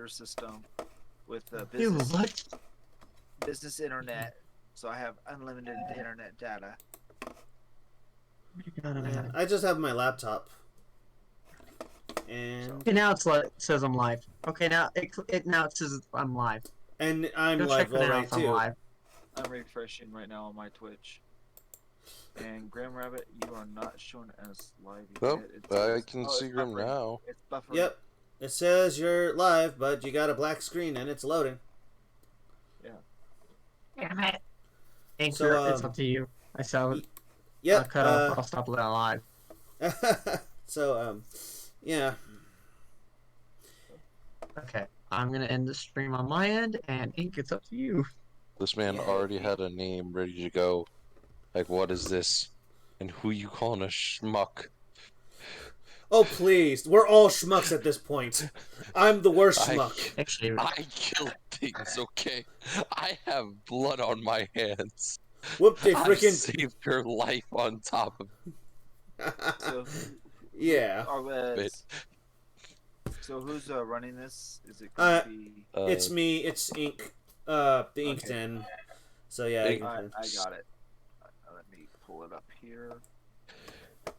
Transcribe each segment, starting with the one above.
computer system with You what? business internet, so I have unlimited internet data. Yeah, I just have my laptop. And Okay, now it says I'm live. Okay, now it says I'm live. I'm Go live check it out alright if I'm too. live. I'm refreshing right now on my Twitch. And Graham Rabbit, you are not shown as live Nope, yet. I can see it's him buffering. now. It's buffering. Yep. It says you're live, but you got a black screen and it's loading. Yeah. Damn it. Anchor, So, it's up to you. I saw it. Yep. Cut off. I'll stop letting live. So, yeah. Okay, I'm gonna end the stream on my end, and Ink, it's up to you. This man Yeah. already had a name ready to go. Like, what is this? And who you calling a schmuck? Oh, please. We're all schmucks at this point. I'm the worst schmuck. Actually, I killed things, okay? I have blood on my hands. Whoop de I frickin'. saved your life on top of So, Yeah. it. So who's running this? Is it going to be? It's me. It's Ink. The Ink Okay. Den. So yeah. Ink. I got it. Let me pull it up here.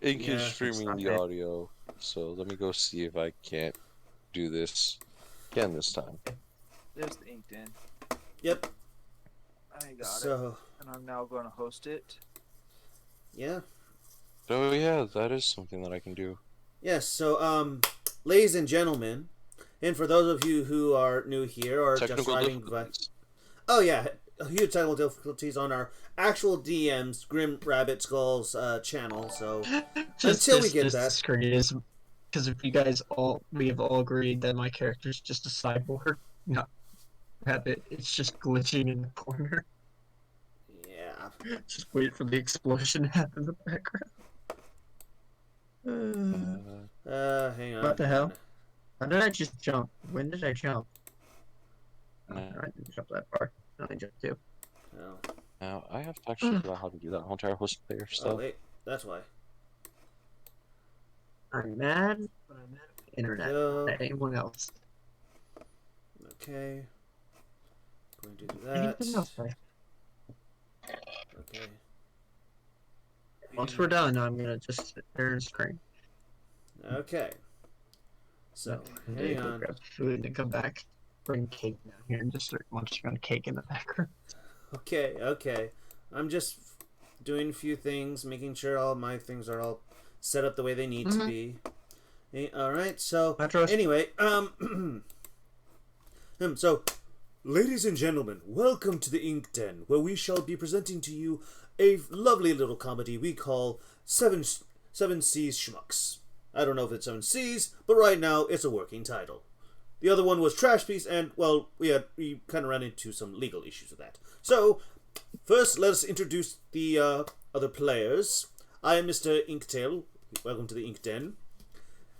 Ink is Yeah, streaming stop the it. audio, so let me go see if I can't do this again this time. There's the Inked In. Yep. I got it. So And I'm now going to host it. yeah. Oh yeah, that is something that I can do. Yes. So ladies and gentlemen, and for those of you who are new here or just Technical arriving by, difficulties. oh yeah, huge technical difficulties on our actual DM's Grim Rabbit Skulls channel. So until we get that, screen is because if you guys we have all agreed that my character's just a cyborg, not rabbit. It's just glitching in the corner. yeah. Just wait for the explosion to happen in the background. Hang on. What the hell? How did I just jump? When did I jump? Oh, No. I didn't jump that far. I only jumped two. Oh. Now I have to actually figure out how to do that whole entire host player Oh stuff. wait, that's why. I'm mad, but I'm mad at the internet. So- Not at anyone else. Okay. Going to do Anything else? that. Okay. Once we're done, I'm gonna just sit there and scream. Okay. So And hang go on. grab food and come back, bring cake down here, and just start munching on cake in the background. Okay, okay. I'm just doing a few things, making sure all my things are all set up the way they need to be. All right. So anyway, so, ladies and gentlemen, welcome to the Ink Den, where we shall be presenting to you a lovely little comedy we call Seven Seas Schmucks. I don't know if it's 7 C's, but right now it's a working title. The other one was Trash Piece, and, well, we kind of ran into some legal issues with that. So, first, let us introduce the other players. I am Mr. Inktail. Welcome to the Ink Den.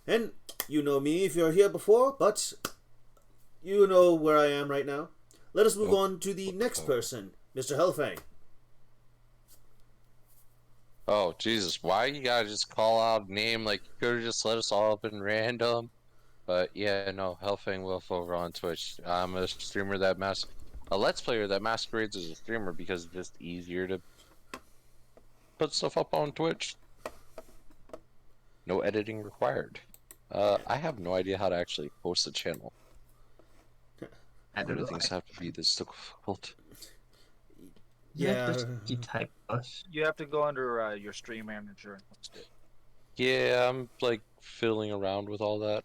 And you know me if you're here before, but you know where I am right now. Let us move on to the next person, Mr. Hellfang. Oh Jesus! Why you gotta just call out a name? Like you could have just let us all up in random. But yeah, no, Hellfang Wolf over on Twitch. I'm a streamer that a Let's Player that masquerades as a streamer because it's just easier to put stuff up on Twitch. No editing required. I have no idea how to actually host a channel. Things have to be this difficult. Yeah. You type us. You have to go under your stream manager and host it. Yeah, I'm like fiddling around with all that.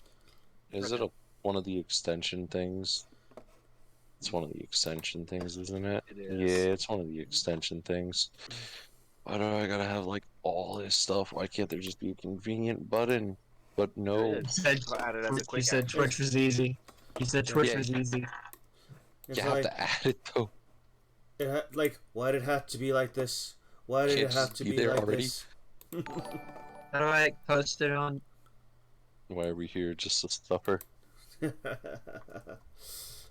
Is it one of the extension things? It's one of the extension things, isn't it? It is. Yeah, it's one of the extension things. Why do I gotta have like all this stuff? Why can't there just be a convenient button? But no. There You said, I'll add it as a quick you said action. Twitch was easy. You said Twitch Yeah. was easy. It's You have like, to add it though. like, why did it have to be like this? Why did Can't it have just to be be there like already? this? How do I post it on? Why are we here just to suffer?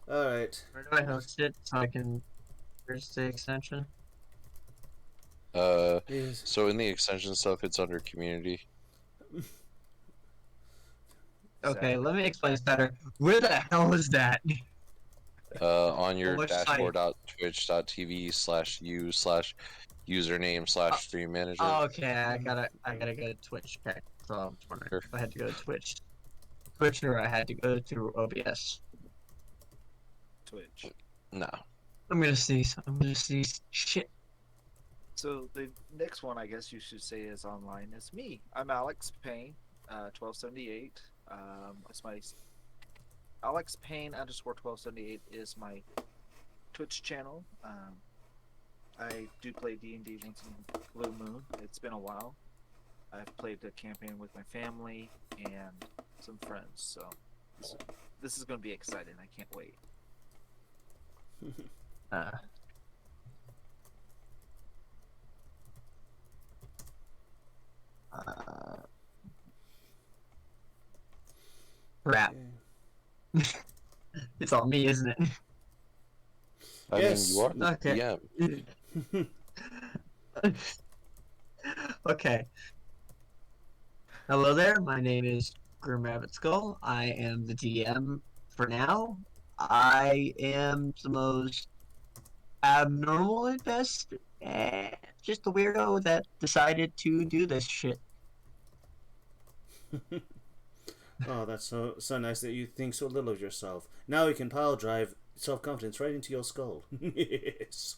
Alright. Where do I host it so I can? Where's the extension? So in the extension stuff, it's under community. Okay, let me explain this better. Where the hell is that? On your which site? dashboard.twitch.tv/username/stream manager. Oh, okay, I gotta go to Twitch. Okay, so I was wondering if I had to go to Twitch, or I had to go to OBS. Twitch. No. I'm gonna see. Shit. So the next one, I guess you should say, is online. Is me. I'm Alex Payne, 1278. It's my Alex Payne _ 1278 is my Twitch channel. I do play D&D once in a blue moon. It's been a while. I've played the campaign with my family and some friends, so this is going to be exciting. I can't wait. Crap. It's all me, isn't it? I Yes. mean, you are the Okay. DM. Okay. Hello there. My name is Grim Rabbit Skull. I am the DM for now. I am the most abnormal at best. Just a weirdo that decided to do this shit. Oh, that's so nice that you think so little of yourself. Now you can pile drive self-confidence right into your skull. Yes.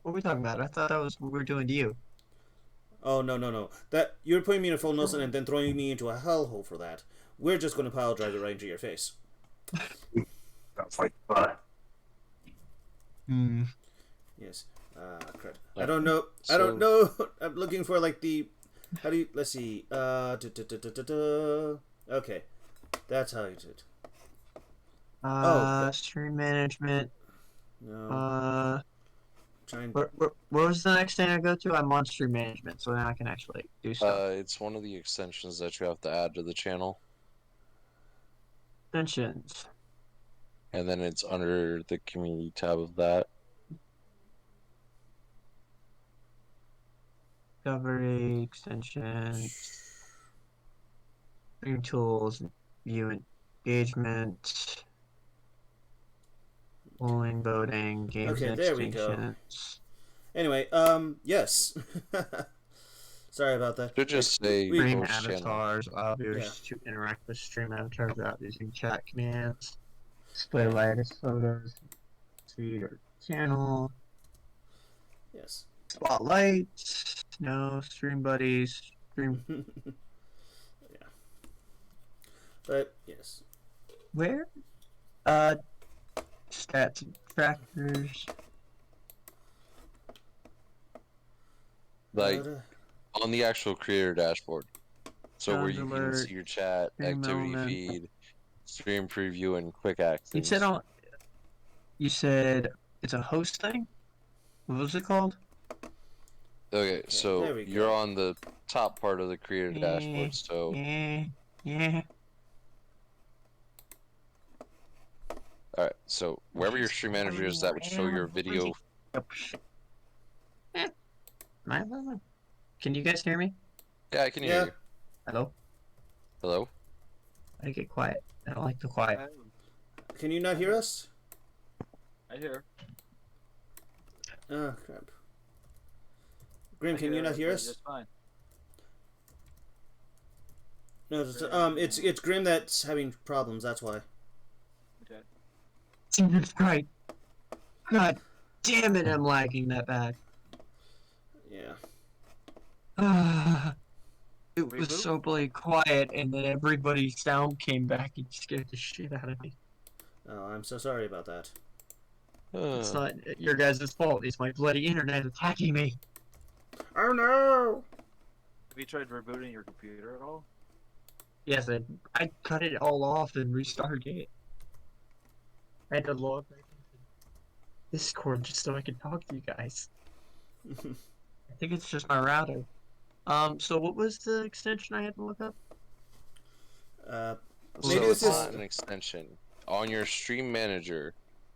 What are we talking about? I thought that was what we were doing to you. Oh, no. That you're putting me in a full Nelson and then throwing me into a hellhole for that. We're just going to pile drive it right into your face. That's like fun. Hmm. Yes. Crud. I don't know. I don't know. I'm looking for like the. How do you? Let's see. Okay, that's how you do it. Stream management. No. Trying. Where was the next thing I go to? I'm on stream management, so then I can actually do stuff. It's one of the extensions that you have to add to the channel, Extensions. and then it's under the community tab of that. Discovery, extensions, stream tools, view engagement, polling, voting, games Okay, and there we go. extinctions. Anyway, yes. Sorry about that. Should just say Stream host channel. avatars allow viewers to interact with stream avatars without using chat commands. Display latest photos, feed or channel. Yes. Spotlight, no, stream buddies, stream. Yeah. But yes. Where? Stats and trackers. Like on the actual creator dashboard. So Sound where you can alert, see your chat, stream activity element. feed, stream preview, and quick access. You said it's a host thing? What was it called? Okay, there so we you're go. on the top part of the creator dashboard. So Yeah. all right, so wherever your stream manager is, that would show your video. Can you guys hear me? Yeah, I can hear Yeah. you. Hello? Hello. I get quiet. I don't like the quiet. Can you not hear us? I hear. Oh crap. Grim, I can you not hear everybody us? Just fine. No, it's Grim that's having problems. That's why. Okay. Jesus Christ. God damn it, I'm lagging that bad. Yeah. It was Reboot? so bloody quiet, and then everybody's sound came back and scared the shit out of me. Oh, I'm so sorry about that. It's not your guys' fault. It's my bloody internet attacking me. Oh no! Have you tried rebooting your computer at all? Yes, I cut it all off and restarted it. I had to log back into Discord just so I could talk to you guys. I think it's just my router. So what was the extension I had to look up? Maybe So this it's is. not an extension on your stream manager,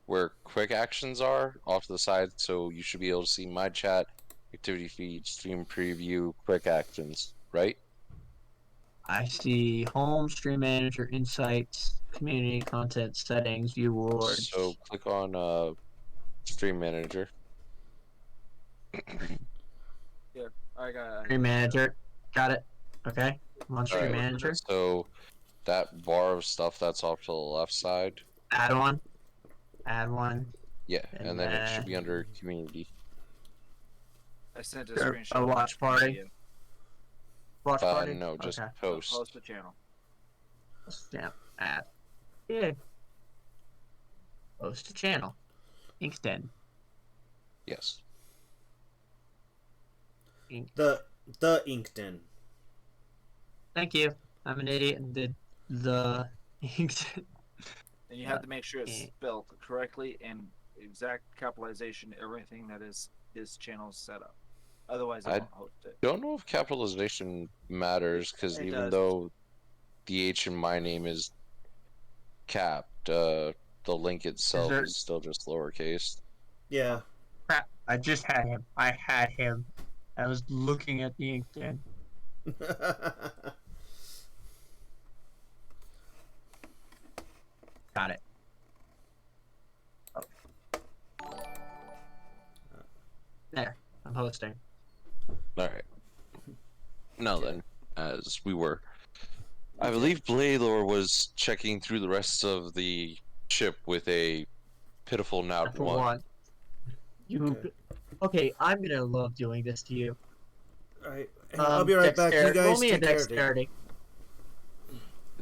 where quick actions are off to the side. So you should be able to see my chat, activity feed, stream preview, quick actions, right? I see home, stream manager, insights, community content settings, view awards. So click on Stream Manager. Yeah, I got. Stream manager. Got it. Okay. I'm on stream Alright, manager. so that bar of stuff that's off to the left side, Add one. Add one. yeah, and then it should be then under Community. I sent a Sure, screenshot. a of my watch party. video. Watch party. No, just Okay. post. Post the channel. Stamp. Add. Yeah. Post to channel. Inkden. Yes. Ink. The Inkden. Thank you. I'm an idiot and did the Inkden. And you have to make sure it's Eh. spelled correctly and exact capitalization, everything that is his channel's set up. Otherwise, I I won't host it. Don't know if capitalization matters because It even does. though the H in my name is capped, the link itself there- is still just lowercase. Yeah. Crap. I just had him. I had him. I was looking at the Inkden. Got it. Oh. There. I'm hosting. Alright. Now then, as we were. I believe Blaylor was checking through the rest of the ship with a pitiful nat For one. one. You. Okay, I'm gonna love doing this to you. Alright, I'll be right back. You guys roll me a take care of it. dexterity.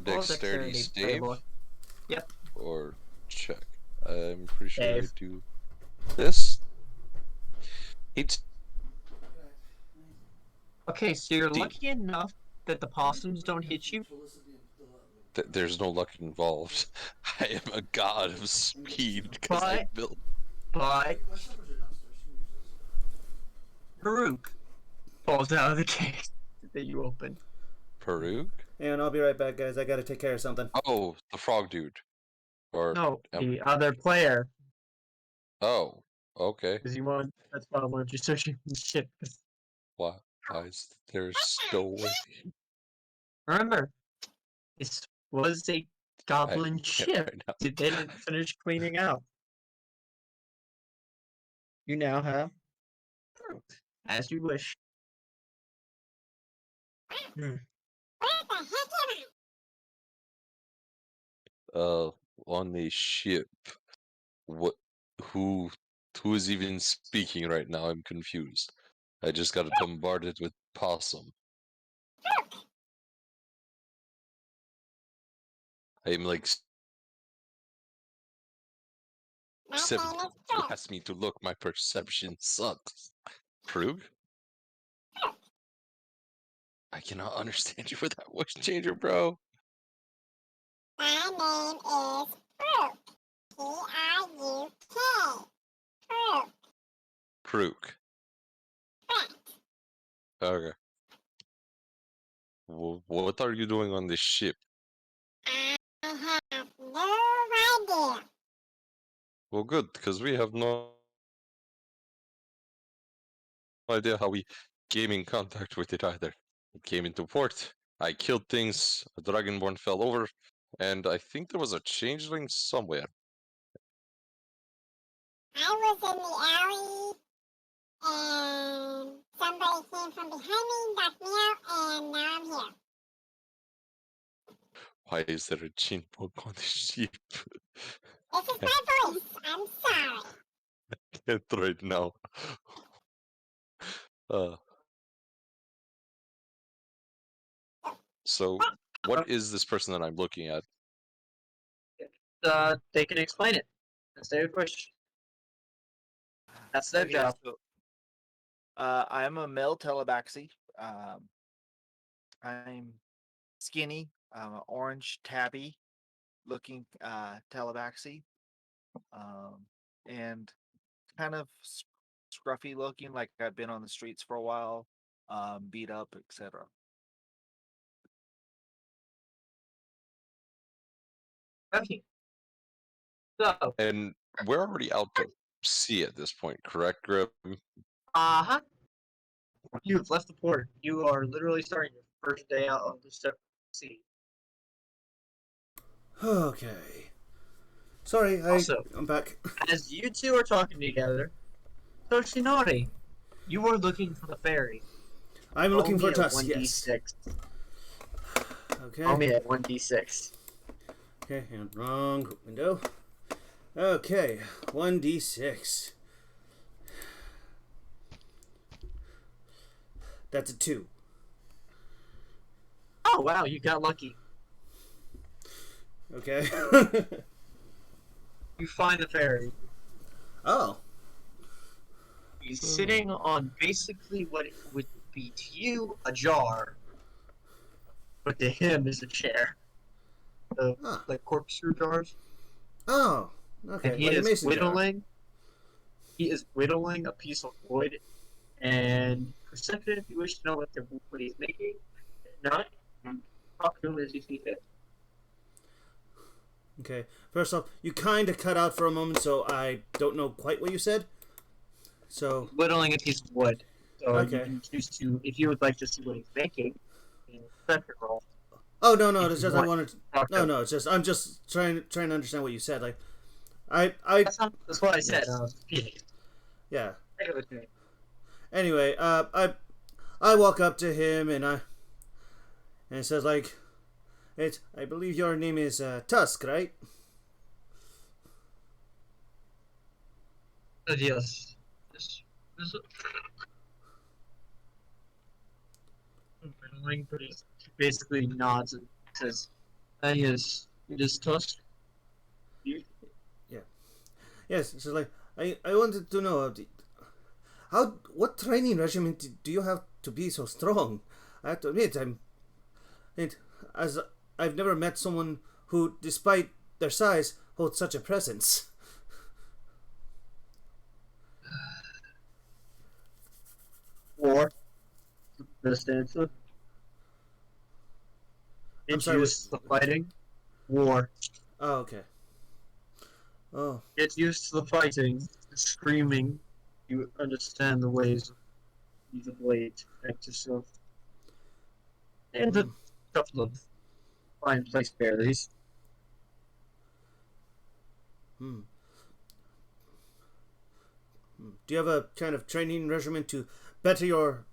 Roll Dexterity save Playboy. Yep. or check. I'm pretty sure I Save. do this. It's Okay, so you're D. lucky enough that the possums don't hit you. there's no luck involved. I am a god of speed because I But- built. But Farouk falls out of the case that you opened. Perug? And I'll be right back, guys. I gotta take care of something. Oh, the frog dude. Or No, Yep. the other player. oh, okay. Because you want. That's why I wanted you searching the ship. Why is there no way? Remember, this was a goblin can't ship. right now. They didn't finish cleaning out. You now have Farouk, as you wish. Hmm. On the ship. What? Who? Who is even speaking right now? I'm confused. I just got bombarded with possum. I'm like 70. You asked me to look. My perception sucks. Krug? I cannot understand you with that voice changer, bro. My name is Brooke. P-R-U-K. Brooke. Krug. Correct. Okay. What are you doing on this ship? I have no idea. Well, good, because we have no idea how we came in contact with it either. It came into port. I killed things. A dragonborn fell over, and I think there was a changeling somewhere. I was in the alley and somebody came from behind me, knocked me out, and now I'm here. Why is there a chin bug on the ship? This is my voice. I'm sorry. Can't right now. So, what is this person that I'm looking at? They can explain it as they wish. That's their Okay, job. so, I am a male telebaxi. I'm skinny, orange tabby looking telebaxi, and kind of scruffy looking, like I've been on the streets for a while, beat up, etc. Okay. So, And we're already out to sea at this point, correct, Grim? uh-huh. You've left the port. You are literally starting your first day out on the ship. See. Okay. Sorry, Also, I'm back. as you two are talking together, Toshinori, you are looking for the fairy. I'm Roll looking me for a Tusk, yes. 1d6. Okay. Roll me a 1d6. Okay, and wrong window. Okay, 1d6. That's a 2. Oh wow, you got lucky. Okay. You find the fairy. Oh. He's sitting on basically what it would be to you a jar, but to him is a chair. The Ah. like corkscrew jars. Oh. And Okay, he like a is mason jar. whittling. He is whittling a piece of wood, and perception if you wish to know what he's making. If not, talk to him as you see fit. Okay. First off, you kind of cut out for a moment, so I don't know quite what you said. So, Whittling a piece of wood. So you okay. can choose to, if you would like to see what he's making, in perception roll. Oh no, no, If it's you just I want wanted. to talk to No, him. no, it's just I'm just trying to understand what you said. Like, I, That's what I said. yeah. Take it with me. Anyway, I walk up to him and it says like, I believe your name is Tusk, right? Yes. This whittling, but he basically nods and says, yes, it is Tusk. You Yes. It's just like I wanted to know what training regimen do you have to be so strong? I have to admit, as I've never met someone who, despite their size, holds such a presence. war. Best answer. I'm It's sorry. used to the fighting. War. Oh, okay. Oh. Get used to the fighting, the screaming. You understand the ways of the blade to protect yourself. And a couple of fine place berries. Hmm. Do you have a kind of training regimen to better your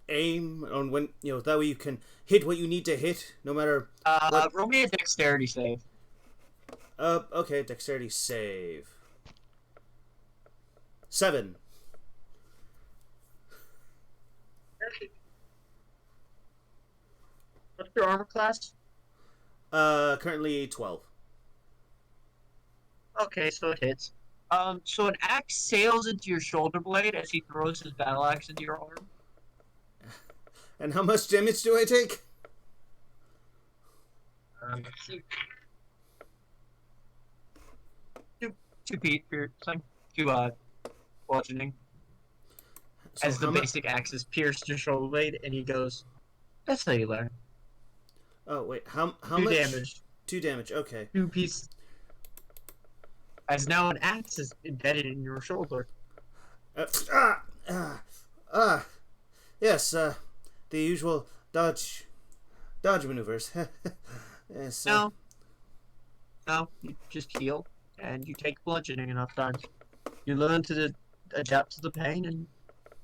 aim on when that way you can hit what you need to hit, no matter what? Roll me a dexterity save. Okay, dexterity save. 7. What's your armor class? Currently 12. Okay, so it hits. So an axe sails into your shoulder blade as he throws his battle axe into your arm. And how much damage do I take? Two feet for some bludgeoning. So As the basic axe is pierced your shoulder blade, and he goes, "That's how you learn." Oh wait, how Two much? damage. 2 damage. Okay. 2 pieces. As now an axe is embedded in your shoulder. Uh, ah, ah, ah. Yes. The usual dodge maneuvers. Yes. No, you just heal, and you take bludgeoning enough times. You learn to adapt to the pain and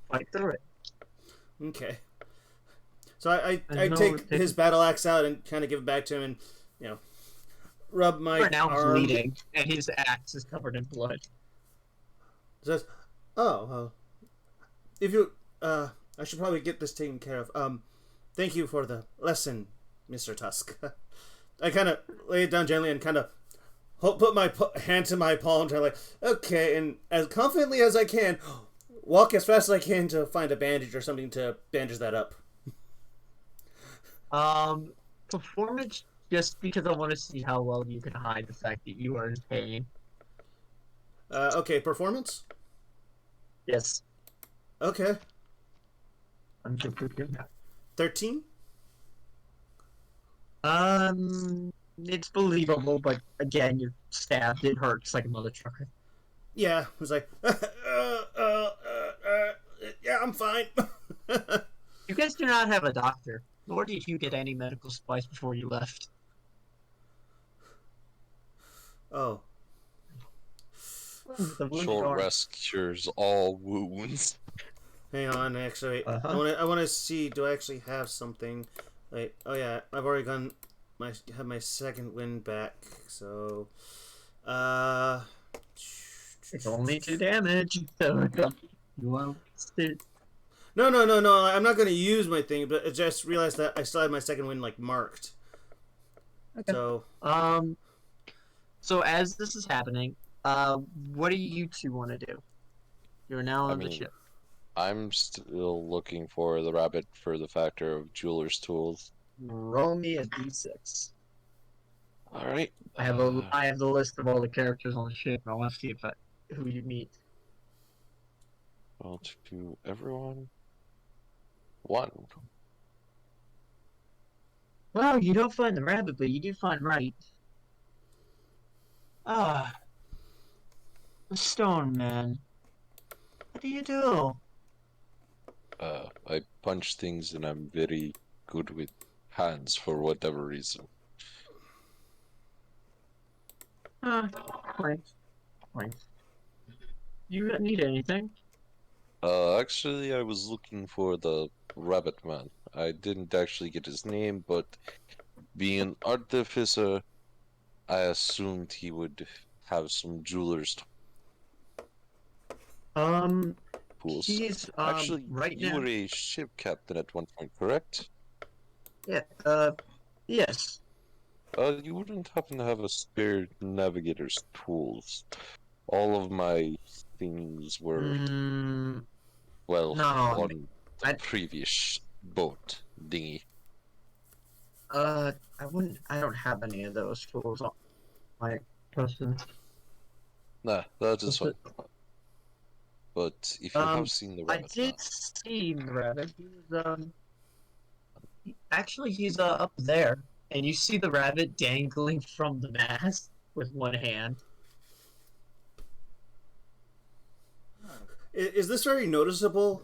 fight through it. Okay. So I know take his battle axe out and kind of give it back to him, and rub my Right now he's arm. bleeding, and his axe is covered in blood. Says, "Oh, well, if you I should probably get this taken care of. Thank you for the lesson, Mr. Tusk." I kind of lay it down gently and kind of put my hand to my palm, and like, okay, and as confidently as I can, walk as fast as I can to find a bandage or something to bandage that up. Performance, just because I want to see how well you can hide the fact that you are in pain. Okay, performance? Yes. Okay. I'm just doing that. 13? It's believable, but again, you're stabbed. It hurts like a mother trucker. Yeah, it was like, yeah, I'm fine. You guys do not have a doctor. Nor did you get any medical supplies before you left. Oh, The wounded Short arm. rest cures all wounds. hang on. Actually, Uh-huh. I want to see. Do I actually have something? Like, oh yeah, I've already have my second wind back. So, It's only 2 damage. So you won't sit. no, no, no, no. I'm not gonna use my thing, but I just realized that I still have my second wind like marked. Okay. So, So as this is happening, what do you two want to do? You're now I on the mean, ship. I'm still looking for the rabbit for the factor of jeweler's tools. Roll me a d6. All right. I have the list of all the characters on the ship. I want to see who you meet. Well, to everyone, 1. Well, you don't find the rabbit, but you do find Right. Ah, the stone man. What do you do? I punch things and I'm very good with hands for whatever reason. Point. Point. You don't need anything. Actually, I was looking for the rabbit man. I didn't actually get his name, but being an artificer, I assumed he would have some jeweler's tools. He's Actually, right you now. were a ship captain at one point, correct? Yeah. Yes. You wouldn't happen to have a spare navigator's tools. All of my things were, well, Not on me. on the previous boat dinghy. I wouldn't. I don't have any of those tools on my person. Nah, that is fine. But if you have seen the I rabbit did man, see the rabbit. Actually, he's up there, and you see the rabbit dangling from the mast with one hand. is this very noticeable?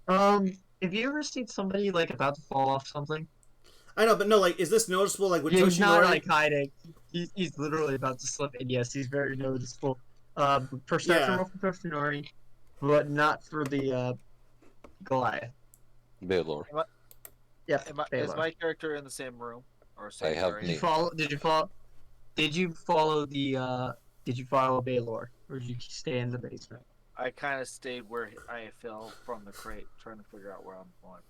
Have you ever seen somebody like about to fall off something? I know, but no, like, is this noticeable? Like with Yeah, he's not Toshinori? like hiding. He's literally about to slip, and yes, he's very noticeable. Perception Yeah. roll for Toshinori, but not for the Goliath. Baylor, Yeah, Is Baylor. my character in the same room or I same have area? Did you follow? Did you follow the? Did you follow Baylor, or did you stay in the basement? I kind of stayed where I fell from the crate, trying to figure out where I'm going.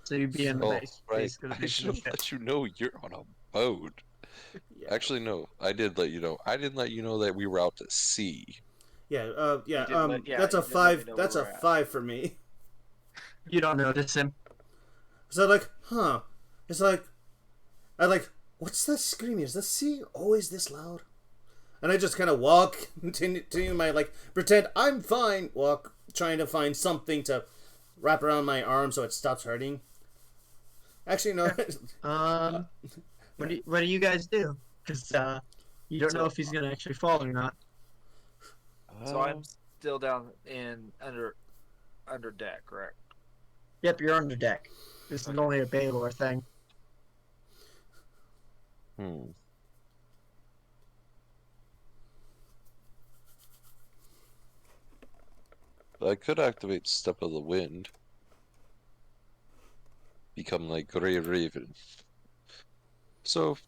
So you'd be in the oh base. right, Basically, I should have let you know you're on a boat. Yeah. Actually, no, I did let you know. I didn't let you know that we were out to sea. Yeah. You did That's a you did let me 5. know That's where a we're at. 5 for me. You don't notice him. So like, huh? It's like, I like, what's that screaming? Is the sea always this loud? And I just kind of walk to my like pretend I'm fine. Walk, trying to find something to wrap around my arm so it stops hurting. Actually, no. What do you guys do? Because you don't know if he's gonna actually fall or not. So I'm still down in under deck, correct? Yep, you're under deck. This is only a Baylor thing. I could activate Step of the Wind. Become like Grey Raven. So,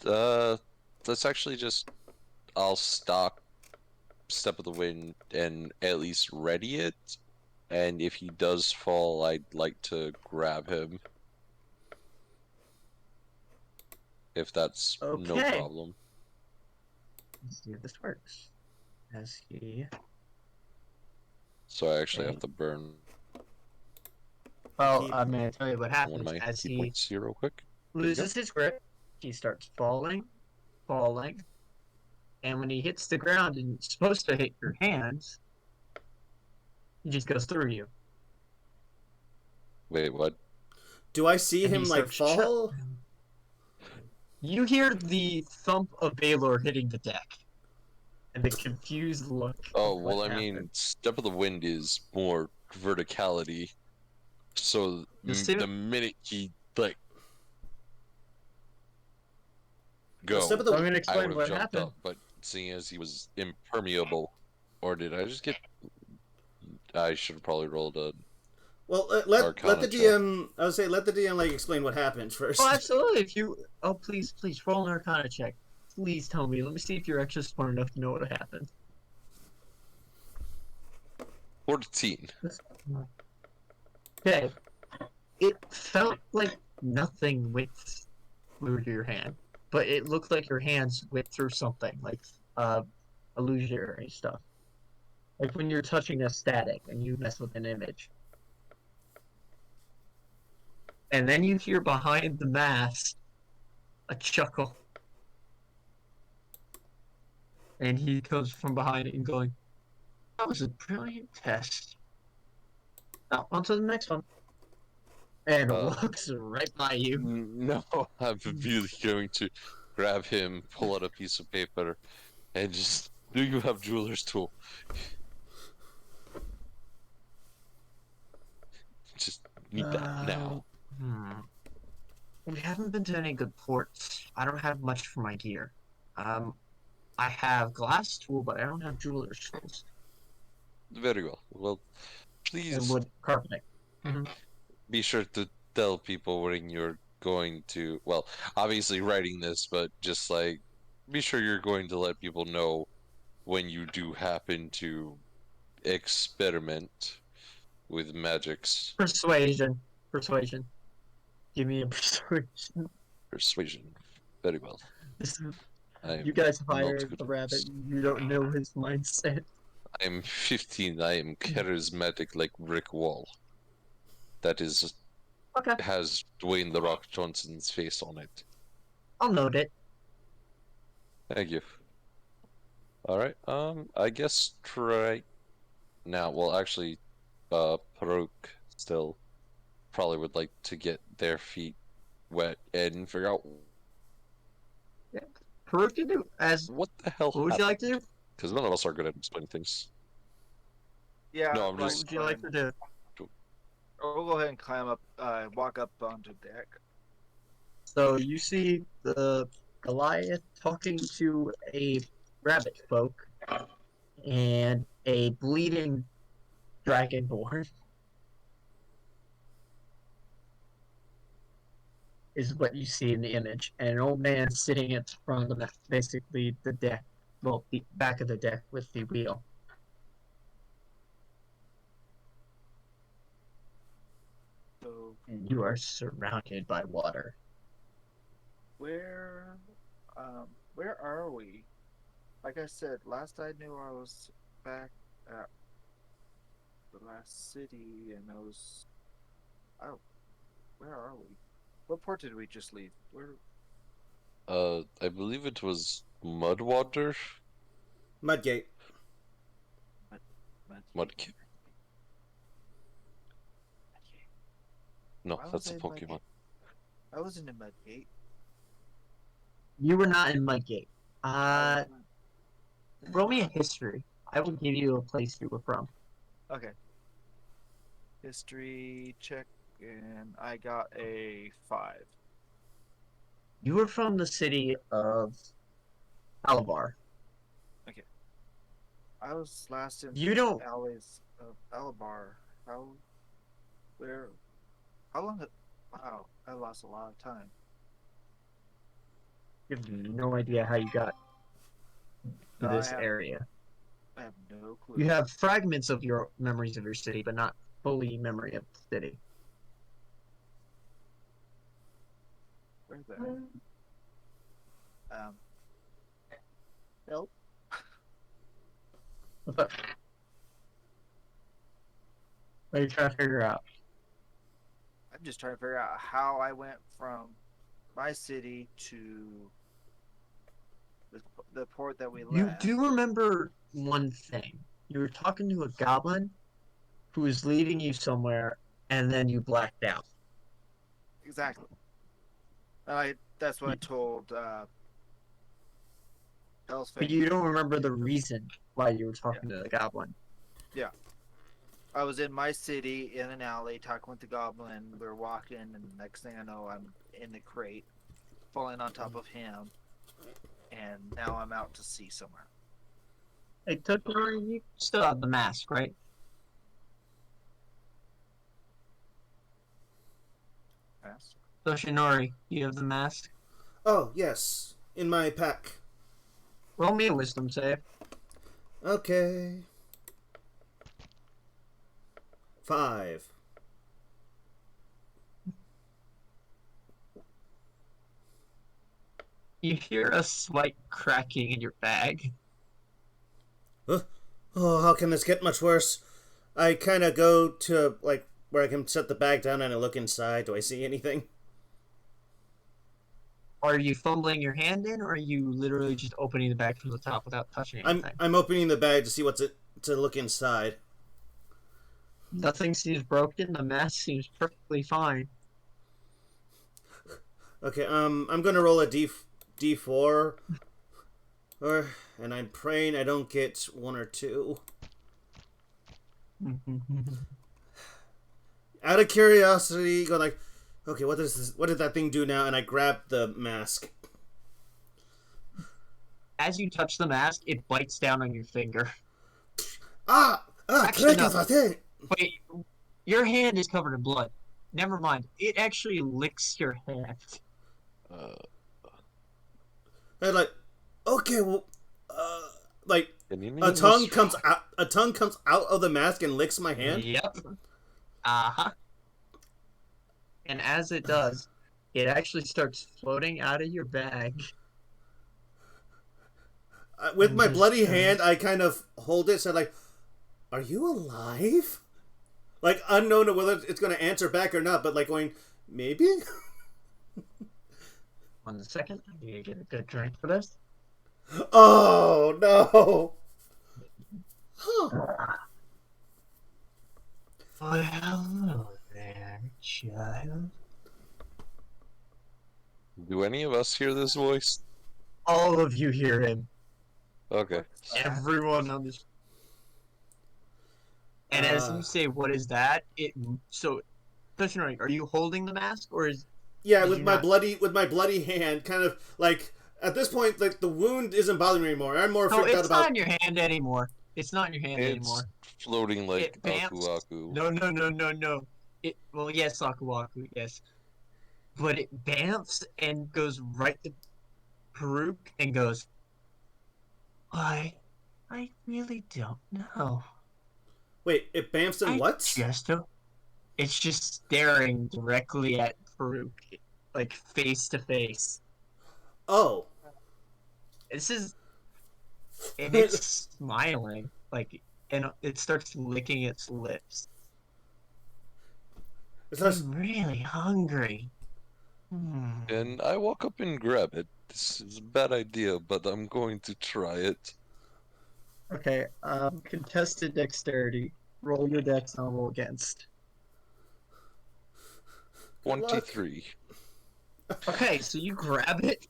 let's actually just... I'll stock Step of the Wind and at least ready it. And if he does fall, I'd like to grab him. If that's no Okay. problem. Let's see if this works. As he. So I actually Okay. have to burn Well, Keep- I'm gonna tell you what one of happens my as key he points here real quick. loses his grip. He starts falling, and when he hits the ground and it's supposed to hit your hands, he just goes through you. Wait, what? Do I see And he him like starts fall? You hear the thump of Baylor hitting the deck, and the confused look. Oh, of well, what I mean, happened. Step of the Wind is more verticality. So Just see the it? minute he like A step go, of So I'm the gonna I explain would have what jumped happened. up. But seeing as he was impermeable, or did I just get? I should have probably rolled a well, let Arcana the check. DM. I would say let the DM like explain what happened first. Oh, absolutely. If you, oh, please, please roll an Arcana check. Please tell me. Let me see if you're actually smart enough to know what happened. 14. Okay. It felt like nothing went through your hand, but it looked like your hands went through something, like illusionary stuff. Like when you're touching a static and you mess with an image. And then you hear behind the mask a chuckle. And he comes from behind it and going, that was a brilliant test. Now, on to the next one. And Uh, walks right by you. No, I'm immediately going to grab him, pull out a piece of paper, and just. Do you have jeweler's tool? Just need that now. Hmm. We haven't been to any good ports. I don't have much for my gear. Um, I have glass tool, but I don't have jeweler's tools Very well. Well, and please wood carpeting. be sure to tell people when you're going to. Well, obviously writing this, but just like be sure you're going to let people know when you do happen to experiment with magics. Persuasion. Persuasion. Give me a persuasion. Persuasion. Very well. This is, I you am guys not hired good a at rabbit. this. You don't know his mindset. I am 15. I am charismatic like brick wall. That is Okay, has Dwayne the Rock Johnson's face on it. I'll note it. Thank you. All right. I guess try now. Well, actually, Parok still probably would like to get their feet wet and figure out Yeah. Proof you do. As what the hell what would you like to do? because none of us are good at explaining things. Yeah, No, I'm like, What would you like to do? we'll go ahead and climb up, walk up onto deck. So you see the Goliath talking to a rabbit folk and a bleeding dragonborn is what you see in the image, and an old man sitting at the front of basically the deck, well, the back of the deck with the wheel. So And you are surrounded by water. where, where are we? Like I said, last I knew, I was back at the last city, and I was. Oh, where are we? What port did we just leave? Where? I believe it was Mudwater. Mudgate. Mud, Mud. No, Why was that's I a in Pokemon. Mudgate? I wasn't in Mudgate. You were not in Mudgate. I was not. Roll me a history. I will give you a place you were from. Okay. History check, and I got a 5. You were from the city of Alabar. I was last in You don't. alleys of Alabar. How? Where? How long? Wow, I lost a lot of time. You have no idea how you got to No, this area. I have no clue. You have fragments of your memories of your city, but not fully memory of the city. Where the? Nope. What are you trying to figure out? I'm just trying to figure out how I went from my city to the port that we You left. do remember one thing. You were talking to a goblin who was leading you somewhere, and then you blacked out. Exactly. And that's what I told Hell's But Fame. you don't remember the reason why you were talking to the goblin. Yeah. I was in my city in an alley talking with the goblin. We were walking, and next thing I know, I'm in the crate, falling on top of him, and now I'm out to sea somewhere. Hey, Totoro, you still have the mask, right? Yes. Toshinori, you have the mask? Oh, yes. In my pack. Roll me a wisdom save. Okay. 5. You hear a slight cracking in your bag. Oh, how can this get much worse? I kind of go to, like, where I can set the bag down and I look inside. Do I see anything? Are you fumbling your hand in, or are you literally just opening the bag from the top without touching anything? I'm opening the bag to see to look inside. Nothing seems broken. The mask seems perfectly fine. Okay, I'm gonna roll a D4. And I'm praying I don't get 1 or 2. Out of curiosity, go like, okay, what did that thing do now? And I grab the mask. As you touch the mask, it bites down on your finger. Actually, no. no. Wait, your hand is covered in blood. Never mind. It actually licks your hand. And like, okay, well, like Can you a name tongue this- comes out. A tongue comes out of the mask and licks my hand. Yep. Uh-huh. And as it does, it actually starts floating out of your bag. With And my just bloody turns. hand, I kind of hold it. Said like, "Are you alive?" Like unknown to whether it's going to answer back or not, but like going, maybe. 1 second. I need to get a good drink for this. Oh no. Huh. Well, hello there, child. Do any of us hear this voice? All of you hear him. Okay. Everyone on this. And as you say, "What is that?" So, Toshinori, are you holding the mask, or is Yeah, Did with you my not- bloody hand, kind of like at this point, like the wound isn't bothering me anymore. I'm more No, freaked out it's not about. in your hand anymore. It's not in your hand It's anymore. floating like It bamps. Aku Aku. No. Well, yes, Sakuwaku, yes. But it bamps and goes right to Karuk and goes, I really don't know. Wait, it bamps and what? It's just staring directly at Karuk, like face to face. Oh, And it's smiling, and it starts licking its lips. it's not. I'm really hungry. And I walk up and grab it. This is a bad idea, but I'm going to try it. Okay, contested dexterity. Roll your dex and I'll roll against. Good luck. 23. Okay, so you grab it,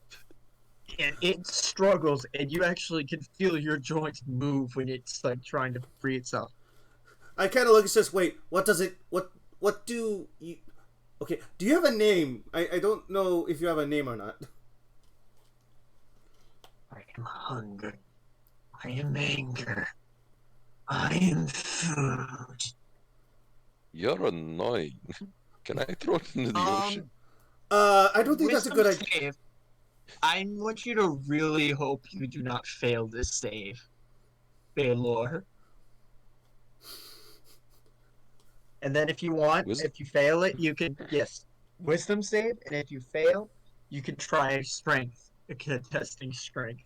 and it struggles, and you actually can feel your joints move when it's like trying to free itself. I kind of look and says, "Wait, what does it? What do you? Okay, do you have a name? I don't know if you have a name or not." I am hunger. I am anger. I am food. You're annoying. Can I throw it into the ocean? I don't think that's a good Wisdom idea. save. I want you to really hope you do not fail this save, Baylor. And then if you want, if you fail it, you can, yes, wisdom save, and if you fail, you can try strength, testing strength.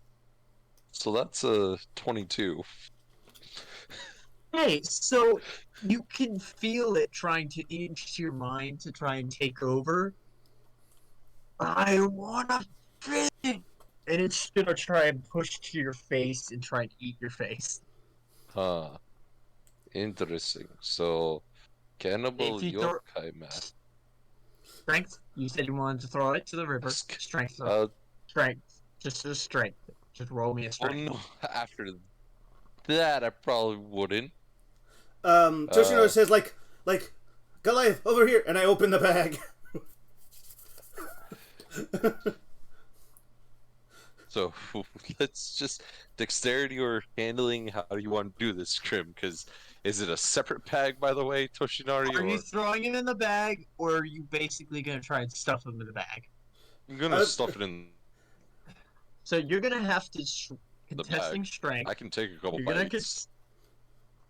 So that's a 22. Hey, so you can feel it trying to eat into your mind to try and take over. I wanna fit it! And it's gonna try and push to your face and try and eat your face. Huh. Interesting. So, cannibal If you throw- yokai math. Strength? You said you wanted to throw it to the river. Strength. Strength. Just a strength. Just roll me a Oh strength. no, after that I probably wouldn't. Toshinori says like Goliath over here, and I open the bag. So let's just dexterity or handling. How do you want to do this, Krim? Because is it a separate bag, by the way, Toshinari? Are Or you throwing him in the bag, or are you basically gonna try and stuff him in the bag? I'm gonna stuff it in So you're gonna have to the contesting bag. strength. I can take a couple You're gonna bites.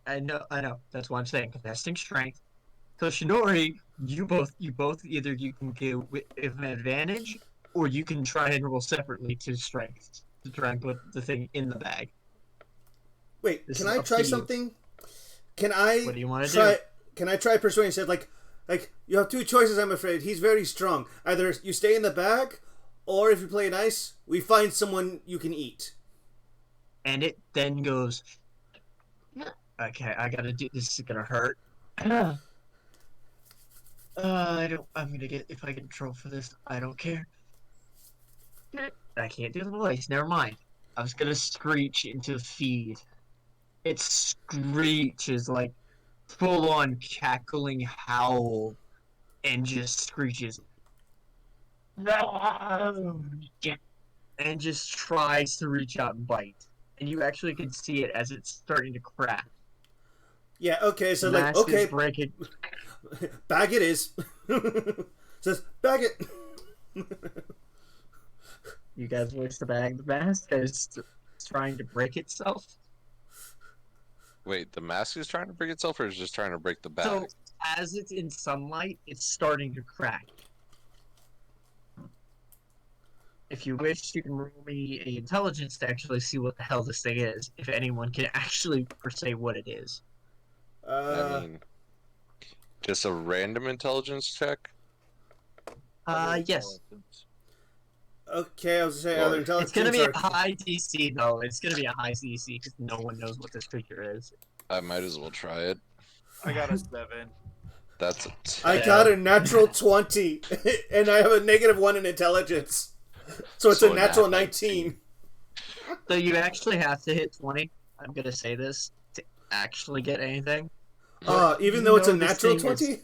I know. That's what I'm saying. Contesting strength. So Shinori, you both either you can get with an advantage, or you can try and roll separately to strength to try and put the thing in the bag. Wait, This can is I up try to you. something? Can I What do you wanna try? do? Can I try persuading? Said like you have two choices. I'm afraid he's very strong. Either you stay in the bag, or if you play nice, we find someone you can eat. And it then goes. Okay, I gotta do. This is gonna hurt. I don't. I'm gonna get. If I get in trouble for this, I don't care. I can't do the voice. Never mind. I was gonna screech into the feed. It screeches like full on cackling howl and just screeches. And just tries to reach out and bite. And you actually can see it as it's starting to crack. Yeah. Okay. So The like mask is okay, breaking. bag it is. Says bag it. You guys wish the bag. The mask is trying to break itself. Wait, the mask is trying to break itself, or is it just trying to break the bag? So as it's in sunlight, it's starting to crack. If you wish, you can roll me a intelligence to actually see what the hell this thing is. If anyone can actually say what it is. I mean, just a random intelligence check. Yes. Okay, I was gonna say Or- other intelligence. It's gonna be a or- high DC though. It's gonna be a high DC because no one knows what this creature is. I might as well try it. I got a 7. That's a I got a natural 20, and I have a -1 in intelligence, so it's So a a natural nat 19. So you actually have to hit 20. I'm gonna say this to actually get anything. Even You though it's a know this natural thing is- 20.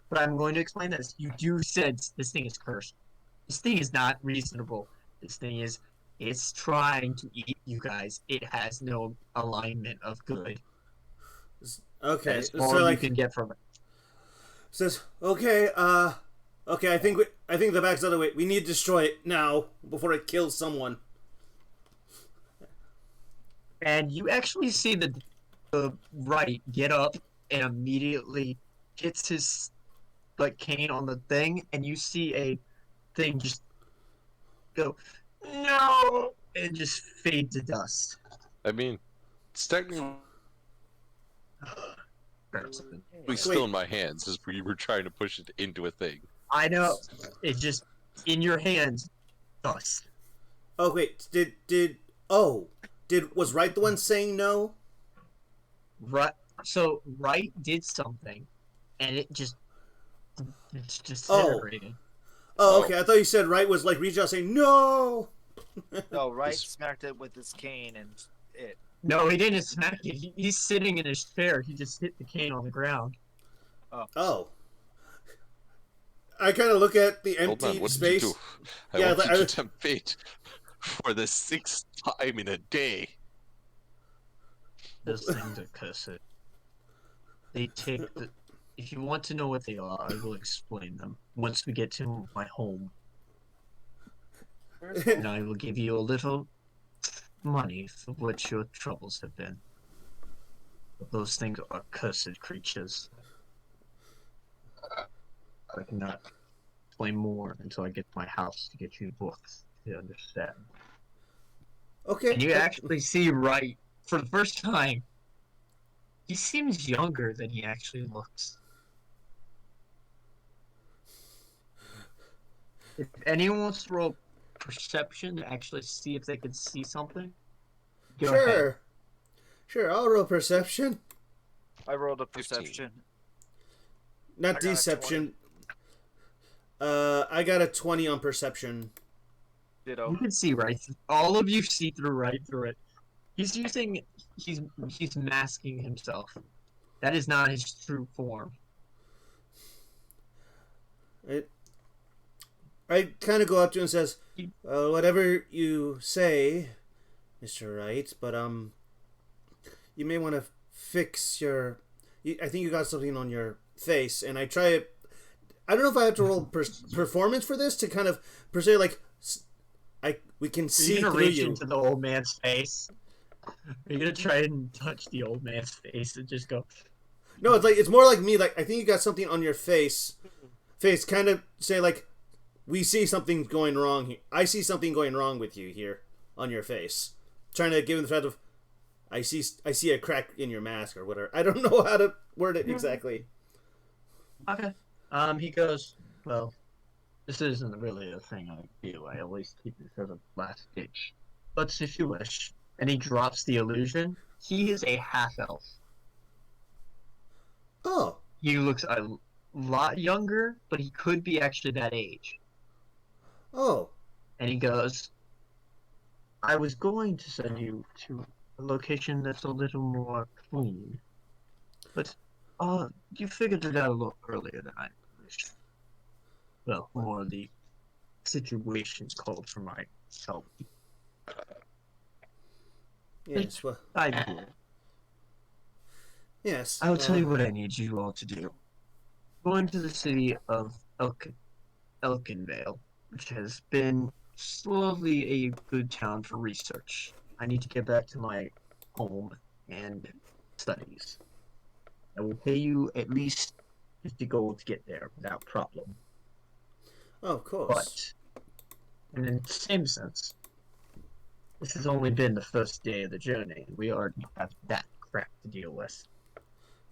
But I'm going to explain this. You do sense this thing is cursed. This thing is not reasonable. This thing is, it's trying to eat you guys. It has no alignment of good. Okay, That's so all you like can get from it. says, okay, okay, I think the bag's the other way. We need to destroy it now before it kills someone. And you actually see the right get up and immediately hits his like cane on the thing, and you see a thing just go no and just fade to dust. I mean, it's technically still in my hands as we were trying to push it into a thing. I know it just in your hands, dust. Oh wait, was Wright the one saying no? Right. So Wright did something, and it's just Oh. disintegrated. Oh, okay. I thought you said Wright was like reaching out saying no. No, right, This- smacked it with his cane and it. No, he didn't smack it. He's sitting in his chair. He just hit the cane on the ground. Oh. I kind of look at the Hold on, empty what space. did you do? I Yeah, want like, you to I- tempt fate for the 6th time in a day. Those things are cursed. They take the. If you want to know what they are, I will explain them once we get to my home, and I will give you a little money for what your troubles have been. But those things are cursed creatures. I cannot explain more until I get to my house to get you books to understand. Okay. And you actually see Wright for the first time. He seems younger than he actually looks. If anyone wants to roll perception to actually see if they can see something, go Sure. ahead. Sure, I'll roll perception. I rolled a 15. perception. Not I got a deception. I got a 20 on perception. Ditto. You can see right. All of you see through right through it. He's masking himself. That is not his true form. I kind of go up to him and says, whatever you say, Mr. Wright, but you may want to fix your. I think you got something on your face, and I try it. I don't know if I have to roll performance for this to kind of per se like. We can see You're gonna through reach you. into the old man's face. You're gonna try and touch the old man's face and just go. No, it's more like me. Like I think you got something on your face. Face kind of say like, we see something going wrong here. I see something going wrong with you here on your face. Trying to give him the threat of, I see a crack in your mask or whatever. I don't know how to word it exactly. Okay. He goes, well, this isn't really a thing I do. I always keep it for the last ditch. But if you wish. And he drops the illusion. He is a half-elf. Oh. He looks a lot younger, but he could be actually that age. Oh. And he goes, I was going to send you to a location that's a little more clean. But, you figured it out a little earlier than I wished. Well, more the situation called for my help. Yes. Well. I do. Yes. I will tell you what I need you all to do. Go into the city of Elkinvale, which has been slowly a good town for research. I need to get back to my home and studies. I will pay you at least 50 gold to get there without problem. Oh, of course. But, in the same sense, this has only been the first day of the journey. We already have that crap to deal with.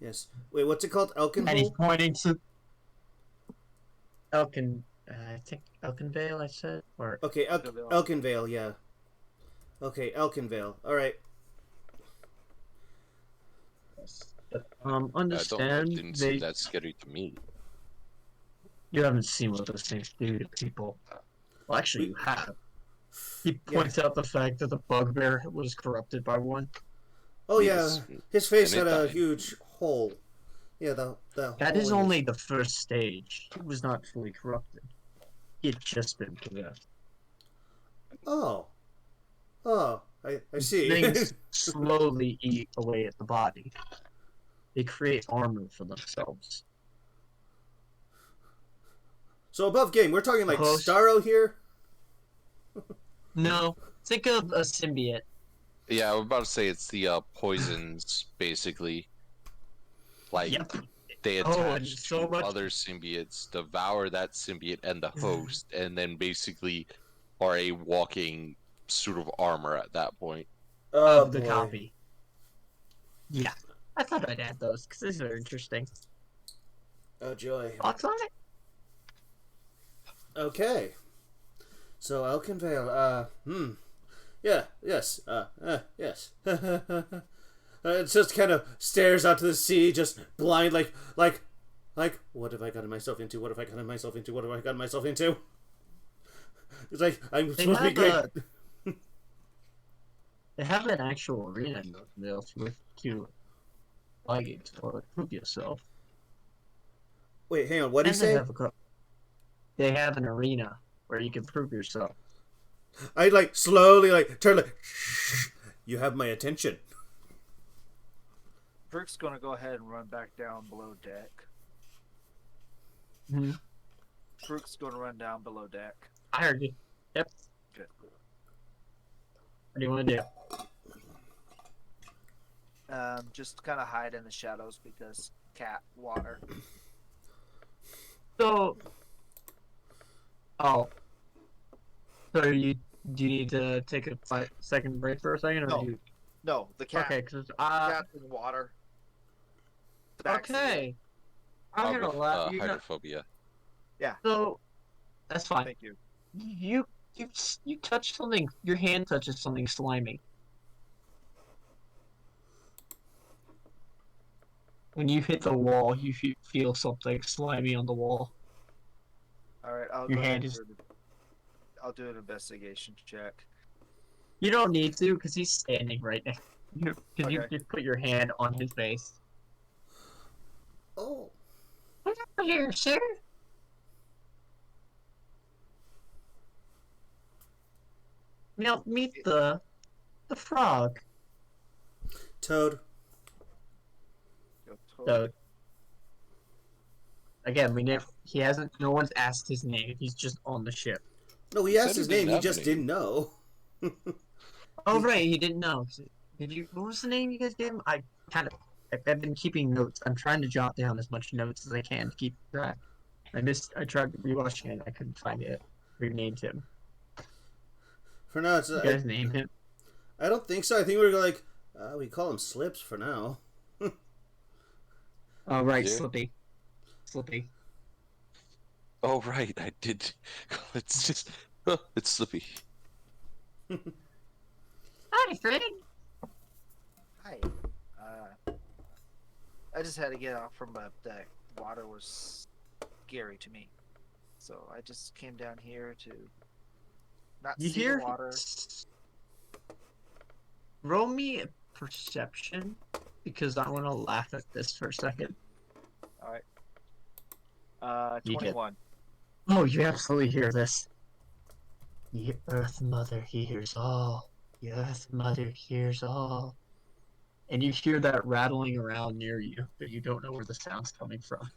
Yes. Wait, what's it called? And he's Elkinville? pointing to I think Elkinvale, I said? Or Okay, Elkinvale, yeah. Okay, Elkinvale. All right. understand Didn't seem that scary to me. You haven't seen what those things do to people. Well, actually, you have. He points out the fact that the bugbear was corrupted by one. Oh Yes. yeah, his face And had it a died. huge hole. Yeah, the That hole is in his- only the first stage. He was not fully corrupted. He had just been possessed. Oh. Oh, I see. Things slowly eat away at the body. They create armor for themselves. So above game, we're talking like Close. Starro here. No, think of a symbiote. Yeah, I was about to say it's the poisons, basically. Like, Yep. they Oh, and attach so to much- other symbiotes, devour that symbiote and the host, and then basically are a walking suit of armor at that point. Oh, Of the boy. copy. Yeah. I thought I'd add those, because these are interesting. Oh joy. Thoughts on it? Okay. So Elkinvale, yeah, yes, yes. It just kind of stares out to the sea, just blind, like, what have I gotten myself into? What have I gotten myself into? What have I gotten myself into? It's like, I'm They supposed to be have great. They have an actual arena in Mills with you leggings or prove yourself. Wait, hang on, what did he And they say? have they have an arena where you can prove yourself. I, like, slowly, like, turn, like, shh, you have my attention. Brooke's gonna go ahead and run back down below deck. Mm-hmm. Brooke's gonna run down below deck. I heard you. Yep. Good. What do you want to do? Just kind of hide in the shadows because cat water. So, oh, so do you need to take a 5-second break for a second, or No. do you? No, the cat. Okay, because Cat in water. Backseat. okay, I'm gonna laugh. You know, Hydrophobia. so that's fine. Thank you. You touch something. Your hand touches something slimy. When you hit the wall, you feel something slimy on the wall. All right, I'll Your go ahead hand and is- I'll do an investigation check. You don't need to, because he's standing right there. Because you Okay. just put your hand on his face. Oh. Hello here, sir. Now meet the frog. Toad. Yo, Toad. So again, he hasn't. No one's asked his name. He's just on the ship. No, he He asked said he his name. didn't He have just a didn't name. know. Oh right, he didn't know. Did you? What was the name you guys gave him? I've been keeping notes. I'm trying to jot down as much notes as I can to keep track. I tried rewatching it. I couldn't find it. Renamed him. For now, You guys name him. I don't think so. I think we're like, we call him Slips for now. Oh right, Yeah. Slippy. Slippy. Oh right, I did. It's just it's Slippy. Hi, Fred. Hi. I just had to get off from that water was scary to me, so I just came down here to not You see hear? the water. Roll me a perception because I want to laugh at this for a second. All right. You get- 21. Oh, you absolutely hear this. The Earth Mother hears all. The Earth Mother hears all. And you hear that rattling around near you, but you don't know where the sound's coming from.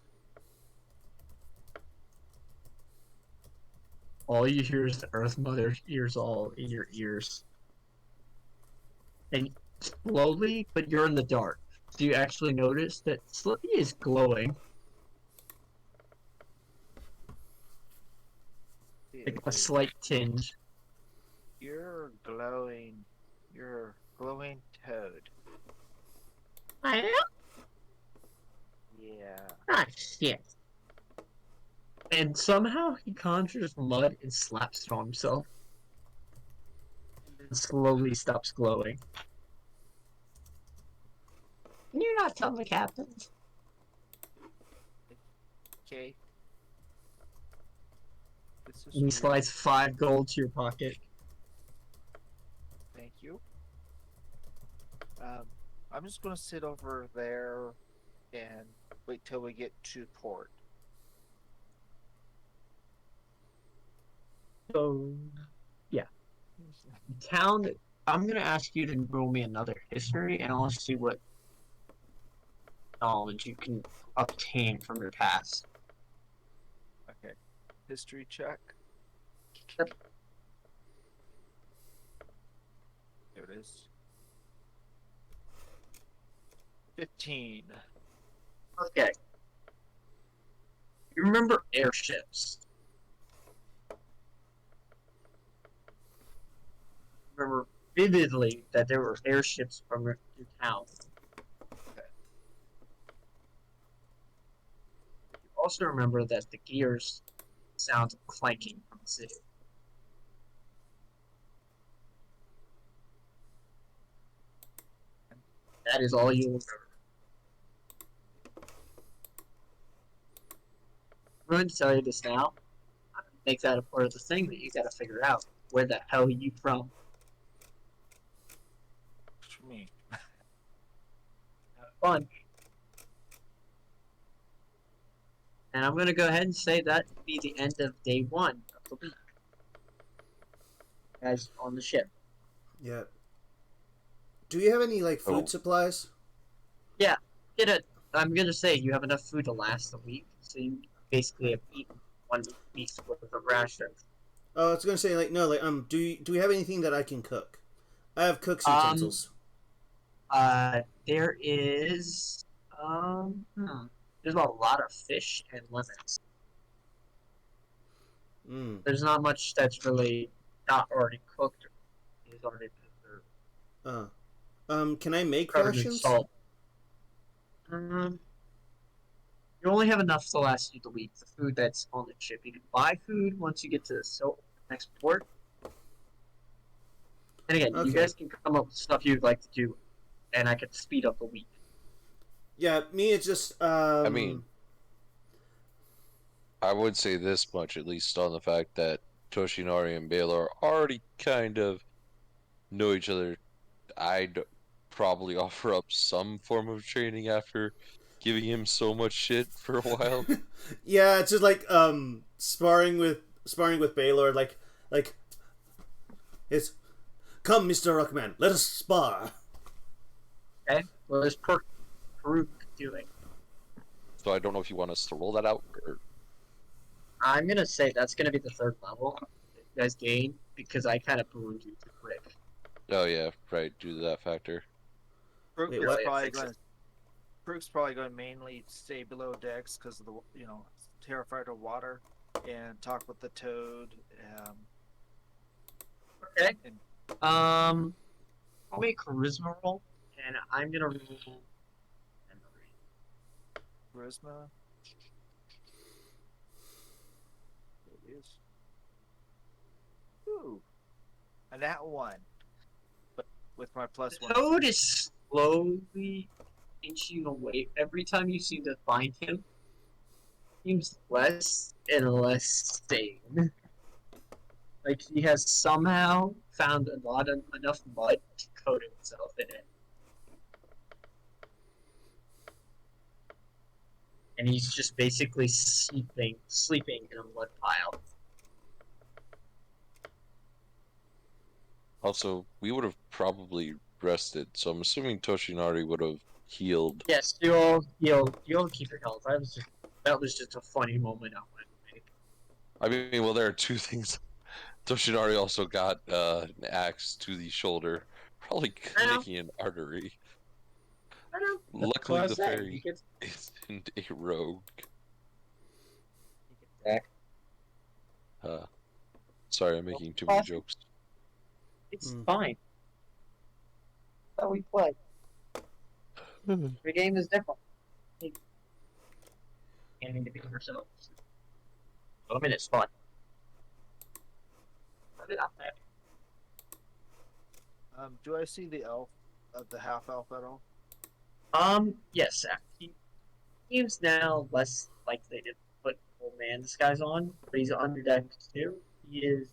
All you hear is the Earth Mother hears all in your ears. And slowly, but you're in the dark. So you actually notice that Slippy is glowing. Like a slight tinge. You're glowing. You're glowing toad. I am? Yeah. Ah, shit. And somehow he conjures mud and slaps it on himself. And then slowly stops glowing. Can you not tell the captain? Okay. This is And he weird. slides 5 gold to your pocket. Thank you. I'm just gonna sit over there and wait till we get to port. So, yeah. Town, I'm gonna ask you to roll me another history, and I'll see what knowledge you can obtain from your past. Okay. History check. Yep. There it is. 15. Okay. You remember airships? Remember vividly that there were airships from your town. You also remember that the gears sound clanking from the city. That is all you remember. I'm going to tell you this now. Make that a part of the thing that you gotta figure out. Where the hell are you from? For me. Have fun. And I'm gonna go ahead and say that would be the end of day 1 of the week. Guys on the ship. Yeah. Do we have any like food Oh. supplies? I'm gonna say you have enough food to last a week, so you basically have eaten 1 week's worth of rations. Oh, I was gonna say like no, like do we have anything that I can cook? I have cook's utensils. There is there's a lot of fish and lemons. Mm. There's not much that's really not already cooked. Is already preserved. Can I make Covered in rations? salt. You only have enough to last you the week. The food that's on the ship. You can buy food once you get to the next port. And again, you Okay. guys can come up with stuff you'd like to do, and I can speed up the week. Yeah, me it's just I mean, I would say this much, at least on the fact that Toshinori and Baylor already kind of know each other. I'd probably offer up some form of training after giving him so much shit for a while. Yeah, it's just like sparring with Baylor. Like it's come, Mr. Ruckman, let us spar. Okay. What is Peruk doing? So I don't know if you want us to roll that out or. I'm gonna say that's gonna be the third level that you guys gain because I kind of ballooned you too quick. Oh yeah, right. Do that factor. Brook Wait, is what? probably Fix it. going. Brook's probably going to mainly stay below decks because of the terrified of water, and talk with the toad. Okay. And I'll make charisma roll, and I'm gonna roll memory. charisma. There it is. Ooh, and that one. But with my plus The one. toad is slowly inching away. Every time you seem to find him, seems less and less sane. Like he has somehow found enough mud to coat himself in it. And he's just basically sleeping in a mud pile. Also, we would have probably rested, so I'm assuming Toshinari would have healed. Yes, you'll keep your health. That was just a funny moment I wanted to make. I mean, well, there are two things. Toshinari also got an axe to the shoulder, probably I know, nicking an artery. I know. That's what Luckily, I the was saying. fairy isn't a rogue. He gets back. Sorry, I'm making too many Awesome. jokes. It's fine. That's how we play. Every game is different. And need to be ourselves. I mean, it's fun. Do I see the elf, the half elf at all? Yes, he seems now less likely to put old man disguise on, but he's under deck too. He is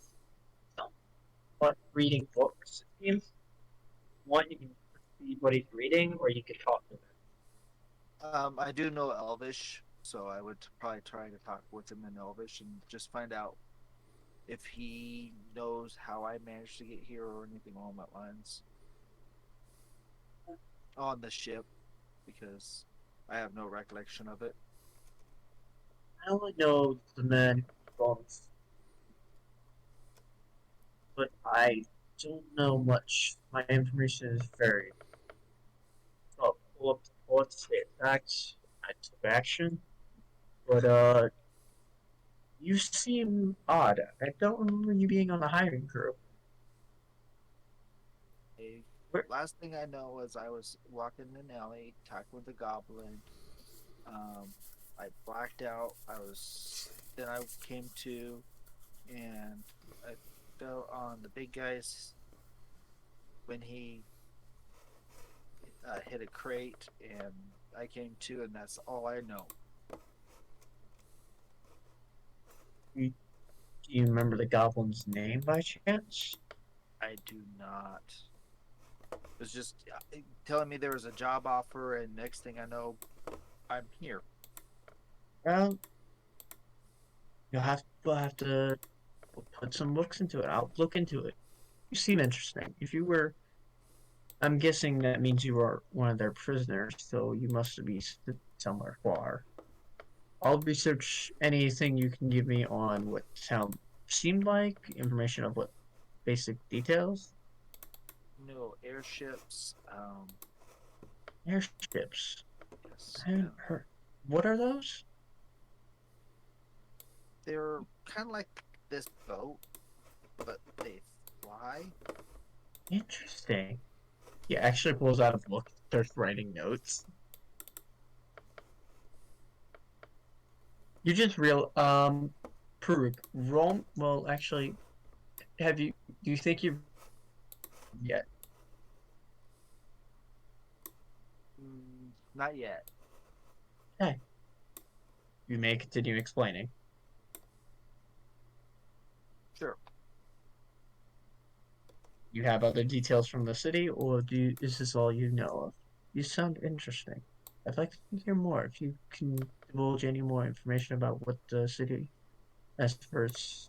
somewhat reading books, it seems. One, you can see what he's reading, or you can talk to him. I do know Elvish, so I would probably try to talk with him in Elvish and just find out if he knows how I managed to get here or anything along that lines on the ship, because I have no recollection of it. I only know the man books, but I don't know much. My information is very. I'll pull up the report, say facts. I took action, but you seem odd. I don't remember you being on the hiring crew. A Where- last thing I know is I was walking in an alley, talking with a goblin. I blacked out. Then I came to, and I fell on the big guy's when he hit a crate, and I came to, and that's all I know. Do you remember the goblin's name by chance? I do not. It was just telling me there was a job offer, and next thing I know, I'm here. Well, we'll have to put some looks into it. I'll look into it. You seem interesting. If you were, I'm guessing that means you are one of their prisoners, so you must be somewhere far. I'll research anything you can give me on what seemed like information of what basic details. No airships. Airships. Yes, I haven't heard. What are those? they're kind of like this boat, but they fly. Interesting. He actually pulls out a book, starts writing notes. You just Peruk, Rome. Well, actually, do you think you've yet? Not yet. Okay. You may continue explaining. Sure. You have other details from the city, or is this all you know of? You sound interesting. I'd like to hear more. If you can divulge any more information about what the city, as far as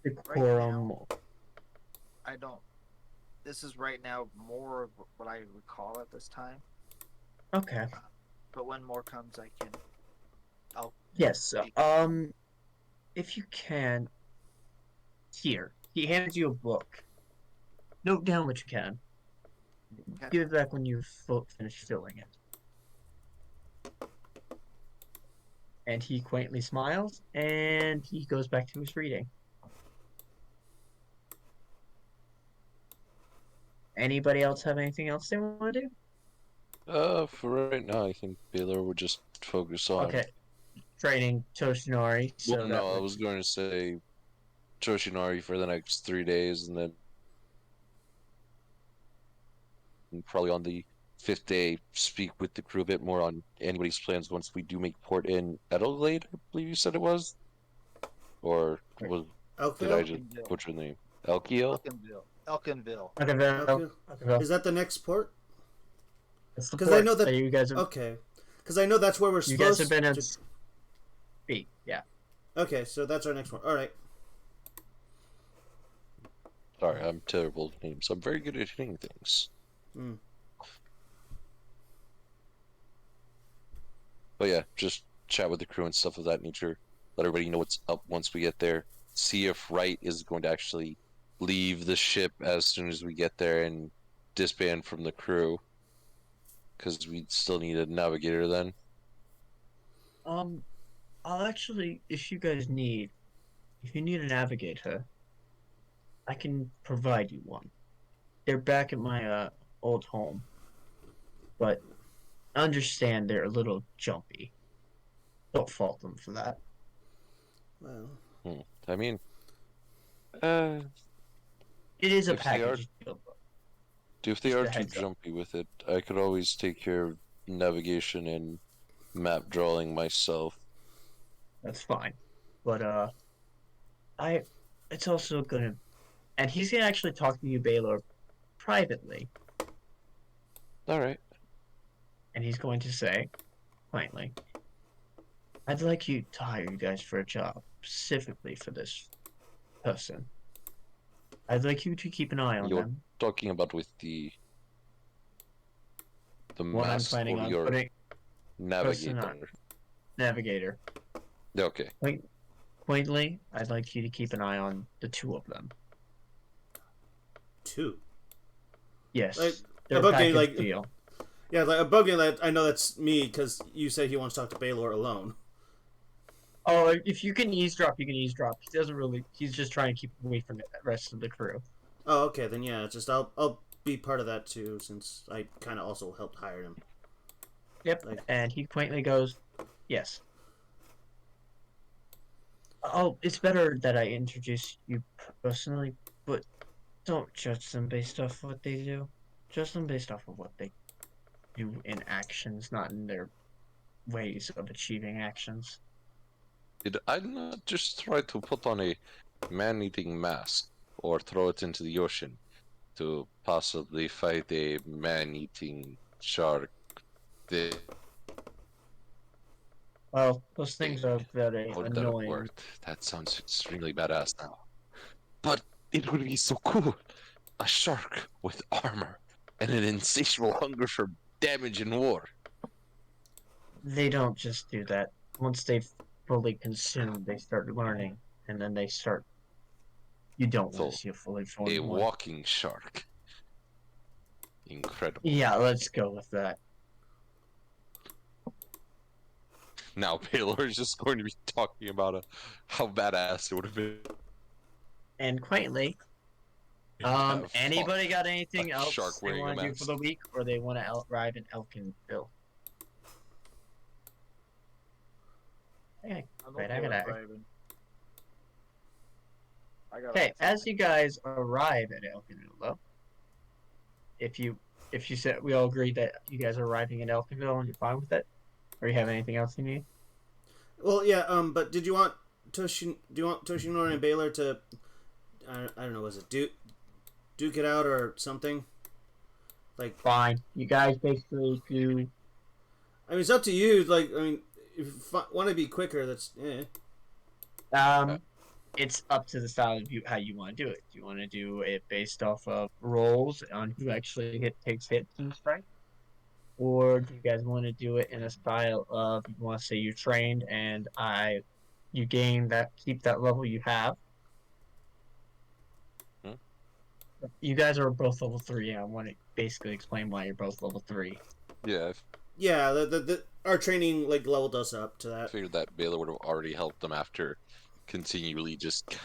Right decorum. now, I don't. This is right now more of what I recall at this time. Okay. But when more comes, I'll Yes. speak. If you can, here. He hands you a book. Note down what you can. Okay. Give it back when you've finished filling it. And he quaintly smiles, and he goes back to his reading. Anybody else have anything else they want to do? For right now, I think Baylor would just focus on. Okay. Training Toshinori, so Well, that no, I would... was going to say Toshinari for the next 3 days, and then probably on the fifth day, speak with the crew a bit more on anybody's plans once we do make port in Edelglade, I believe you said it was? Or did I Elkville? just Elkinville. butcher the name? Elkiel? Elkinville. Elkinville. Is that the next port? That's the 'Cause port I know that- you guys have... Okay. Because I know that's where we're You guys supposed have been at to... speak, yeah. Okay, so that's our next one. Alright. Sorry, I'm terrible at names. I'm very good at hitting things. Hmm. But yeah, just chat with the crew and stuff of that nature. Let everybody know what's up once we get there. See if Wright is going to actually leave the ship as soon as we get there and disband from the crew. Because we still need a navigator then. I'll actually, if you guys need, if you need a navigator, I can provide you one. They're back at my old home, but understand they're a little jumpy. Don't fault them for that. Well, I mean, It is a If they are- package deal, but if they Just are a too heads up. jumpy with it, I could always take care of navigation and map drawing myself. that's fine. But it's also gonna, and he's gonna actually talk to you, Baylor, privately, Alright. and he's going to say, plainly, I'd like you to hire you guys for a job, specifically for this person. I'd like you to keep an eye on You're them. talking about with the What I'm mask planning or on your putting navigator. navigator. Okay. Pointedly, I'd like you to keep an eye on the two of them. 2. Yes, Like, they're a above package getting, like- deal. Yeah, like above getting that, I know that's me because you said he wants to talk to Baylor alone. Oh, if you can eavesdrop, you can eavesdrop. He doesn't really. He's just trying to keep away from the rest of the crew. Oh, okay, then yeah, just I'll be part of that too since I kind of also helped hire him. Yep. Like- And he quaintly goes, "Yes." Oh, it's better that I introduce you personally, but don't judge them based off what they do. Judge them based off of what they do in actions, not in their ways of achieving actions. Did I not just try to put on a man-eating mask or throw it into the ocean to possibly fight a man-eating shark? Well, those things are very Hold that annoying. word. That sounds extremely badass now. But it would be so cool. A shark with armor and an insatiable hunger for damage and war. They don't just do that. Once they've fully consumed, they start learning, and then they start. You don't want So, to see a fully formed A one. walking shark. Incredible. Yeah, let's go with that. Now Baylor is just going to be talking about how badass it would have been. And quaintly, to have anybody got anything a else shark they wearing a want to do for mask. the week, or they want to arrive in Elkinville? Okay, I'm Right, okay I with gotta- driving. I got okay. As you guys arrive at Elkinville, though, if you said we all agreed that you guys are arriving in Elkinville and you're fine with it, or you have anything else you need? Well, yeah, but did you want Toshinori and Baylor to I don't know, was it duke it out or something? Like, Fine. You guys basically do. I mean, it's up to you. Like, I mean, if you want to be quicker, that's Um, it's up to the style of you how you want to do it. Do you want to do it based off of rolls on who actually takes hits and strike, or do you guys want to do it in a style of you want to say you're trained and you gain that keep that level you have. Hmm? You guys are both level 3. I want to basically explain why you're both level 3. Yeah, yeah. Our training like leveled us up to I that. figured that Baylor would have already helped them after continually just.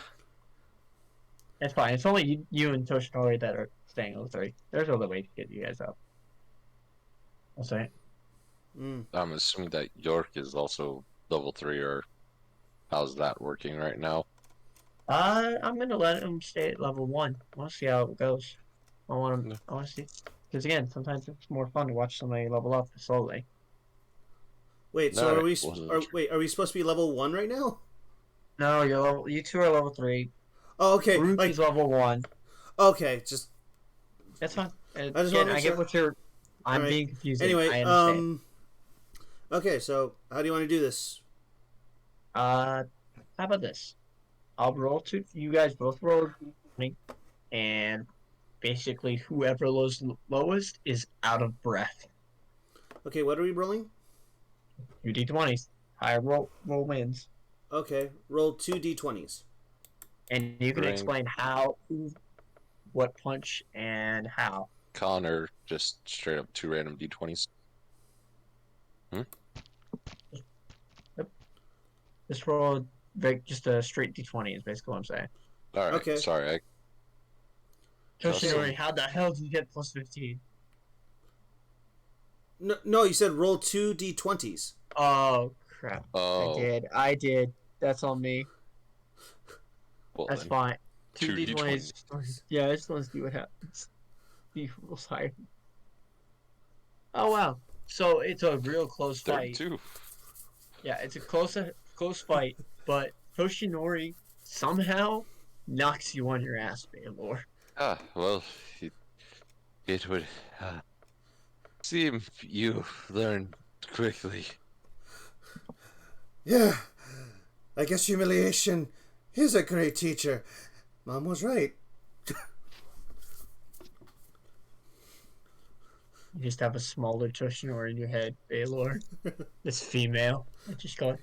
It's fine. It's only you and Toshinori that are staying level 3. There's other ways to get you guys up. I'll say it. Mm. I'm assuming that York is also level 3, or how's that working right now? I'm gonna let him stay at level 1. I want to see how it goes. I want Yeah. to. I want to see because again, sometimes it's more fun to watch somebody level up slowly. Wait, so All are right, we? wasn't Are we supposed to be level 1 right now? No, you're level. You two are level 3. Oh, okay. Ruth Like, is level 1. okay, just That's fine. I just want Again, to make I get sure. what you're. All I'm right. being confusing. Anyway, I understand. okay. So, how do you want to do this? How about this? I'll roll two. You guys both roll d20, and basically whoever lowest is out of breath. Okay, what are we rolling? 2d20s. Higher roll wins. Okay, roll 2d20s. And you can Bring explain what punch, and how. Connor just straight up 2 random d20s. Just roll just a straight d20 is basically what I'm saying. All right, Okay. sorry. Toshinori, how the hell did you get plus 15? No, no, you said roll 2d20s. Oh, crap. Oh, I did. That's on me. well That's then, fine. 2 2d20s. Yeah, I just want to see what happens. The rules higher. Oh, wow. So it's a real close fight. 32. Yeah, it's a close fight, but Toshinori somehow knocks you on your ass, Baylor. Ah, well, it would seem you learn quickly. Yeah, I guess humiliation is a great teacher. Mom was right. You just have a smaller Toshinori in your head, Baylor. This female. I just go,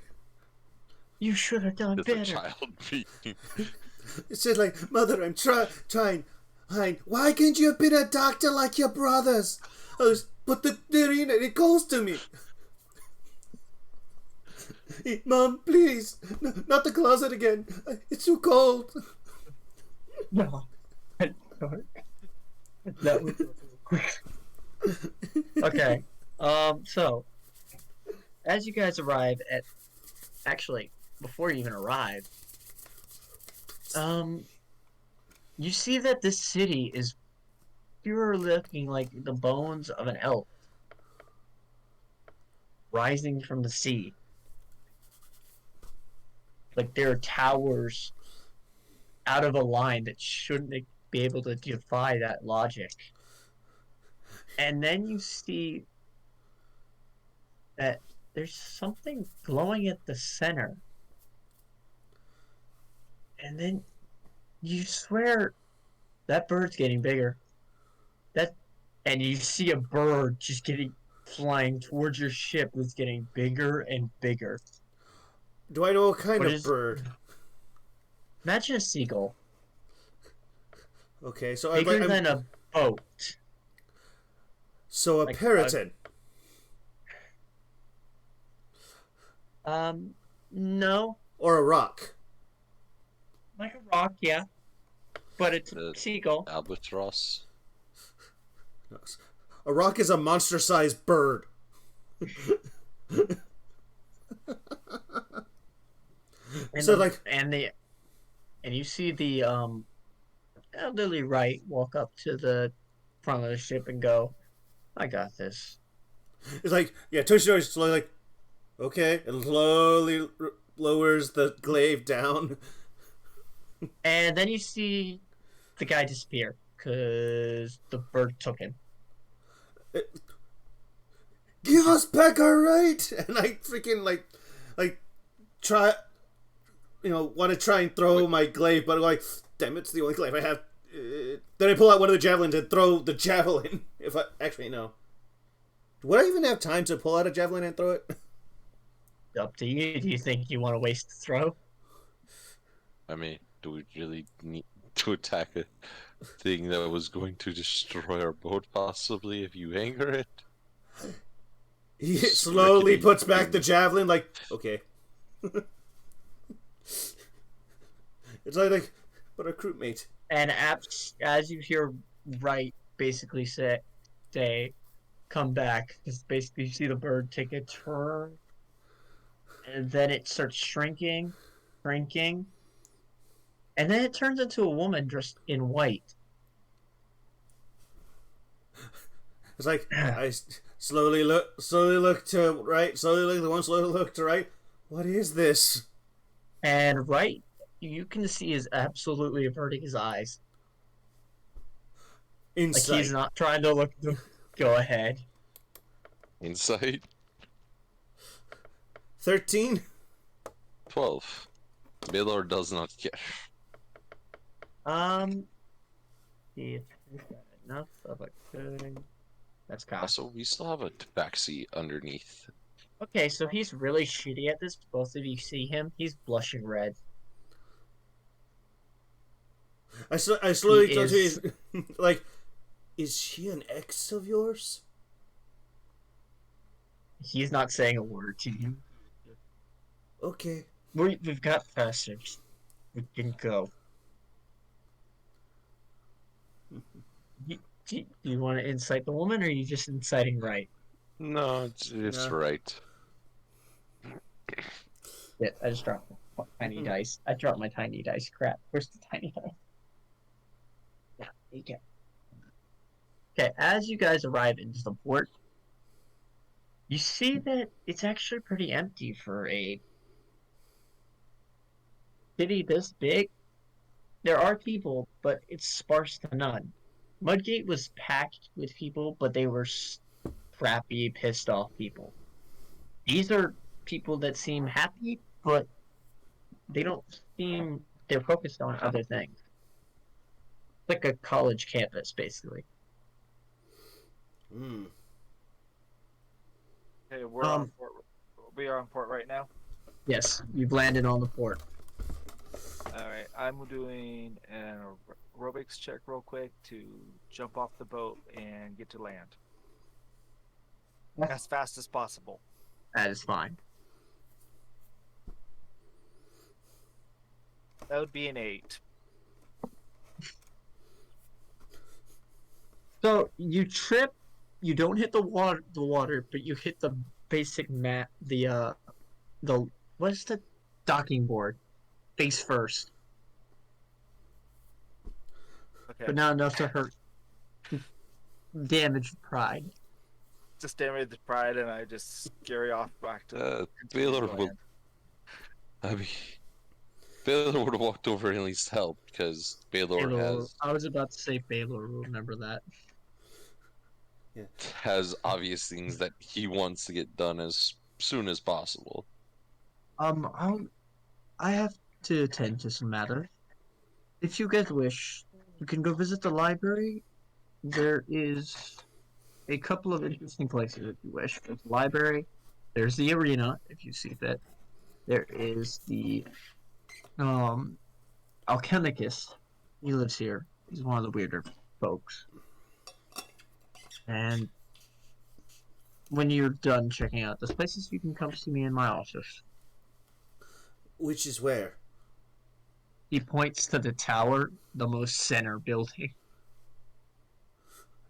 you should have done It's a better. child being. It said like, Mother, I'm trying. Why can't you have been a doctor like your brothers? But it calls to me. Mom, please, no, not the closet again. It's too cold. No. That was okay. So as you guys arrive at, actually, before you even arrive, you see that this city is pure looking like the bones of an elk rising from the sea. Like there are towers out of a line that shouldn't be able to defy that logic. And then you see that there's something glowing at the center. And then you swear that bird's getting bigger. And you see a bird just flying towards your ship that's getting bigger and bigger. Do I know what kind of bird? Imagine a seagull. Okay, so Bigger than a boat. So a like peregrine. No. Or a rock. Like a rock, yeah. But it's a seagull. Albatross. A rock is a monster-sized bird. And you see the elderly Wright walk up to the front of the ship and go, "I got this." It's like, yeah, Toshinori's slowly like, okay, and slowly lowers the glaive down. And then you see the guy disappear because the bird took him. Give us back our right! And I freaking like try, want to try and throw my glaive, but I'm like, damn, it's the only glaive I have. Then I pull out one of the javelins and throw the javelin. If I actually no, would I even have time to pull out a javelin and throw it? Up to you. Do you think you want to waste the throw? I mean, do we really need to attack a thing that was going to destroy our boat, possibly, if you anger it? He slowly puts back the javelin, like, okay. It's like, but a crewmate. And as you hear Wright basically say, come back, because basically you see the bird take a turn, and then it starts shrinking, and then it turns into a woman dressed in white. It's like, I slowly look to right, slowly look to right. What is this? And Wright, you can see, is absolutely averting his eyes. Insight. Like he's not trying to look. Go ahead. Insight? 13? 12. Baylor does not care. See if we've got enough of a good. That's cost. Also, we still have a tabaxi underneath. Okay, so he's really shitty at this. Both of you see him. He's blushing red. I slowly He go to is- his, like, is she an ex of yours? He's not saying a word to you. Okay. We've got passengers. We can go. Do you want to incite the woman, or are you just inciting Right? No, it's No. right. Yeah, I just dropped my tiny dice. I dropped my tiny dice. Crap. Where's the tiny dice? Yeah, you go. Okay, as you guys arrive into the port, you see that it's actually pretty empty for a city this big. There are people, but it's sparse to none. Mudgate was packed with people, but they were scrappy, pissed off people. These are people that seem happy, but they don't seem they're focused on other things. Like a college campus, basically. Hmm. Okay, we're on port. We are on port right now. Yes, you've landed on the port. All right, I'm doing an aerobics check real quick to jump off the boat and get to land as fast as possible. That is fine. That would be an 8. So you trip, you don't hit the water, but you hit the basic mat, the what's the docking board, face first, Okay, but not enough to hurt, damage pride. just damage the pride, and I just scurry off back to. Baylor land. will. I mean, Baylor would have walked over and at least helped because Baylor I was about to say Baylor will remember that. has obvious things that he wants to get done as soon as possible. I have to attend to some matters. If you guys wish, you can go visit the library. There is a couple of interesting places if you wish. There's the library. There's the arena, if you see fit. There is the alchemicus. He lives here. He's one of the weirder folks. And when you're done checking out those places, you can come see me in my office. Which is where? He points to the tower, the most center building.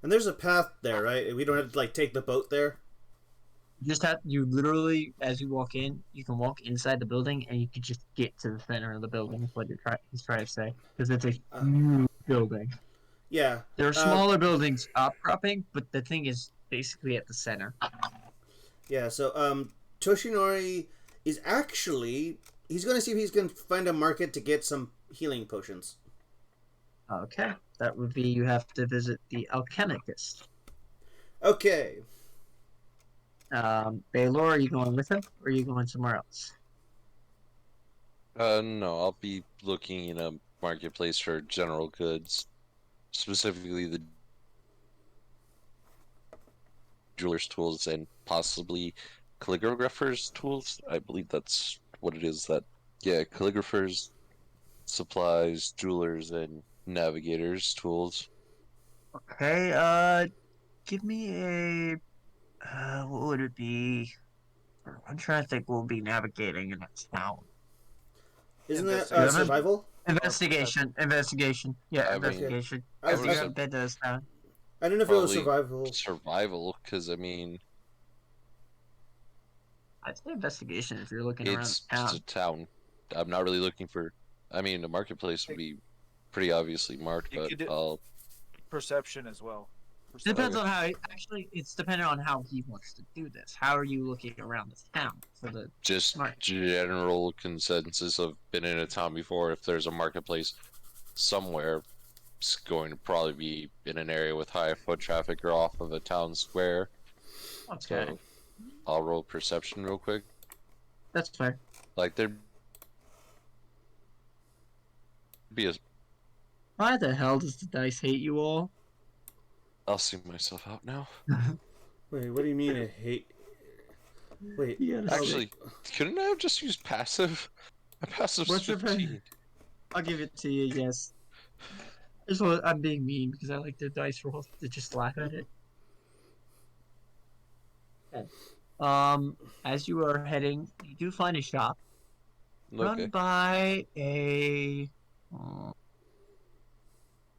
And there's a path there, right? We don't have to like take the boat there. You literally, as you walk in, you can walk inside the building and you can just get to the center of the building, is what he's trying to say. Because it's a huge building. Yeah. There are smaller buildings outcropping, but the thing is basically at the center. Yeah, so Toshinori is actually he's gonna see if he's gonna find a market to get some healing potions. Okay. That would be you have to visit the alchemicus. Okay. Baylor, are you going with him, or are you going somewhere else? No, I'll be looking in a marketplace for general goods, specifically the jeweler's tools and possibly calligrapher's tools. I believe that's what it is. Yeah, calligraphers, supplies, jewelers, and navigators tools. Okay, give me a, what would it be? I'm trying to think what will be navigating in that town. Isn't that You have Investigation. survival? Investigation. Yeah, I mean, Okay. investigation. I, I Because would you have I, haven't said been to this town. I don't know if it was probably survival. survival, because I mean, I'd say investigation if you're looking around it's the just a town. town. I'm not really looking for. I mean, the marketplace would be pretty obviously marked, You but could do I'll perception as well. Depends Okay. on how, actually, it's dependent on how he wants to do this. How are you looking around the town for the just market? general consensus of been in a town before. If there's a marketplace somewhere, it's going to probably be in an area with high foot traffic or off of a town square. Okay, So I'll roll perception real quick. that's fair. Like there'd be a. Why the hell does the dice hate you all? I'll see myself out now. Wait, what do you mean I hate? Wait, Yeah, Actually, couldn't I have just used passive? My passive's What's your 15. I'll give it to you. Yes. I'm being mean because I like the dice rolls to just laugh at it. Okay. As you are heading, you do find a shop run Okay. by a.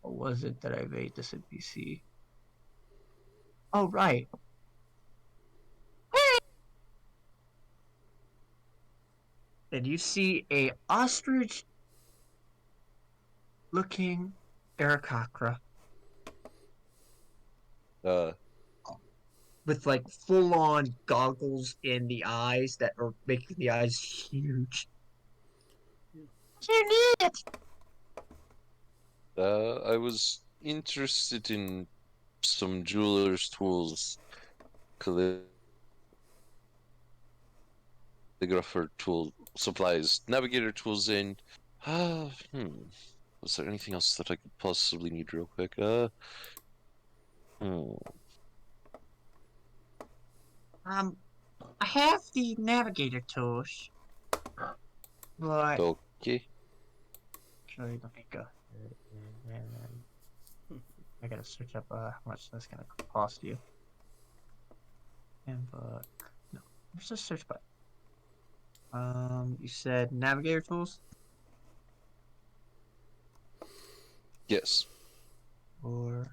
What was it that I made this NPC? Oh, right. And you see a ostrich looking Aarakocra Uh, with like full on goggles in the eyes that are making the eyes huge. You need it! I was interested in some jeweler's tools, calligrapher tool supplies, navigator tools, and was there anything else that I could possibly need real quick? Hmm. I have the navigator tools, but Okay. actually, let me go. I gotta search up how much that's gonna cost you. Handbook. No, where's the search button? You said navigator tools Yes. or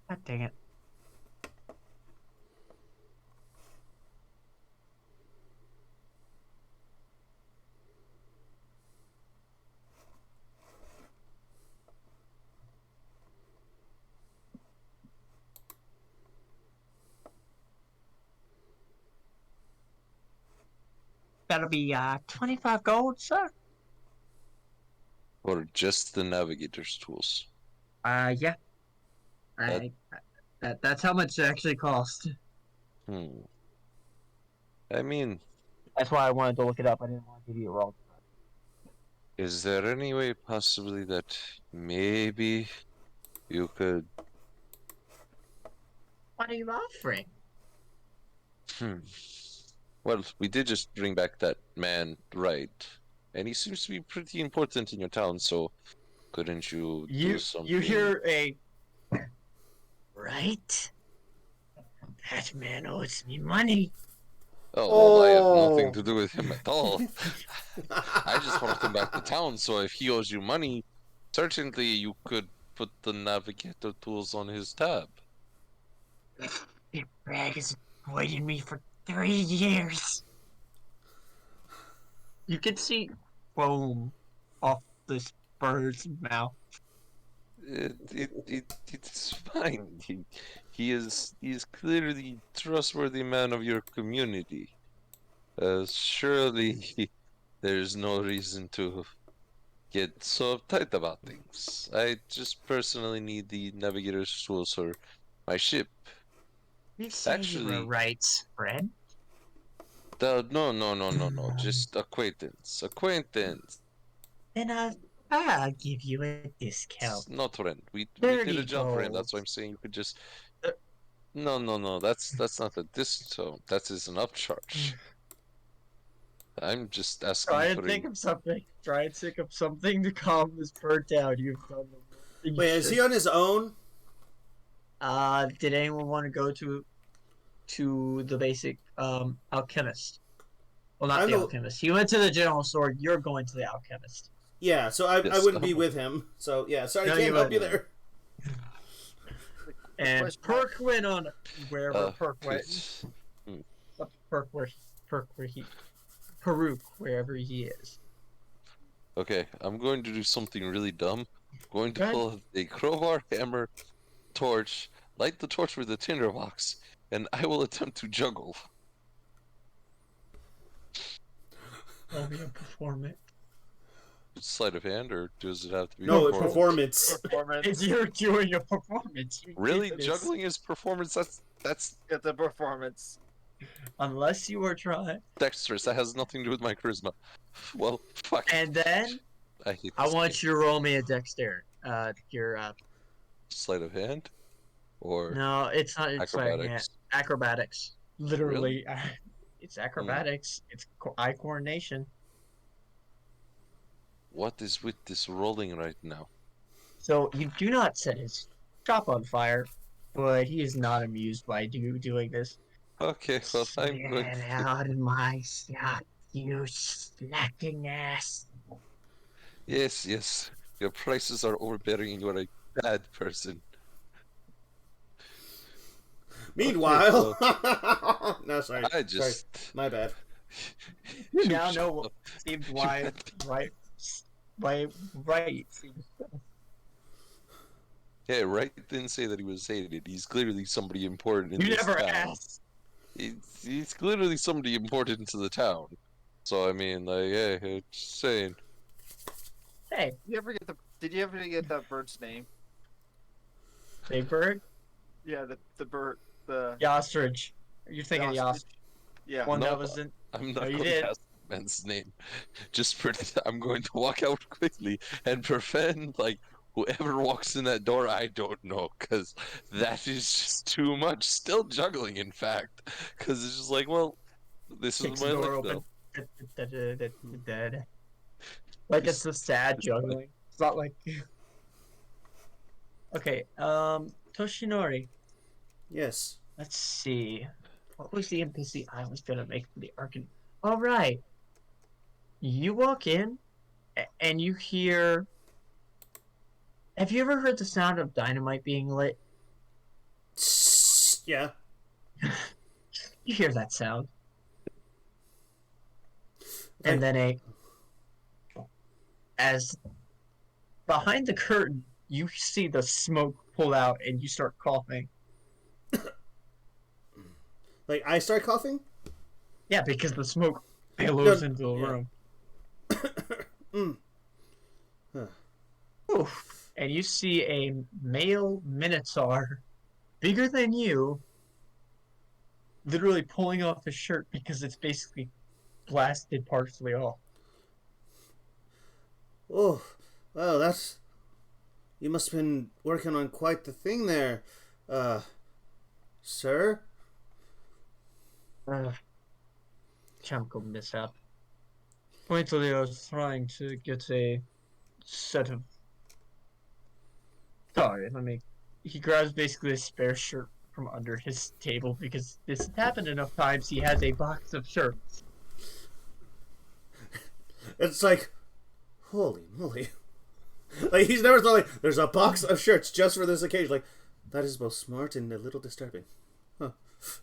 God dang it. That'll be 25 gold, sir. Or just the navigator's tools. Yeah. That's how much it actually cost. Hmm. I mean, That's why I wanted to look it up. I didn't want to give you a wrong. is there any way possibly that maybe you could? What are you offering? Hmm. Well, we did just bring back that man, right? And he seems to be pretty important in your town, so couldn't you do something? You hear a right? That man owes me money. Oh, well, I have nothing Oh. to do with him at all. I just brought him back to town, so if he owes you money, certainly you could put the navigator tools on his tab. Big Brag has avoided me for 3 years. You can see foam off this bird's mouth. It's fine. He is clearly trustworthy man of your community. Surely there's no reason to get so uptight about things. I just personally need the navigator's tools for my ship. You say you were Actually, right, friend. no. Just acquaintance. Then I'll give you a discount. It's not friend. We did a 30 jump for him. That's why gold. I'm saying you could just. Uh, No. That's not a discount. That is an upcharge. I'm just asking Try and for think a. of something. Try and think of something to calm this bird down. You've done the worst thing you Wait, is he should. on his own? Did anyone want to go to the basic alchemist? Well, not I'm the the alchemist. He went to the general store. You're going to the alchemist. yeah. So I Yes, wouldn't be I'm- with him. So yeah, sorry, No, I can't you help you wouldn't. there. And question Perk went on wherever Perk went. please. Perk where he Peruk wherever he is. Okay, I'm going to do something really dumb. Going to Go ahead. pull a crowbar, hammer, torch, light the torch with a tinderbox, and I will attempt to juggle. Roll me a performance. Sleight of hand, or does it have to be No, performance? performance. If you're doing a performance, you Really? did this. Juggling is performance? That's Get the performance. Unless you were trying. dexterous. That has nothing to do with my charisma. Well, fuck. And then I hate I this want game. you to roll me a dexterity. Your Sleight of hand? Or no, it's not. It's acrobatics? like acrobatics. Literally, it's Hmm. acrobatics. It's eye coordination. What is with this rolling right now? So you do not set his shop on fire, but he is not amused by doing this. Okay, well, I'm going Get to... out of my shop, you slacking ass. Yes. Your prices are overbearing and you're a bad person. Meanwhile, no, sorry, I just... sorry, my bad. You You now shut know what up. seemed You why had- right. Yeah, Wright didn't say that he was hated. He's clearly somebody important in You this never town. asked. He's clearly somebody important to the town. So, I mean, like, hey, just saying. Hey, Did you ever get that bird's name? Big Bird, Yeah, the bird, the the ostrich. You're thinking the ostrich. ostrich. Yeah. One No, that was in. I'm No, not you going did. to ask the man's name. Just I'm going to walk out quickly and pretend like whoever walks in that door, I don't know, because that is just too much. Still juggling, in fact, because it's just like, well, this Kicks is the my door life open. now. Like it's a sad It's fine. juggling. It's not like. Okay, Toshinori. Yes. Let's see. What was the NPC I was gonna make for the Arcan? All right. You walk in, and you hear. Have you ever heard the sound of dynamite being lit? Yeah. You hear that sound, Okay. and then as behind the curtain, you see the smoke pull out, and you start coughing. Like I start coughing. Yeah, because the smoke billows No, into the yeah. room. Huh. Oof. And you see a male minotaur, bigger than you, literally pulling off his shirt because it's basically blasted partially off. Oh, well, that's. You must have been working on quite the thing there, sir. Chemical mishap. Pointedly, I was trying to get a set of. Sorry, let me. He grabs basically a spare shirt from under his table because this has happened enough times. He has a box of shirts. It's like, holy moly! Like he's never thought like there's a box of shirts just for this occasion. Like that is both smart and a little disturbing. Huh.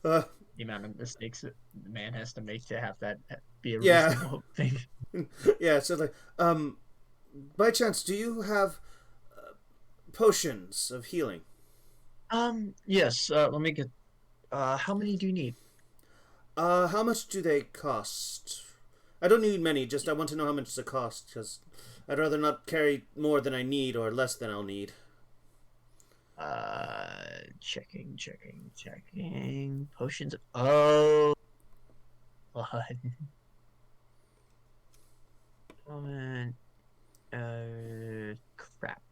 The amount of mistakes that the man has to make to have that be a Yeah. reasonable thing. Yeah. So like, by chance, do you have potions of healing. Yes. Let me get. How many do you need? How much do they cost? I don't need many. Just I want to know how much it costs because I'd rather not carry more than I need or less than I'll need. Checking. Potions. Oh. Blood. Moment. Crap.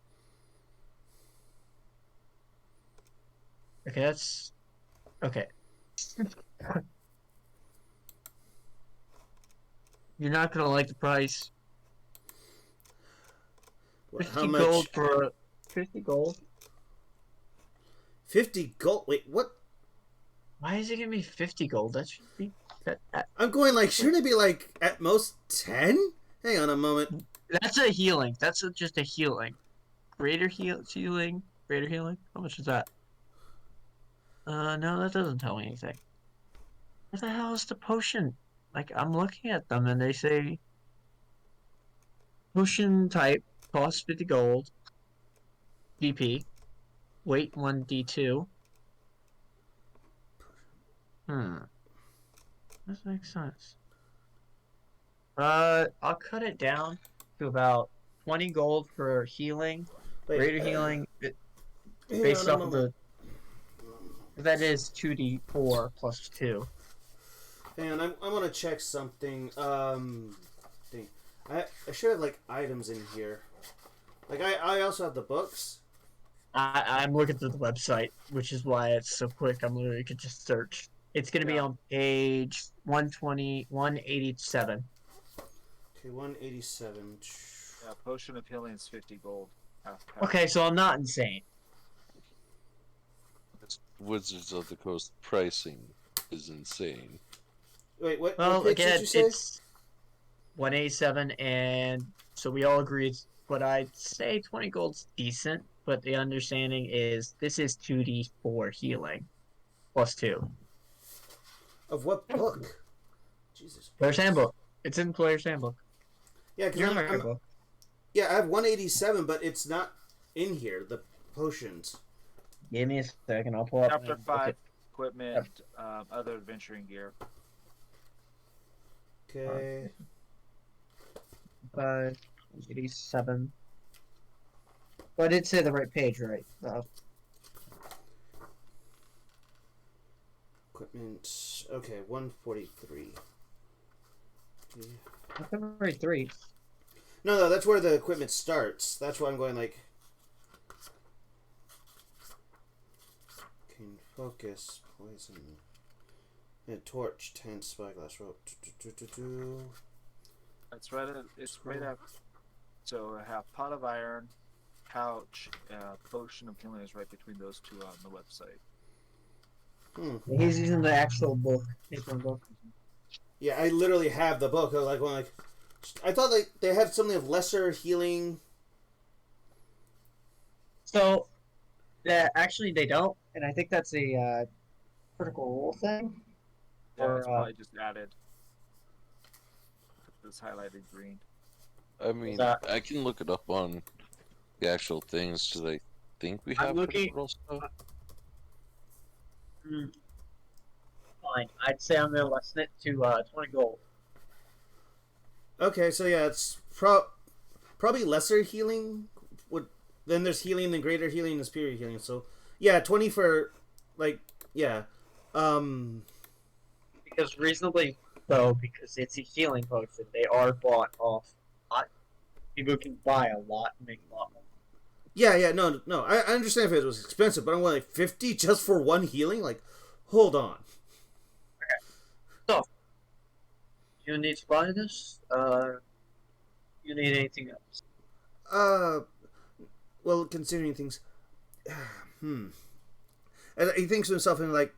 Okay, that's okay. You're not gonna like the price. How 50 much? gold for 50 gold. 50 gold. Wait, what? Why is it giving me 50 gold? That should be that. I'm going like, shouldn't it be like at most 10? Hang on a moment. That's a healing. That's just a healing. Healing. Greater healing. How much is that? No, that doesn't tell me anything. Where the hell is the potion? Like, I'm looking at them and they say potion type costs 50 gold. DP. Weight 1d2. That makes sense. I'll cut it down to about 20 gold for healing. Wait, Greater healing hang based on a off of moment. that is 2d4 plus 2. Hang on, I want to check something. Dang. I should have like items in here. Like I also have the books. I'm looking through the website, which is why it's so quick. I'm literally could just search. It's gonna be on page 120, 187. Okay, 187. Yeah, potion of healing is 50 gold. Half. Okay, so I'm not insane. It's Wizards of the Coast pricing is insane. Wait, what Well, page did again, you say? it's 187, and so we all agree it's what I'd say 20 gold's decent, but the understanding is this is 2d4 healing plus 2. Of what book? Jesus. Player's Handbook. It's in Player's Handbook. Yeah, Your because book. yeah, I have 187, but it's not in here. The potions. Give me a second. I'll pull up. Chapter 5, equipment, other adventuring gear. Okay. 587. But I did say the right page, right? Equipment. Okay, 143. February 3. No, that's where the equipment starts. That's why I'm going like. Can focus, poison, and torch, 10 spyglass rope. It's right up. So I have pot of iron, pouch, potion of healing is right between those two on the website. He's using the actual book. Book. Yeah, I literally have the book. I thought they had something of lesser healing. So, actually, they don't, and I think that's a critical role thing. Yeah, it's probably just added. This highlighted green. I mean, I can look it up on the actual things because I think we have critical stuff. Fine. I'd say I'm going to lessen it to 20 gold. Okay, so yeah, it's probably lesser healing. Then there's healing, then greater healing, and superior healing. So yeah, 20 for yeah. Because reasonably so, because it's a healing potion, they are bought off a lot. People can buy a lot and make a lot more. Yeah, no. I understand if it was expensive, but I'm like 50 just for one healing. Like, hold on. Okay. So, you need to buy this. You need anything else? Well, considering things, and he thinks to himself, and like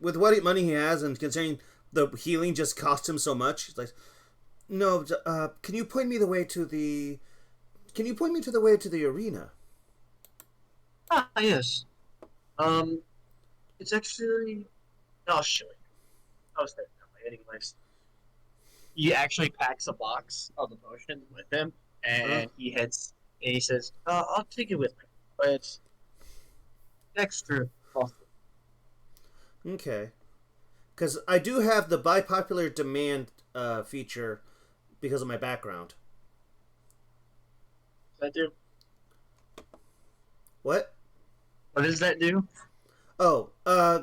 with what money he has, and considering the healing just cost him so much, he's like, no. Can you point me the way to the? Can you point me to the way to the arena? Ah, yes. It's actually. I'll show you. I was there anyways. He actually packs a box of the potion with him, and he heads. And he says, "I'll take it with me." but extra possible. Okay. Because I do have the by popular demand feature because of my background. Does that do? What? What does that do? Oh,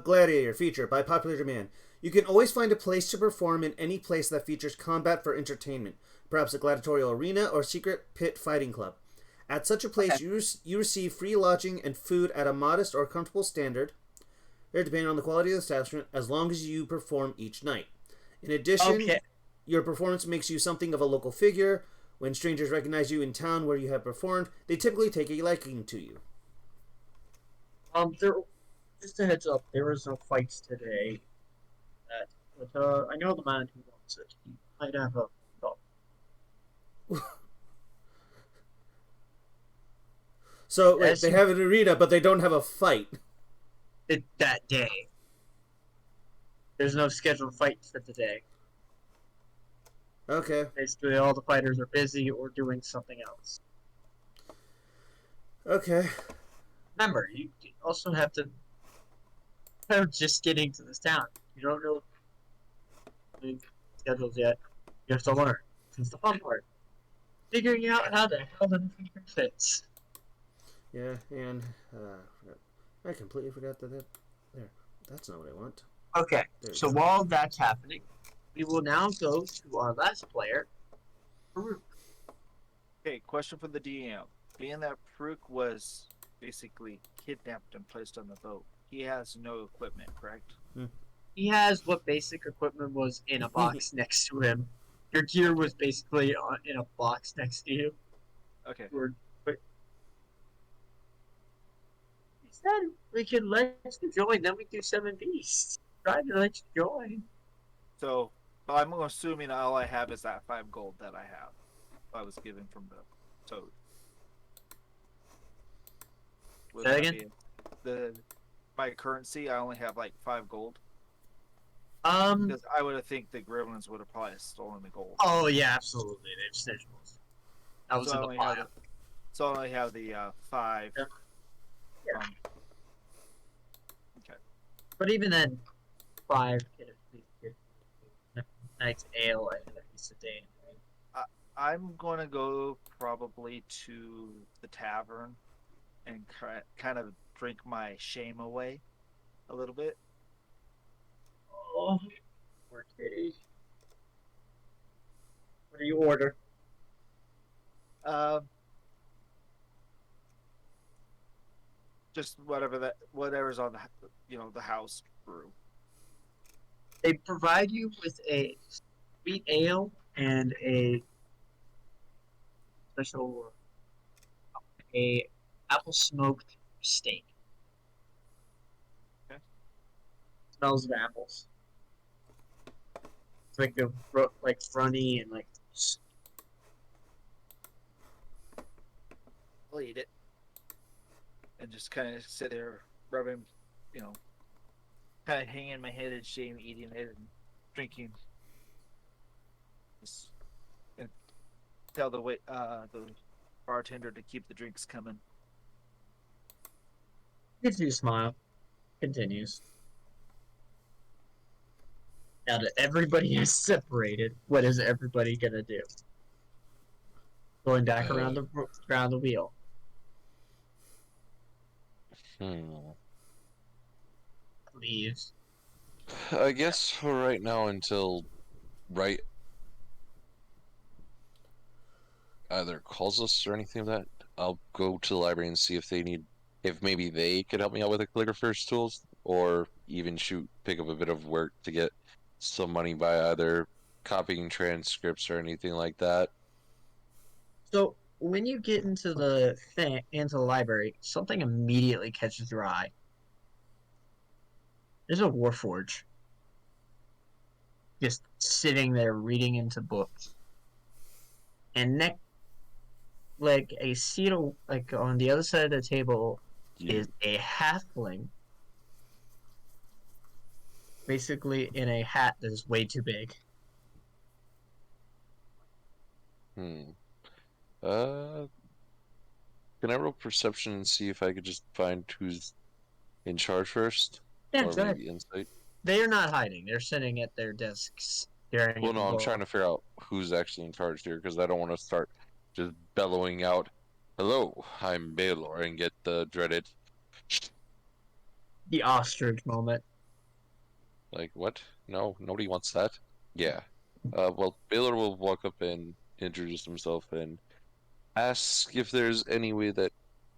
Gladiator feature by popular demand. You can always find a place to perform in any place that features combat for entertainment, perhaps a gladiatorial arena or secret pit fighting club. At such a place, Okay. you receive free lodging and food at a modest or comfortable standard, depending on the quality of the establishment, as long as you perform each night. In addition, Okay. your performance makes you something of a local figure. When strangers recognize you in town where you have performed, they typically take a liking to you. There. Just a heads up. There was no fights today. But I know the man who wants it. He might have a dog. So, wait, As they you have an arena, but they don't have a fight. did that day. There's no scheduled fight for today. Okay. Basically, all the fighters are busy or doing something else. Okay. Remember, you also have to. They're just getting to this town. You don't know the schedules yet. You have to learn. It's the fun part. Figuring out how the hell the thing fits. Yeah, and I completely forgot that. There, that's not what I want. Okay, There we so go. while that's happening, we will now go to our last player, Farouk. Okay, question for the DM. Being that Pruk was basically kidnapped and placed on the boat, he has no equipment, correct? He has what basic equipment was in a box next to him. Your gear was basically in a box next to you. Okay. But he said we could let you join, then we do 7 beasts. Try to let you join. So, well, I'm assuming all I have is that 5 gold that I have. I was given from the toad. Would Say that that again? be my currency? I only have like 5 gold Um. because I would have think the gremlins would have probably stolen the gold. Oh yeah, absolutely. They've snitched most. That was So I in the only have pile. so I only have the 5. Yeah. Yeah. Okay. But even then, 5 could at least get a night's ale and at least a day. I'm gonna go probably to the tavern and kind of drink my shame away a little bit. Oh, poor kitty. What do you order? Um, just whatever's on the house brew. They provide you with a sweet ale and a special a apple smoked steak. Okay. Smells of apples. It's like like runny and like I'll eat it and just kind of sit there rubbing, you know, kind of hanging my head in shame, eating it and drinking. Just, and tell the bartender to keep the drinks coming. gives you a smile. Continues. Now that everybody is separated, what is everybody gonna do? Going back around the wheel. Hmm. Leaves. I guess for right now until right either calls us or anything of that, I'll go to the library and see if maybe they could help me out with the calligrapher's tools, or even pick up a bit of work to get some money by either copying transcripts or anything like that. So when you get into the library, something immediately catches your eye. There's a warforge just sitting there reading into books, and like a seat, like on the other side of the table, is a halfling, basically in a hat that is way too big. Hmm. Uh, Can I roll perception and see if I could just find who's in charge first? Yeah, Or go ahead. maybe insight? They are not hiding. They're sitting at their desks, staring Well, at the no, I'm wall. trying to figure out who's actually in charge here because I don't want to start just bellowing out, "Hello, I'm Baylor," and get the dreaded, The ostrich moment. like, what? No, nobody wants that. Yeah. Well, Baylor will walk up and introduce himself and ask if there's any way that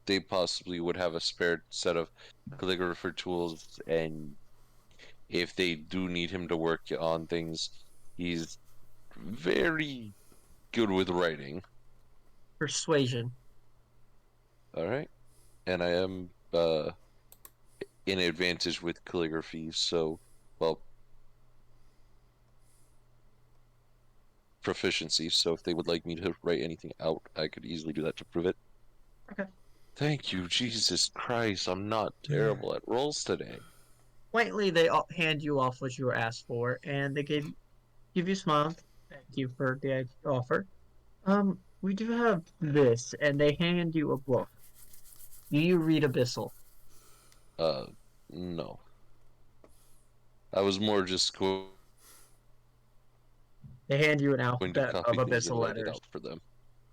they possibly would have a spare set of calligrapher tools, and if they do need him to work on things, he's very good with writing. Persuasion. All right, and I am in advantage with calligraphy, so well proficiency. So if they would like me to write anything out, I could easily do that to prove it. Okay. Thank you, Jesus Christ! I'm not terrible at rolls today. Quaintly, they hand you off what you were asked for, and they give you a smile. Thank you for the offer. We do have this, and they hand you a book. Do you read Abyssal? Uh, no. I was more just going They hand you an to alphabet of copy things and Abyssal write it letters. out for them.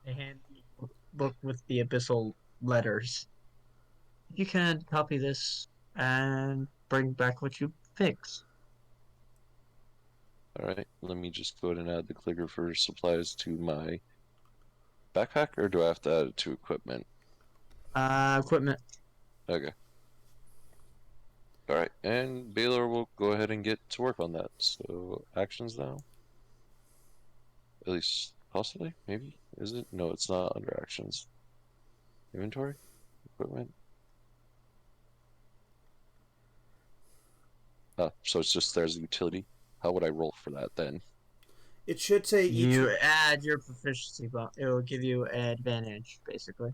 They hand you a book with the Abyssal letters. You can copy this and bring back what you fix. All right, let me just go ahead and add the calligrapher supplies to my backpack, or do I have to add it to equipment? Equipment. Okay. All right, and Baylor will go ahead and get to work on that. So actions now. At least possibly, maybe. Is it? No, it's not under actions. Inventory, equipment. So it's just there's a utility. How would I roll for that then? It should say each. You add your proficiency bonus. It will give you an advantage, basically.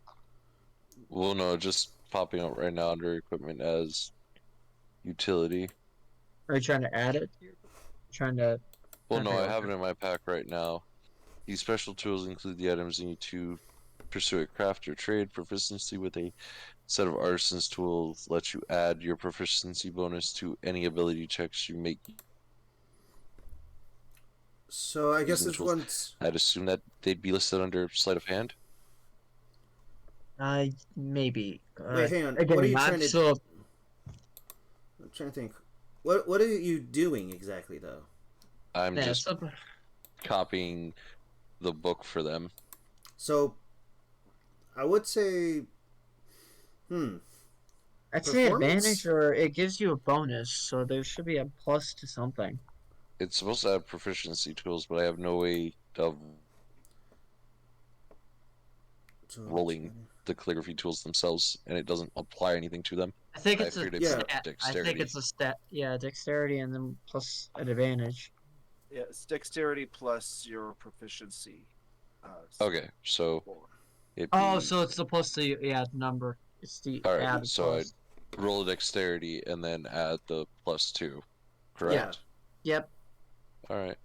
Well, no, just popping up right now under equipment as utility. Are you trying to add it? Trying to. Well, no, Okay, I have okay. it in my pack right now. These special tools include the items you need to pursue a craft or trade. Proficiency with a set of artisan's tools lets you add your proficiency bonus to any ability checks you make So I guess using the this tools. one's. I'd assume that they'd be listed under sleight of hand. Maybe. Wait, hang on. Again, What are you I'm trying to? still. I'm trying to think. What are you doing exactly though? I'm Yeah, just so, copying the book for them. So I would say. I'd say Performance? advantage, or it gives you a bonus, so there should be a plus to something. It's supposed to have proficiency tools, but I have no way of rolling the calligraphy tools themselves, and it doesn't apply anything to them. I think I it's a figured yeah. stat. I think dexterity. it's a stat. Yeah, dexterity and then plus an advantage. Yeah, it's dexterity plus your proficiency. Okay, so Score. it. Oh, so it's supposed to number. It's the All right, add so plus. I roll a dexterity and then add the +2, correct? Yep. All right.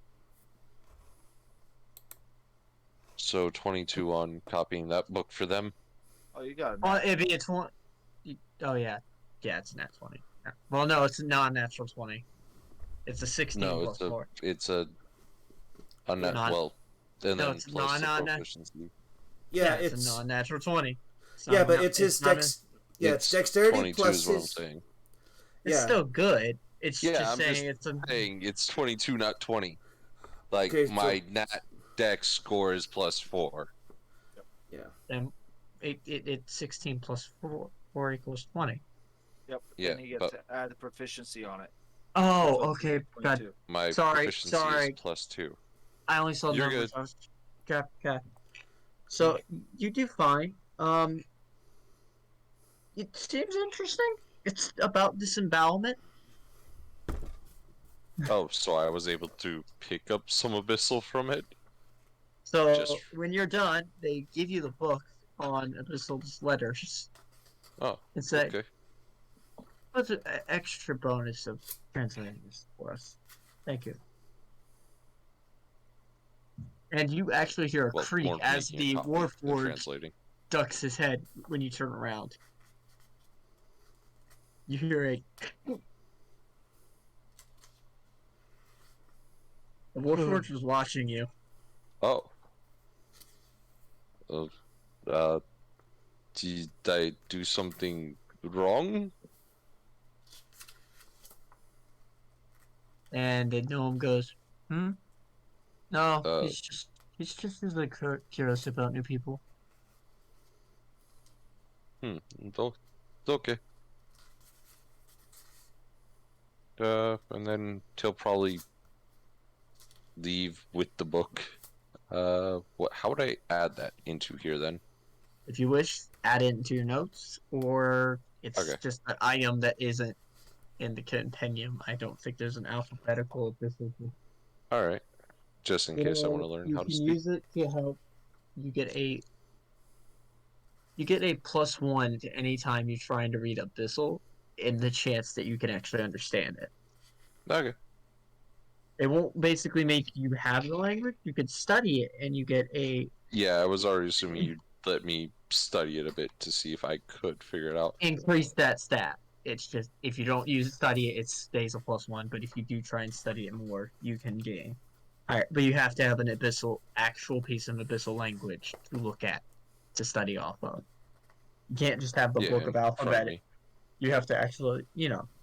So 22 on copying that book for them. Oh, you got it. Well, it'd be a 20. Oh yeah, it's a nat 20. Well, no, it's a non-natural 20. It's a 16 No, plus 4. it's a unnat Non- well, and no, then it's plus the non-nat- proficiency. Yeah, it's it's. a non-natural 20. So Yeah, but no, it's his not dex. Yeah, it's dexterity 22 plus is what I'm his. saying. It's Yeah. still good. It's Yeah, just I'm saying just it's a. saying it's 22, not 20. Like Okay, so- my nat dex score is +4. Yeah. Then it's 16 plus 4 equals 20. Yep. Yeah, And you get but- to add the proficiency on it. Oh, So okay. God, 22. My Sorry, proficiency sorry. is +2. I only saw You're numbers. good. I was... Okay. So you do fine. It seems interesting. It's about disembowelment. Oh, so I was able to pick up some abyssal from it? So Just- when you're done, they give you the book on Abyssal's letters Oh, and say, okay. "What's an extra bonus of translating this for us? Thank you." And you actually hear a Well, creak more as making a the copy than Warforged translating. ducks his head when you turn around. You hear a. The Warforged was watching you. Oh. Did I do something wrong? And the gnome goes, No, Uh. he's just as like curious about new people. It's okay. And then he'll probably leave with the book. How would I add that into here then? If you wish, add it into your notes, or it's Okay. just an item that isn't in the compendium. I don't think there's an alphabetical. This is. All right. Just in case I want to learn You how to can speak. use it to help. You get a +1 to any time you're trying to read Abyssal, in the chance that you can actually understand it. Okay. It won't basically make you have the language. You could study it, and you get a Yeah, I was already assuming you'd let me study it a bit to see if I could figure it out. increase that stat. It's just if you don't use study it, it stays a +1. But if you do try and study it more, you can gain. All right, but you have to have an actual piece of abyssal language to look at to study off of. You can't just have the Yeah, book in of front of alphabet. me. You have to actually,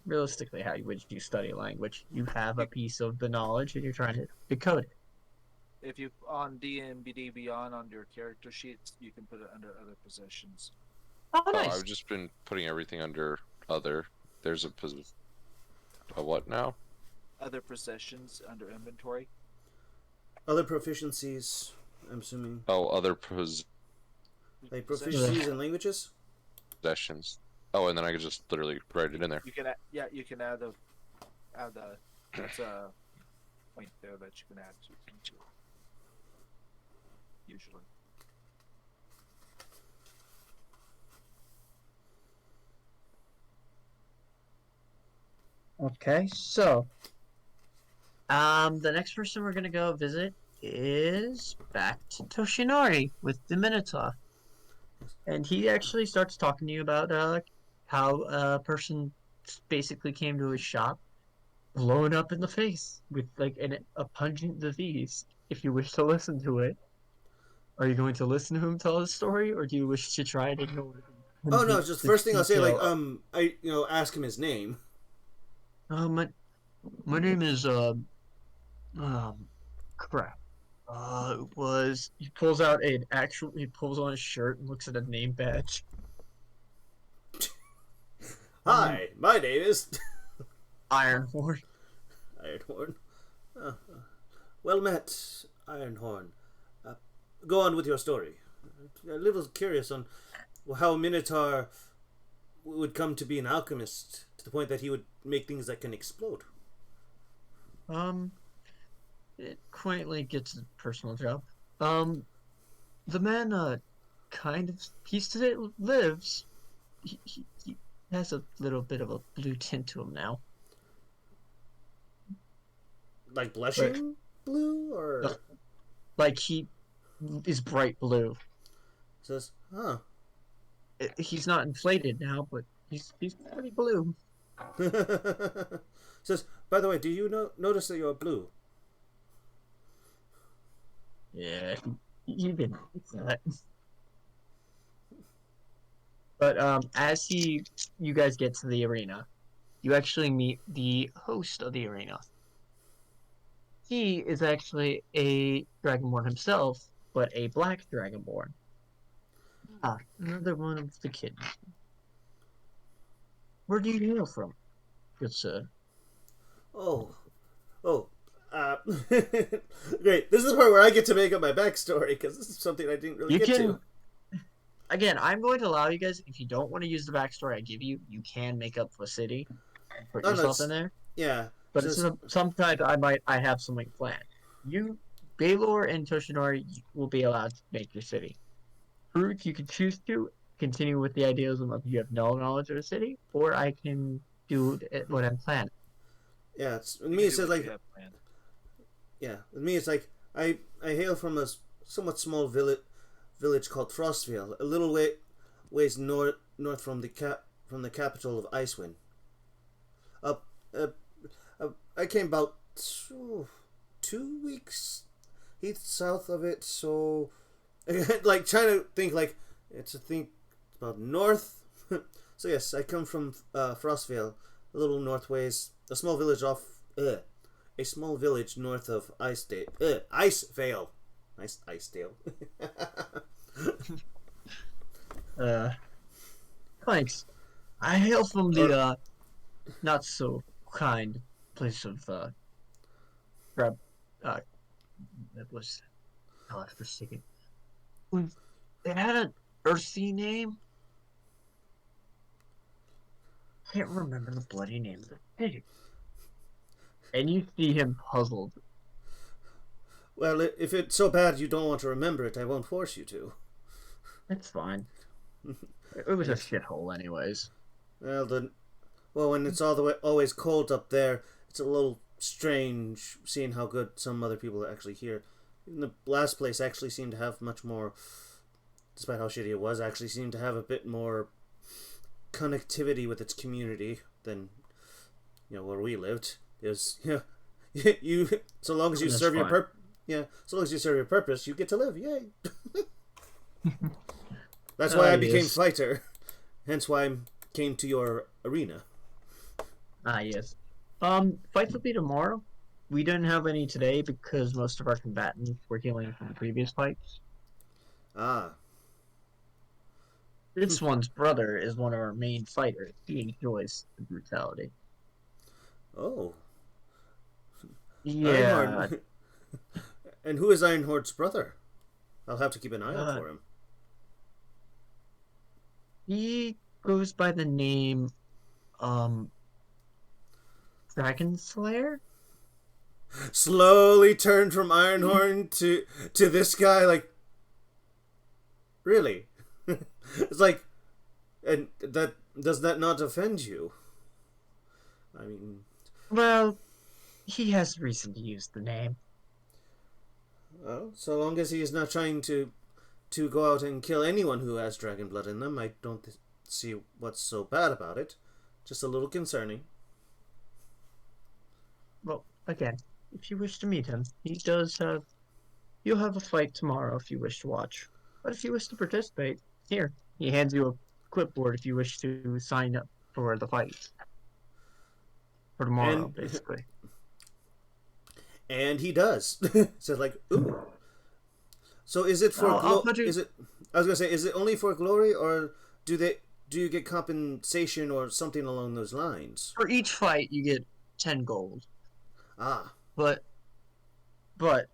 realistically, how would you study a language? You have a piece of the knowledge and you're trying to decode it. If you on D&D Beyond on your character sheets, you can put it under other possessions. Oh, Oh, nice. I've just been putting everything under other. There's a what now? Other possessions under inventory. Other proficiencies, I'm assuming. Oh, other Like proficiencies in languages? possessions. Oh, and then I could just literally write it in there. You can you can add the that's a point there that you can add to it. Usually. Okay, so the next person we're gonna go visit is back to Toshinori with the Minotaur. And he actually starts talking to you about how a person basically came to his shop, blown up in the face with like a pungent disease. If you wish to listen to it, are you going to listen to him tell his story, or do you wish to try and ignore him? Oh no, it's just first thing I'll say, like, ask him his name. My name is crap. It was he pulls out he pulls on his shirt and looks at a name badge. Hi, my name is Ironhorn. Ironhorn. Well met, Ironhorn. Go on with your story. I'm a little curious on how a Minotaur would come to be an alchemist to the point that he would make things that can explode. It quaintly gets a personal job. The man, kind of, he still lives. He has a little bit of a blue tint to him now. Like blushing blue, or Like he is bright blue. says, huh? He's not inflated now, but he's pretty blue. Says, by the way, do you notice that you're blue? Yeah, you didn't like that. But as you guys get to the arena, you actually meet the host of the arena. He is actually a Dragonborn himself, but a black Dragonborn. Another one of the kids. Where do you hail from, good sir? Oh, great. This is the part where I get to make up my backstory, because this is something I didn't really get to. Again, I'm going to allow you guys, if you don't want to use the backstory I give you, you can make up a city and put yourself in there. Yeah. But sometimes I have something planned. Baylor and Toshinori will be allowed to make your city. Fruit, you can choose to continue with the idealism of you have no knowledge of the city, or I can do what I'm planning. Yeah, with me it says like, yeah, with me it's like I hail from a somewhat small village called Frostvale, a little ways north from the capital of Icewind. Up, I came about 2 weeks south of it, so like trying to think like it's about north. So yes, I come from Frostvale, a little northways, a small village north of Icevale. Nice Icedale. Thanks. I hail from the not so kind place of grab. That was for a second. It had an earthy name. Can't remember the bloody name of the city. And you see him puzzled. Well, if it's so bad you don't want to remember it, I won't force you to. It's fine. It was a shithole, anyways. Well, when it's always cold up there, it's a little strange seeing how good some other people are actually here. Even the last place actually seemed to have much more, despite how shitty it was, actually seemed to have a bit more connectivity with its community than, where we lived. It was, you so long as you serve your purpose. Yeah, so long as you serve your purpose, you get to live. Yay! That's why I became fighter. Hence why I came to your arena. Ah, yes. Fights will be tomorrow. We didn't have any today because most of our combatants were healing from the previous fights. Ah. This one's brother is one of our main fighters. He enjoys the brutality. Oh. Yeah. Ironhorn. And who is Ironhorn's brother? I'll have to keep an eye out for him. He goes by the name, Dragon Slayer? Slowly turned from Ironhorn to this guy, like, really? It's like, and does that not offend you? I mean, well, he has reason to use the name. Well, so long as he is not trying to go out and kill anyone who has dragon blood in them, I don't see what's so bad about it. Just a little concerning. Well, again, if you wish to meet him, you'll have a fight tomorrow if you wish to watch. But if you wish to participate, here, he hands you a clipboard if you wish to sign up for the fight. For tomorrow, basically. And he does. So like, ooh. So is it for is it? I was gonna say, is it only for glory, or do you get compensation or something along those lines? For each fight, you get 10 gold. Ah. But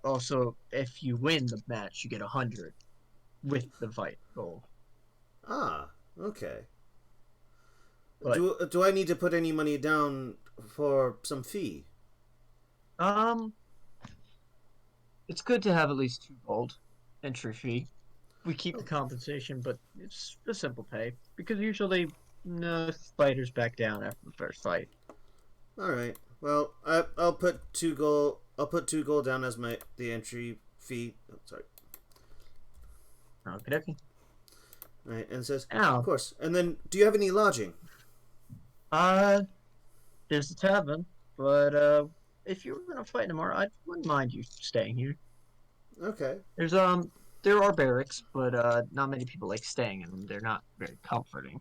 also, if you win the match, you get 100 with the fight gold. Ah. Okay. But, do I need to put any money down for some fee? It's good to have at least 2 gold entry fee. We keep the compensation, but it's a simple pay because usually no fighters back down after the first fight. All right. Well, I'll put 2 gold. I'll put 2 gold down as the entry fee. Oh, sorry. Okay. All right, and it says, Ow. Of course. And then, do you have any lodging? There's the tavern, but if you were gonna fight tomorrow, I wouldn't mind you staying here. Okay. There are barracks, but not many people like staying in them. They're not very comforting.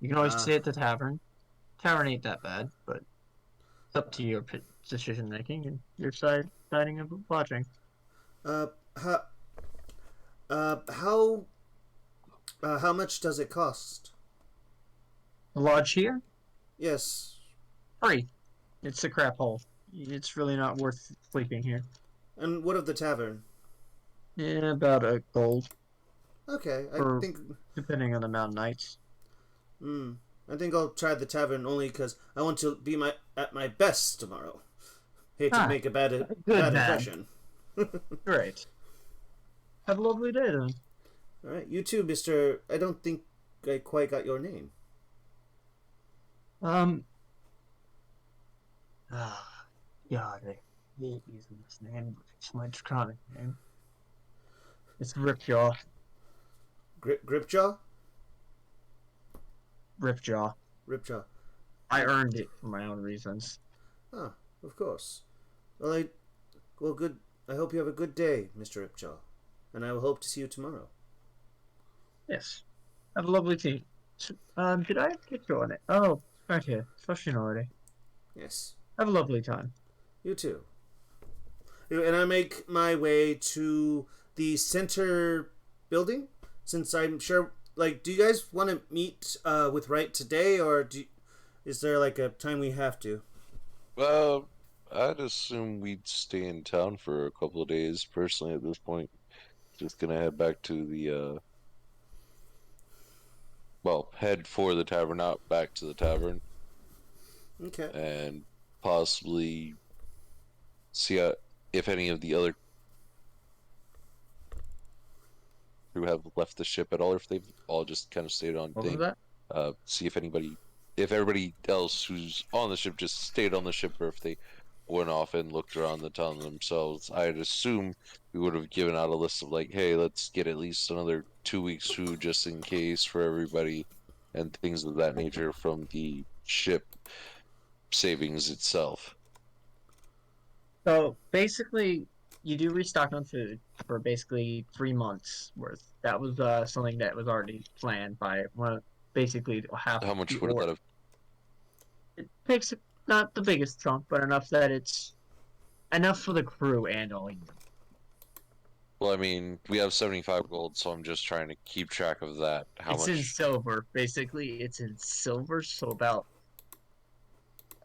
You can always stay at the tavern. Tavern ain't that bad, but it's up to your decision making and your deciding of lodging. How much does it cost? The lodge here? Yes. Free. It's a crap hole. It's really not worth sleeping here. And what of the tavern? Yeah, about a gold. Okay, I think depending on the amount of nights. I think I'll try the tavern only because I want to be at my best tomorrow. Hate to make a bad impression. Great. Have a lovely day then. All right, you too, Mister. I don't think I quite got your name. God, I hate using this name. It's my draconic name. It's Ripjaw. Gripjaw? Ripjaw. Ripjaw. I earned it for my own reasons. Ah, of course. Well, good. I hope you have a good day, Mr. Ripjaw, and I will hope to see you tomorrow. Yes. Have a lovely tea. Did I get you on it? Oh, right here. Flushing already. Yes, Have a lovely time. you too. And I make my way to the center building, since I'm sure. Like, do you guys want to meet with Wright today, or is there like a time we have to? Well, I'd assume we'd stay in town for a couple of days. Personally, at this point, just gonna head back to the head for the tavern, not back to the tavern, Okay. and possibly see if any of the other crew have left the ship at all, or if they've all just kind of stayed on What was thing. that? See if everybody else who's on the ship just stayed on the ship, or if they went off and looked around the town themselves. I'd assume we would have given out a list of like, hey, let's get at least another 2 weeks food just in case for everybody, and things of that nature from the ship savings itself. So basically, you do restock on food for basically 3 months worth. That was something that was already planned by basically half How the much would that have? It takes not the biggest chunk, but enough that it's enough for the crew and all you. Well, I mean, we have 75 gold, so I'm just trying to keep track of that. How It's in much? silver. Basically, it's in silver, so about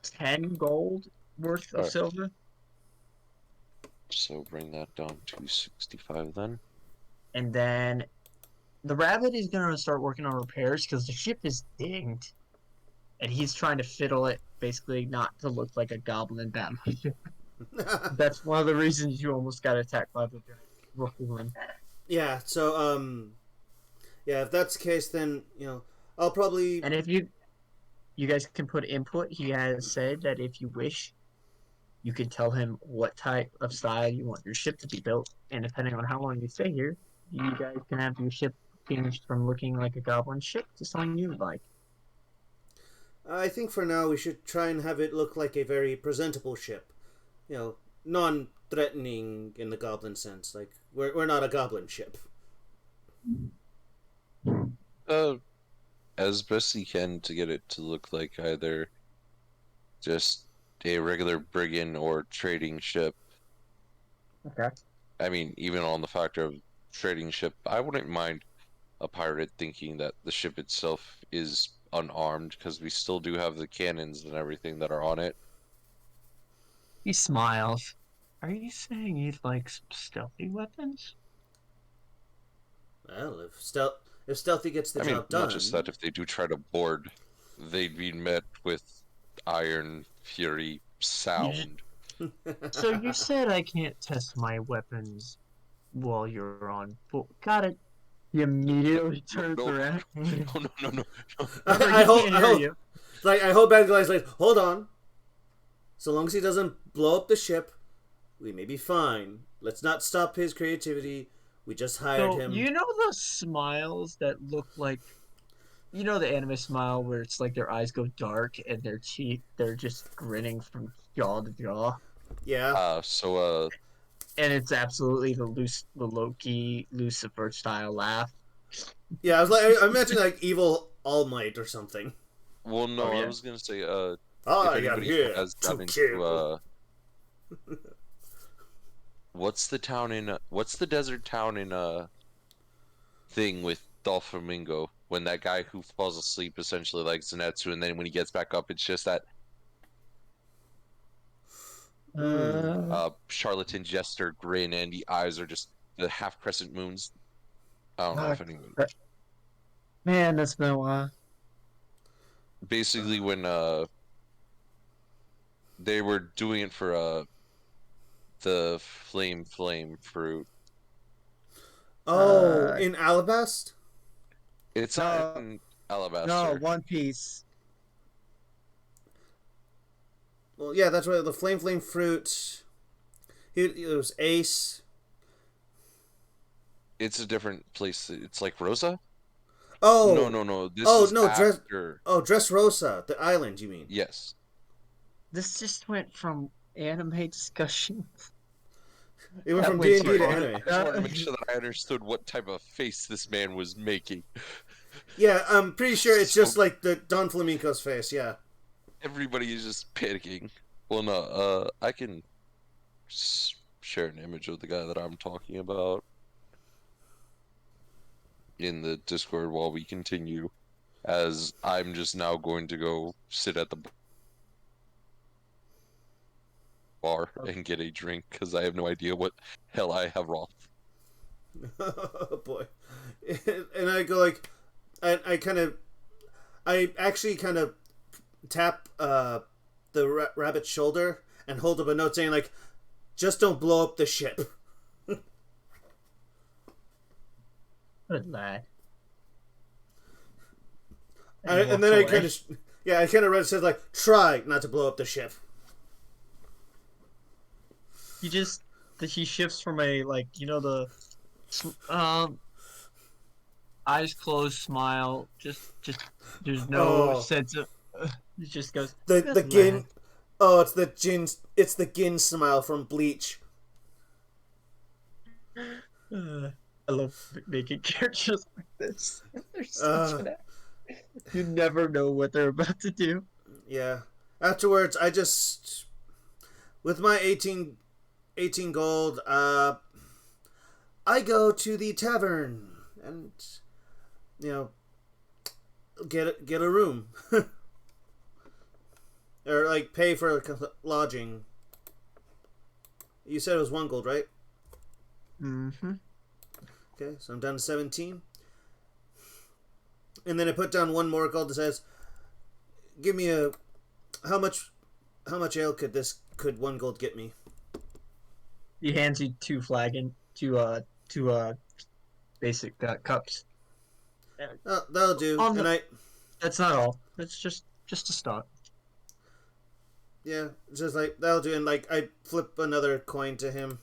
10 gold worth of Alright. silver. So bring that down to 65 then. And then the rabbit is going to start working on repairs because the ship is dinged. And he's trying to fiddle it, basically not to look like a goblin Batman ship. That's one of the reasons you almost got attacked by the Rookie. Yeah. So yeah. If that's the case, then I'll probably. And if you guys can put input, he has said that if you wish, you can tell him what type of style you want your ship to be built, and depending on how long you stay here, you guys can have your ship changed from looking like a goblin ship to something you would like. I think for now we should try and have it look like a very presentable ship. Non-threatening in the goblin sense. Like we're not a goblin ship. Uh, as best you can to get it to look like either just a regular brigand or trading ship. Okay. I mean, even on the factor of trading ship, I wouldn't mind a pirate thinking that the ship itself is unarmed, because we still do have the cannons and everything that are on it. He smiles. Are you saying you'd like some stealthy weapons? Well, if stealthy gets the I mean, job done. not just that, if they do try to board, they'd be met with iron fury sound. So you said I can't test my weapons while you're on foot. Got it. He immediately turns No. around. No. I hope. Can't hear you. I hope bad guy's like, hold on. So long as he doesn't blow up the ship, we may be fine. Let's not stop his creativity. We just hired So, him. you know the smiles that look like, you know the anime smile where it's like their eyes go dark and their teeth, they're just grinning from jaw to jaw? Yeah. And it's absolutely the Loki Lucifer style laugh. Yeah, I imagine like evil All Might or something. Well, no, Oh, yeah. I was gonna say, I if am anybody here has to gotten kill. into, what's the desert town in, thing with Doflamingo, when that guy who falls asleep essentially like Zenitsu, and then when he gets back up, it's just that charlatan jester grin, and the eyes are just the half crescent moons. I don't know if anyone. Man, that's been a while. Basically, when they were doing it for the flame fruit. Oh, in Alabast? It's No. not in Alabaster. No, One Piece. Well, yeah, that's right. The flame fruit. It was Ace. It's a different place. It's like Rosa? Oh, No. This oh is no, after. Dressrosa, the island. You mean? Yes. This just went from anime discussion. It went That from went D and to D to I anime. just wanted to make sure that I understood what type of face this man was making. Yeah, I'm pretty sure it's So just like the Don Flamenco's face. Yeah. everybody is just panicking. Well, no, I can share an image of the guy that I'm talking about in the Discord while we continue, as I'm just now going to go sit at the bar and get a drink because I have no idea what hell I have wrong. Oh boy. And I go like, I actually kind of tap the rabbit's shoulder and hold up a note saying like, just don't blow up the ship. Good lad. And then I kind of, yeah, I kind of read it says like, try not to blow up the ship. he shifts from a like the eyes closed smile. Just there's no sense of. He just goes. The "Good gin. lad." Oh, it's the gin. It's the gin smile from Bleach. I love making characters like this. They're such an. You never know what they're about to do. Yeah. Afterwards, I just with my 18 gold, I go to the tavern and get a room or like pay for lodging. You said it was 1 gold, right? Mm-hmm. Okay, so I'm down to 17. And then I put down 1 more gold that says, "Give me a how much ale could 1 gold get me?" He hands you two basic cups. Oh, that'll do. That's not all. That's just a start. Yeah, it's just like that'll do, and like I flip another coin to him,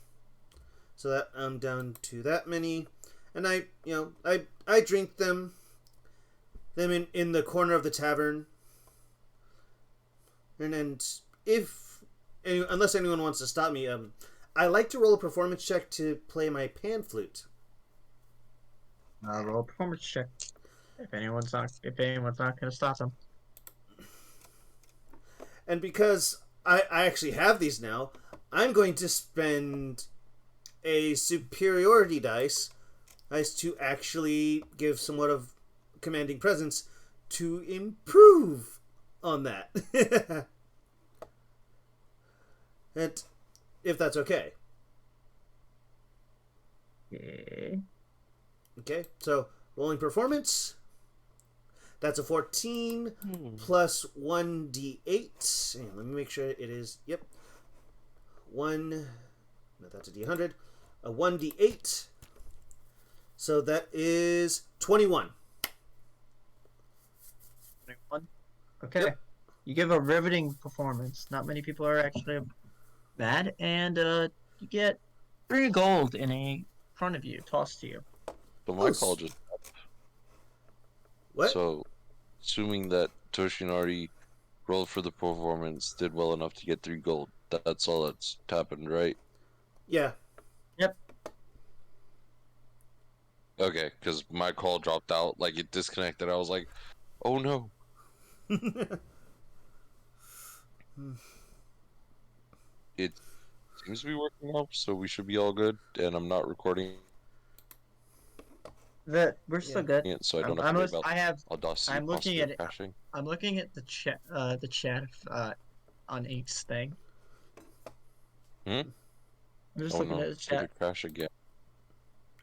so that I'm down to that many, and I drink them in the corner of the tavern, and unless anyone wants to stop me, I like to roll a performance check to play my pan flute. Roll a performance check. If anyone's not going to stop them. And because I actually have these now, I'm going to spend a superiority dice to actually give somewhat of commanding presence to improve on that. And if that's okay. Okay. Okay, so rolling performance. That's a 14 plus 1d8. Hang on, let me make sure it is. Yep. That's a d100. A 1d8. So that is 21. 21. Okay. Yep. You give a riveting performance. Not many people are actually mad, and you get 3 gold in a front of you, tossed to you. But my call just. What? So, assuming that Toshinari rolled for the performance, did well enough to get 3 gold. That's all that's happened, right? Yeah. Yep. Okay, because my call dropped out, like it disconnected. I was like, oh no. It seems to be working out, so we should be all good, and I'm not recording We're still good. it, so I don't have to worry about Audacity I'm looking possibly at it. crashing. I'm looking at the chat on Ink's thing. Hmm? I'm just Oh looking no, at the did chat. it crash again?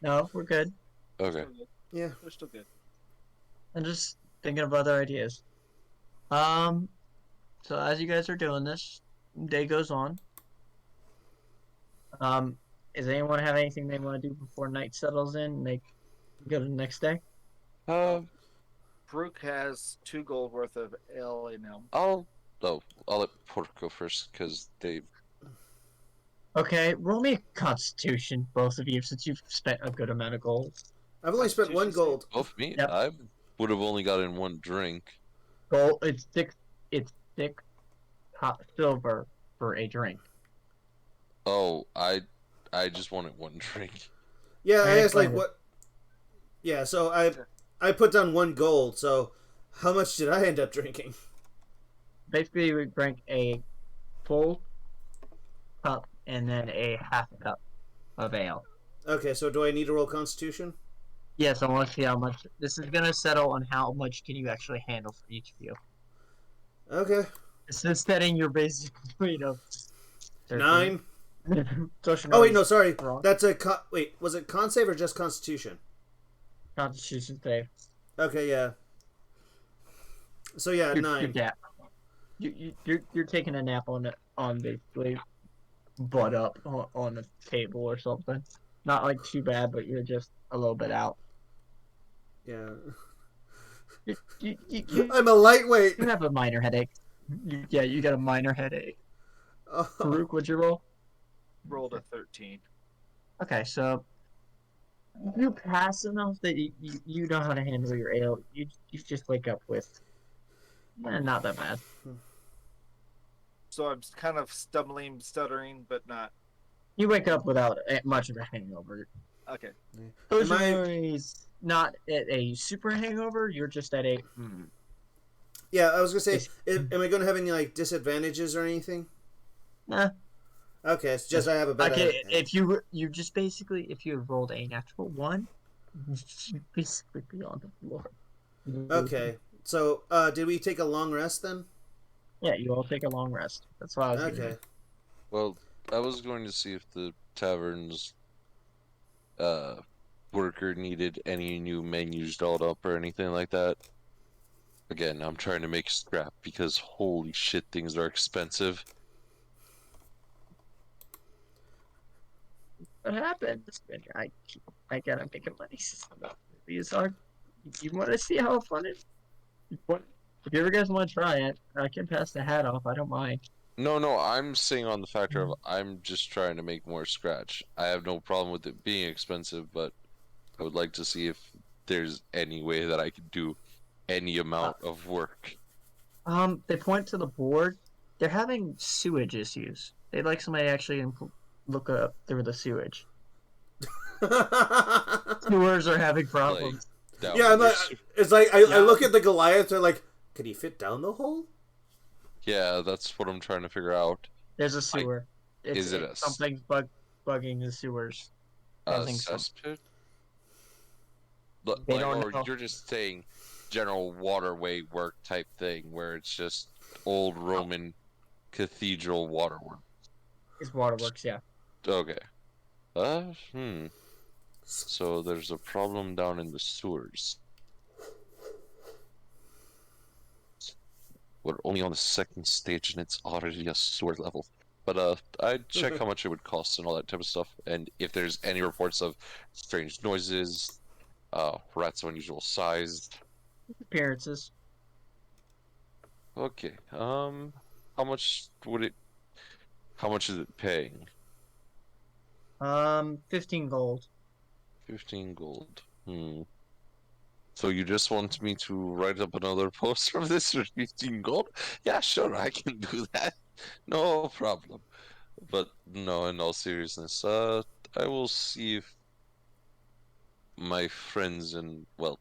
No, we're good. Okay. Still good. Yeah. We're still good. I'm just thinking of other ideas. So as you guys are doing this, day goes on. Does anyone have anything they want to do before night settles in and they go to the next day? Brooke has 2 gold worth of ale in him. I'll let Pork go first because they've Okay, roll me a Constitution, both of you, since you've spent a good amount of gold. I've only spent one Constitution gold. Both me. Yep. I would have only gotten one drink. Gold. It's six. It's six silver for a drink. Oh, I just wanted one drink. Yeah, I And asked like flavor. what. Yeah, so I put down 1 gold. So how much did I end up drinking? Basically, we drank a full cup and then a half a cup of ale. Okay, so do I need to roll Constitution? Yes, I want to see how much. This is gonna settle on how much can you actually handle for each of you. Okay, This is setting your basic weight of 9. Social Oh wait, no, sorry. wrong. That's a wait. Was it con save or just Constitution? Constitution save. Okay, yeah. So yeah, Your 9. nap. You're taking a nap on basically butt up on a table or something. Not like too bad, but you're just a little bit out. Yeah. You I'm a lightweight. have a minor headache. Yeah, you got a minor headache. Oh, Farouk, what'd you roll? Rolled a 13. Okay, so you pass enough that you know how to handle your ale. You just wake up with not that bad. So I'm kind of stumbling, stuttering, but not. You wake up without much of a hangover. Okay. Am I- Is not at a super hangover. You're just at a. yeah, I was gonna say, It's- am I gonna have any like disadvantages or anything? Nah. Okay, it's just I have a better. Okay, if you just basically if you have rolled a natural one, you basically be on the floor. Okay, so did we take a long rest then? Yeah, you all take a long rest. That's what I was Okay. doing. Well, I was going to see if the tavern's worker needed any new menus dolled up or anything like that. Again, I'm trying to make scrap because holy shit, things are expensive. What happened? I gotta make a money. These are. You want to see how fun it? What? If you ever guys want to try it, I can pass the hat off. I don't mind. No, I'm saying on the factor of I'm just trying to make more scratch. I have no problem with it being expensive, but I would like to see if there's any way that I could do any amount of work. They point to the board. They're having sewage issues. They'd like somebody to actually look up through the sewage. Sewers are having problems. Down Yeah, I'm there. like, it's like I look at the Goliath. They're like, could he fit down the hole? Yeah, that's what I'm trying to figure out. There's a sewer. is it a something's bugging the sewers? causing some- Cesspit? They Like, don't or know. you're just saying general waterway work type thing where it's just old Roman cathedral waterwork. It's waterworks, yeah. Okay. So there's a problem down in the sewers. We're only on the second stage and it's already a sewer level. But I'd check how much it would cost and all that type of stuff, and if there's any reports of strange noises, rats of unusual size. Appearances. Okay. How much would it? How much is it paying? 15 gold. 15 gold. So you just want me to write up another post from this for 15 gold? Yeah, sure, I can do that. No problem. But no, in all seriousness, I will see if my friends and, well,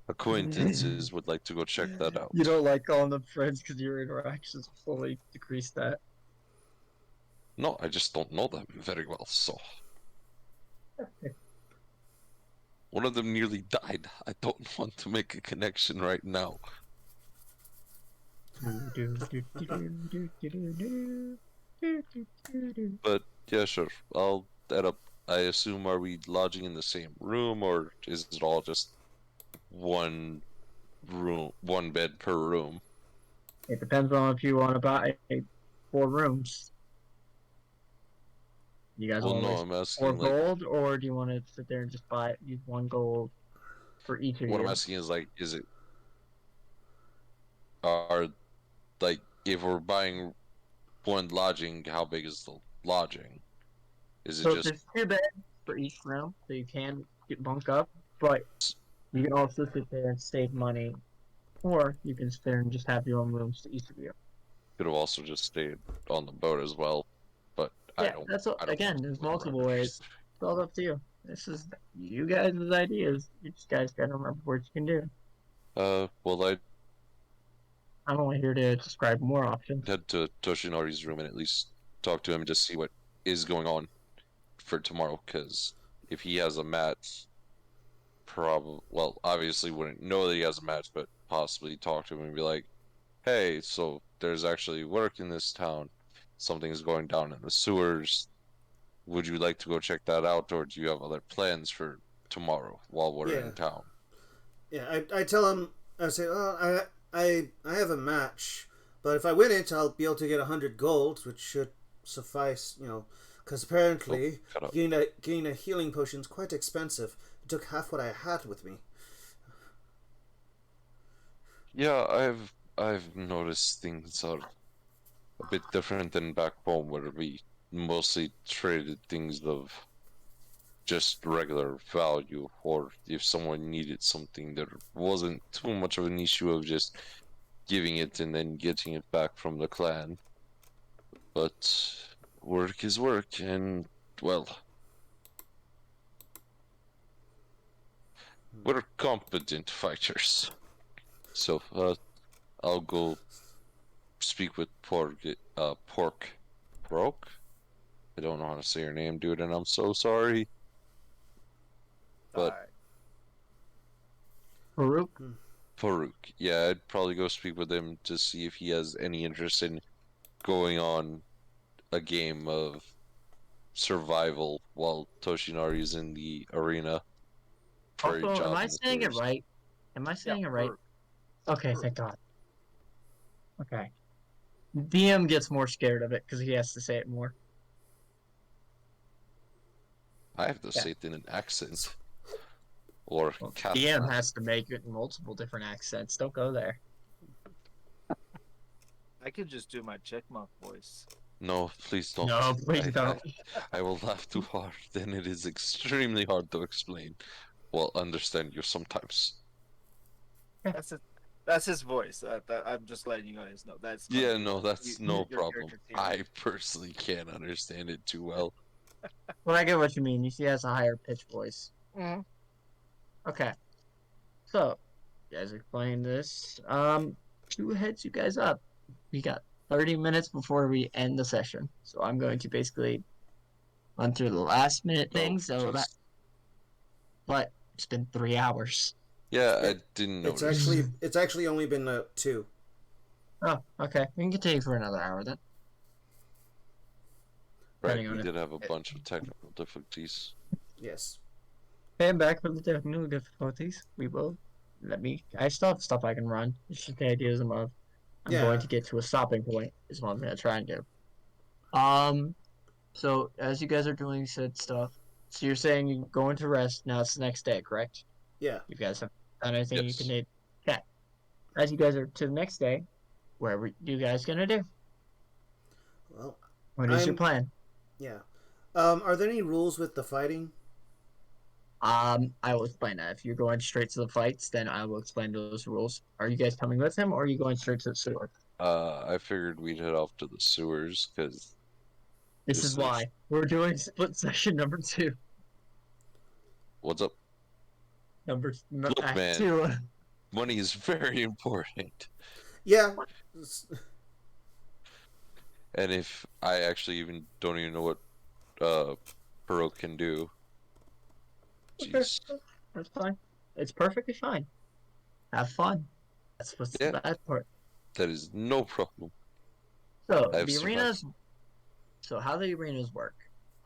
acquaintances would like to go check that out. You don't like calling them friends because your interactions fully decrease that. No, I just don't know them very well, so. One of them nearly died. I don't want to make a connection right now. But yeah, sure. I'll add up. I assume, are we lodging in the same room, or is it all just one room, one bed per room? It depends on if you want to buy 4 rooms. You guys Well, want no, to I'm 4 asking like gold, or do you want to sit there and just use 1 gold for each of what you? I'm asking is like, is it are like if we're buying one lodging, how big is the lodging? Is it So just there's 2 beds for each room, so you can get bunk up, but you can also sit there and save money, or you can sit there and just have your own rooms to each of you. could have also just stayed on the boat as well? But Yeah, that's what, I don't want again, to there's live multiple around ways. It's all up to you. This is you guys' ideas. You just guys gotta remember what you can do. Well, I'd I'm only here to describe more options. head to Toshinori's room and at least talk to him and just see what is going on for tomorrow. Because if he has a match, well, obviously wouldn't know that he has a match, but possibly talk to him and be like, "Hey, so there's actually work in this town. Something's going down in the sewers. Would you like to go check that out, or do you have other plans for tomorrow while we're Yeah. in town?" Yeah, I tell him, I say, oh, I have a match, but if I win it, I'll be able to get 100 gold, which should suffice, because apparently Cut up. getting a healing potion is quite expensive. It took half what I had with me. Yeah, I've noticed things are a bit different than back home, where we mostly traded things of just regular value, or if someone needed something, there wasn't too much of an issue of just giving it and then getting it back from the clan. But work is work, and well, we're competent fighters. So, I'll go speak with Pork. I don't know how to say your name, dude, and I'm so sorry. But Alright. Farouk? Farouk, yeah, I'd probably go speak with him to see if he has any interest in going on a game of survival while Toshinari's in the arena for a Also, am job I in the saying it sewers. right? Am I Yeah, saying it right? Farouk. Okay, thank God. Okay. DM gets more scared of it because he has to say it more. I have to Yeah. say it in an accent. Or Well, cat. DM has to make it in multiple different accents. Don't go there. I could just do my chickmunk voice. No, please don't. No, please I, don't. I will laugh too hard, then it is extremely hard to explain. Well, understand you sometimes. That's it. That's his voice. I'm just letting you guys know. That's my Yeah, voice. no, that's You- no your problem. character's here. I personally can't understand it too well. Well, I get what you mean. He has a higher pitch voice. Mhm. Okay. So, you guys are playing this. Who heads you guys up? We got 30 minutes before we end the session. So I'm going to basically run through the last minute thing. Jeez. But it's been 3 hours. Yeah, Yeah, I didn't It's notice. actually only been 2. Oh, okay. We can continue for another hour then. Right, depending we on did have a bunch of technical difficulties. Yes. Hey, I'm back from the technical difficulties. We will. I still have stuff I can run. It's just the ideas I'm Yeah. going to get to a stopping point is what I'm going to try and do. So as you guys are doing said stuff, so you're saying you're going to rest, now it's the next day, correct? Yeah. You guys have done anything you can Yes. need. Okay. As you guys are to the next day, what are you guys going to do? Well, What is your I'm- plan? yeah. Are there any rules with the fighting? I will explain that. If you're going straight to the fights, then I will explain those rules. Are you guys coming with him, or are you going straight to the sewer? I figured we'd head off to the sewers, because This This is is- why we're doing split session number 2. what's up? Look, Act man. 2. Money is very important. Yeah. And if I actually even don't even know what Pearl can do. Jeez. That's fine. It's perfectly fine. Have fun. That's what's Yeah. the bad part. That is no problem. So I've the survived. arenas. So how the arenas work?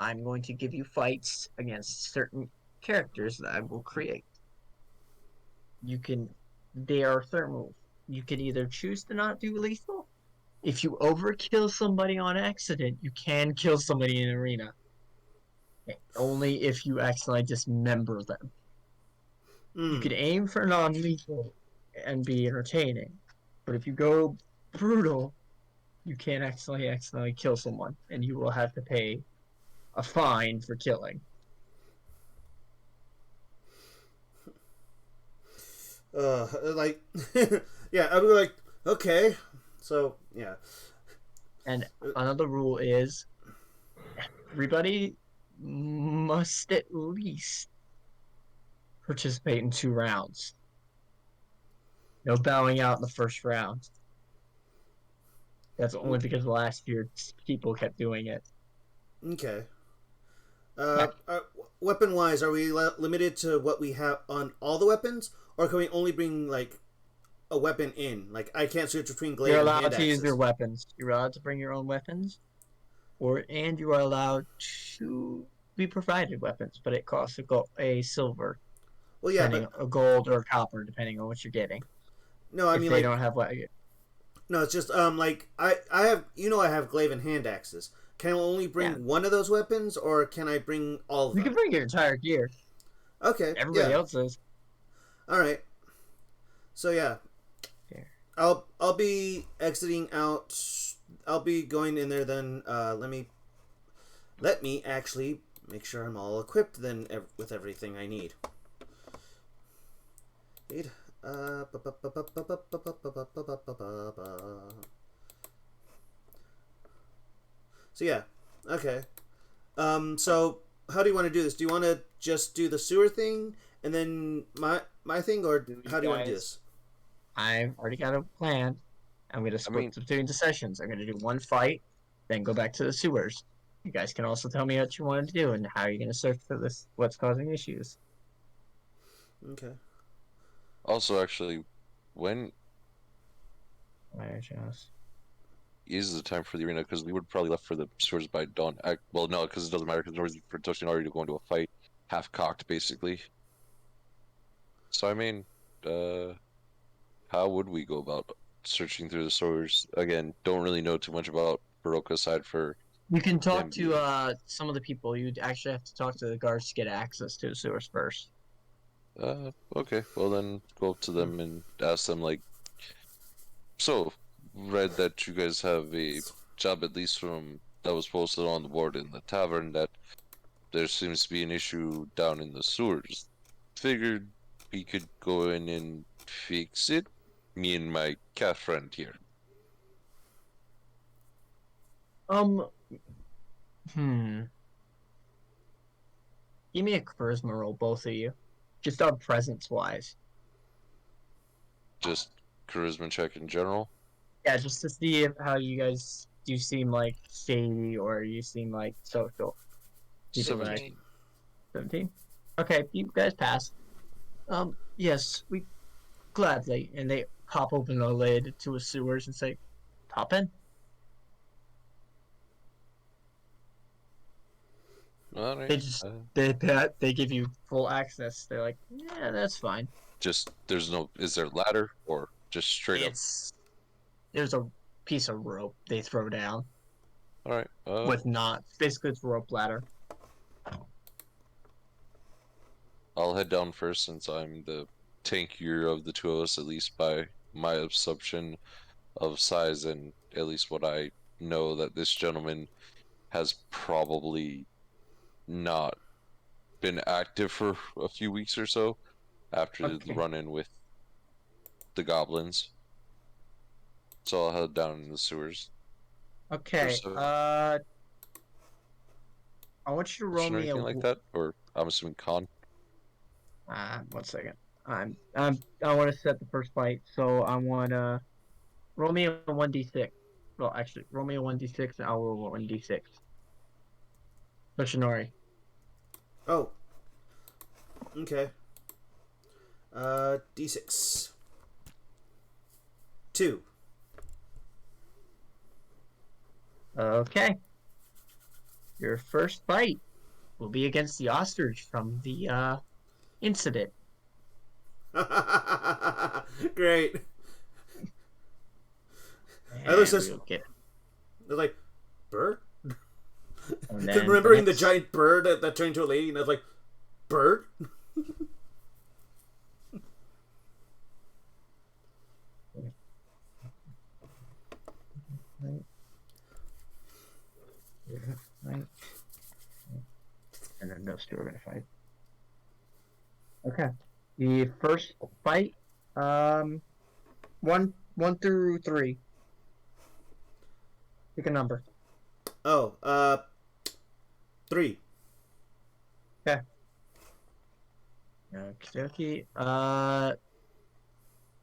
I'm going to give you fights against certain characters that I will create. They are thermal. You can either choose to not do lethal. If you overkill somebody on accident, you can kill somebody in an arena. Only if you accidentally dismember them. You can aim for non-lethal and be entertaining. But if you go brutal, you can't accidentally kill someone, and you will have to pay a fine for killing. Like, yeah, I'd be like, okay, so yeah. And another rule is everybody must at least participate in 2 rounds. No bowing out in the first round. That's only because last year people kept doing it. Okay. Weapon wise, are we limited to what we have on all the weapons, or can we only bring like a weapon in? Like I can't switch between glaive You're and allowed hand to use axes. your weapons. You're allowed to bring your own weapons, and you are allowed to be provided weapons, but it costs a silver, Well, yeah, depending but a gold or copper, depending on what you're getting. no, I If mean they like don't have what, no, it's just like I have I have glaive and hand axes. Can I only bring yeah, one of those weapons, or can I bring all of you them? can bring your entire gear. Okay, Everybody yeah, else is. all right. So yeah, Here. I'll be exiting out. I'll be going in there then. Let me actually make sure I'm all equipped then with everything I need. So yeah, okay. So how do you want to do this? Do you want to just do the sewer thing and then my thing, or how do you want to do this? I've already got a plan. I'm going to split mean- between the sessions. I'm going to do one fight, then go back to the sewers. You guys can also tell me what you wanted to do and how you're going to search for this, what's causing issues. Okay. Also, actually, when Why, Josh? is the time for the arena? Because we would probably left for the sewers by dawn. Well, no, because it doesn't matter. Because we're production already to go into a fight, half cocked basically. So I mean, how would we go about searching through the sewers? Again, don't really know too much about Baroka aside for You can talk them to some of the people. You'd actually have to talk to the guards to get access to the sewers first. Okay, well then go up to them and ask them like, so, read that you guys have a job at least from that was posted on the board in the tavern that there seems to be an issue down in the sewers. Figured we could go in and fix it. Me and my cat friend here. Um, hmm. Give me a charisma roll, both of you. Just on presence wise. Just charisma check in general. Yeah, just to see how you guys you seem like shady or you seem like social. People that 17. 17. Okay, you guys pass. Yes, we gladly. And they pop open the lid to a sewers and say, "Pop in." Alright. They just they give you full access. They're like, "Yeah, that's fine." Just there's no is there a ladder or just straight up? There's a piece of rope they throw down Alright. with knots. Basically, it's a rope ladder. I'll head down first since I'm the tankier of the two of us, at least by my assumption of size and at least what I know that this gentleman has probably not been active for a few weeks or so after the Okay. run-in with the goblins. So I'll head down in the sewers. Okay. So- I want you to roll Question or me a. anything like that? Or I'm assuming con? 1 second. I want to set the first fight, so I want to roll me a 1d6. Well, actually, roll me a 1d6 and I'll roll a 1d6. Missionary. Oh. Okay. D6. 2. Okay. Your first fight will be against the ostrich from the incident. Great. And least that's- we'll get They're like, bird? and then Remembering the next- giant bird that turned into a lady, and I was like, bird? Right. And then those two are gonna fight. Okay. The first fight, one through three. Pick a number. Oh, 3. Okay.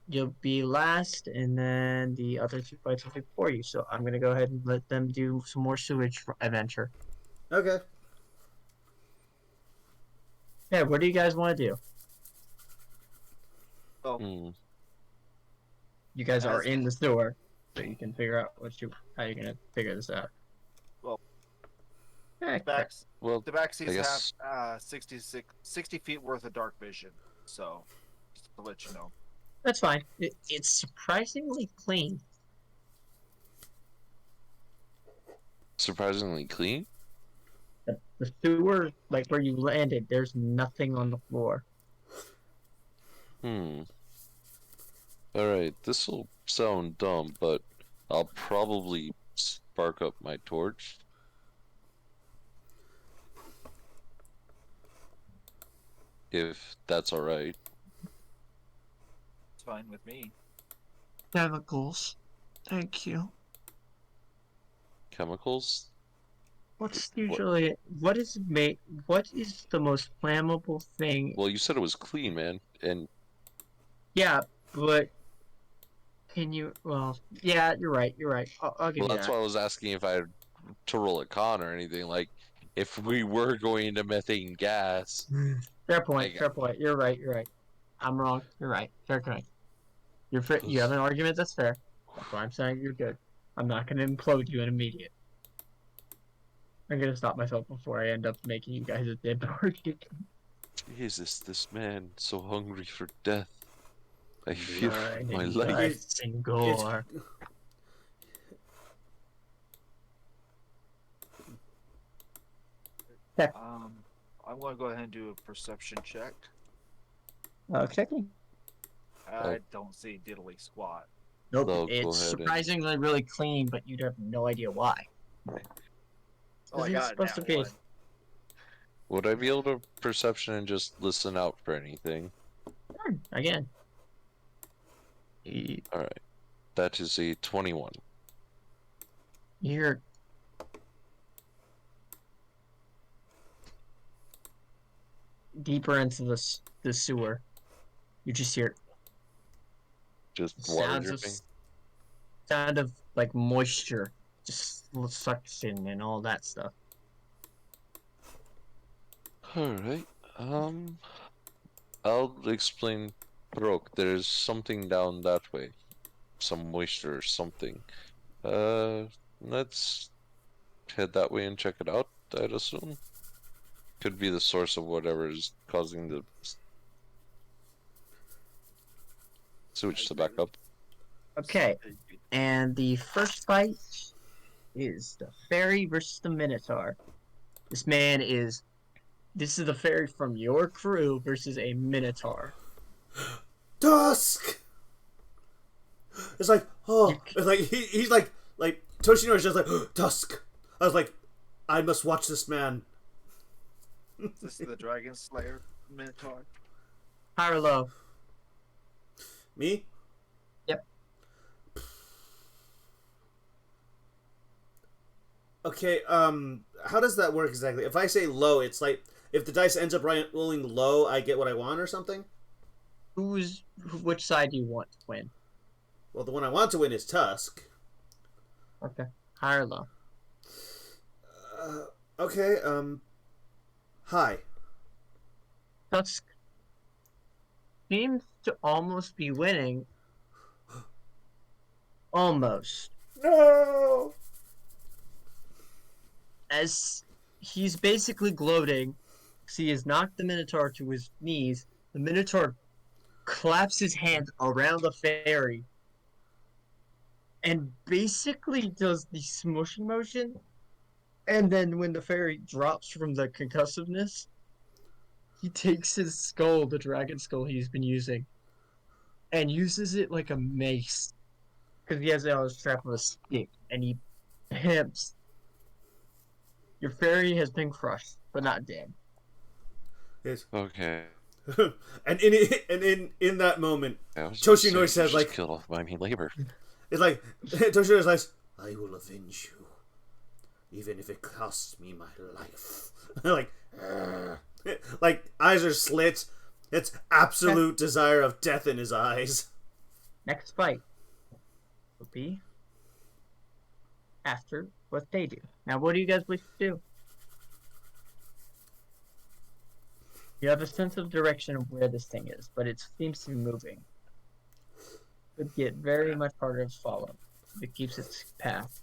You'll be last, and then the other two fights will be before you. So I'm gonna go ahead and let them do some more sewage adventure. Okay. Yeah, what do you guys want to do? Oh, Hmm. You guys are As- in the store, so you can figure out how you're gonna figure this out. Well, Eh, Well, the back I seats guess have 60 feet worth of dark vision. So, just to let you know. that's fine. It's surprisingly clean. surprisingly clean. The sewer, like where you landed, there's nothing on the floor. Hmm. Alright, this'll sound dumb, but I'll probably spark up my torch. If that's alright. It's fine with me. Chemicals. Thank you. Chemicals? What's usually what is made? What is the most flammable thing? Well, you said it was clean, man. And Yeah, but can you? Well, yeah, you're right. You're right. I'll give well, you that's that. why I was asking if I had to roll a con or anything. Like, if we were going into methane gas, Fair point. like, Fair point. You're right. You're right. I'm wrong. You're right. Fair point. You have an argument that's fair. That's why I'm saying you're good. I'm not gonna implode you in immediate. I'm gonna stop myself before I end up making you guys a dead party. Jesus, this man so hungry for death. I fear for Blood my and life. guts and gore. I'm going to go ahead and do a perception check. Checking. I don't see diddly squat. Nope. I'll go It's ahead and- surprisingly really clean, but you'd have no idea why. Oh, I Isn't it got it. supposed to That be? one. Would I be able to perception and just listen out for anything? Again. Alright. That is a 21. You're deeper into the sewer. You just hear Just water sounds of dripping. sound of like moisture just sucks in and all that stuff. Alright. I'll explain. Brooke, there's something down that way. Some moisture or something. Let's head that way and check it out, I'd assume. Could be the source of whatever is causing the sewage to back up. Okay, and the first fight is the fairy versus the Minotaur. This is the fairy from your crew versus a Minotaur. Dusk. It's like, oh, it's like he's like Toshino is just like Dusk. I was like, I must watch this man. This is the Dragon Slayer Minotaur. High or low? Me? Yep. Okay, how does that work exactly? If I say low, it's like if the dice ends up rolling low, I get what I want or something? Which side do you want to win? Well, the one I want to win is Tusk. Okay. High or low? Okay, high. Tusk seems to almost be winning. Almost. No! As he's basically gloating, because he has knocked the Minotaur to his knees. The Minotaur claps his hands around the fairy and basically does the smushing motion. And then when the fairy drops from the concussiveness, he takes his skull, the dragon skull he's been using, and uses it like a mace. Because he has it on his strap of a stick, and he pimps Your fairy has been crushed, but not dead. Yes. Okay. And in that moment, I was gonna say, Toshinori you says just like, killed off my labor. it's like Toshinori says, "I will avenge you, even if it costs me my life." Like, like eyes are slit. It's absolute desire of death in his eyes. Next fight will be after what they do. Now, what do you guys wish to do? You have a sense of direction of where this thing is, but it seems to be moving. Could get very much harder to follow if it keeps its path.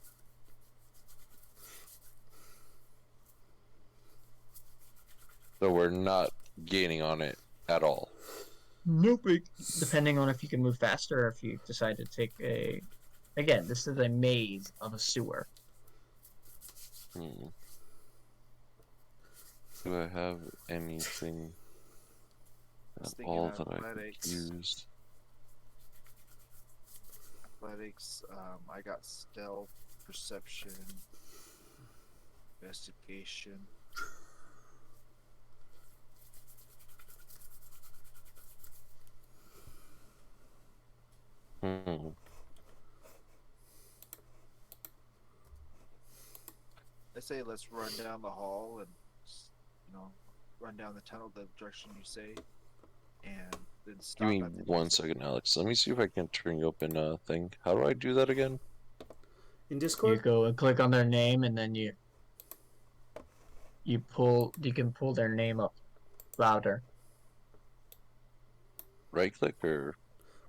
So we're not gaining on it at all. Nope. Depending on if you can move faster or if you decide to take a. Again, this is a maze of a sewer. Hmm. Do I have anything was at thinking all that I could athletics. use? Athletics. I got stealth, perception, investigation. Hmm. I say let's run down the hall and, run down the tunnel the direction you say, and then Give stop me at the 1 second, Alex. Let me see if I can turn you up in a thing. How do I do that again? In You Discord, go and click on their name, and then you can pull their name up louder. Right click or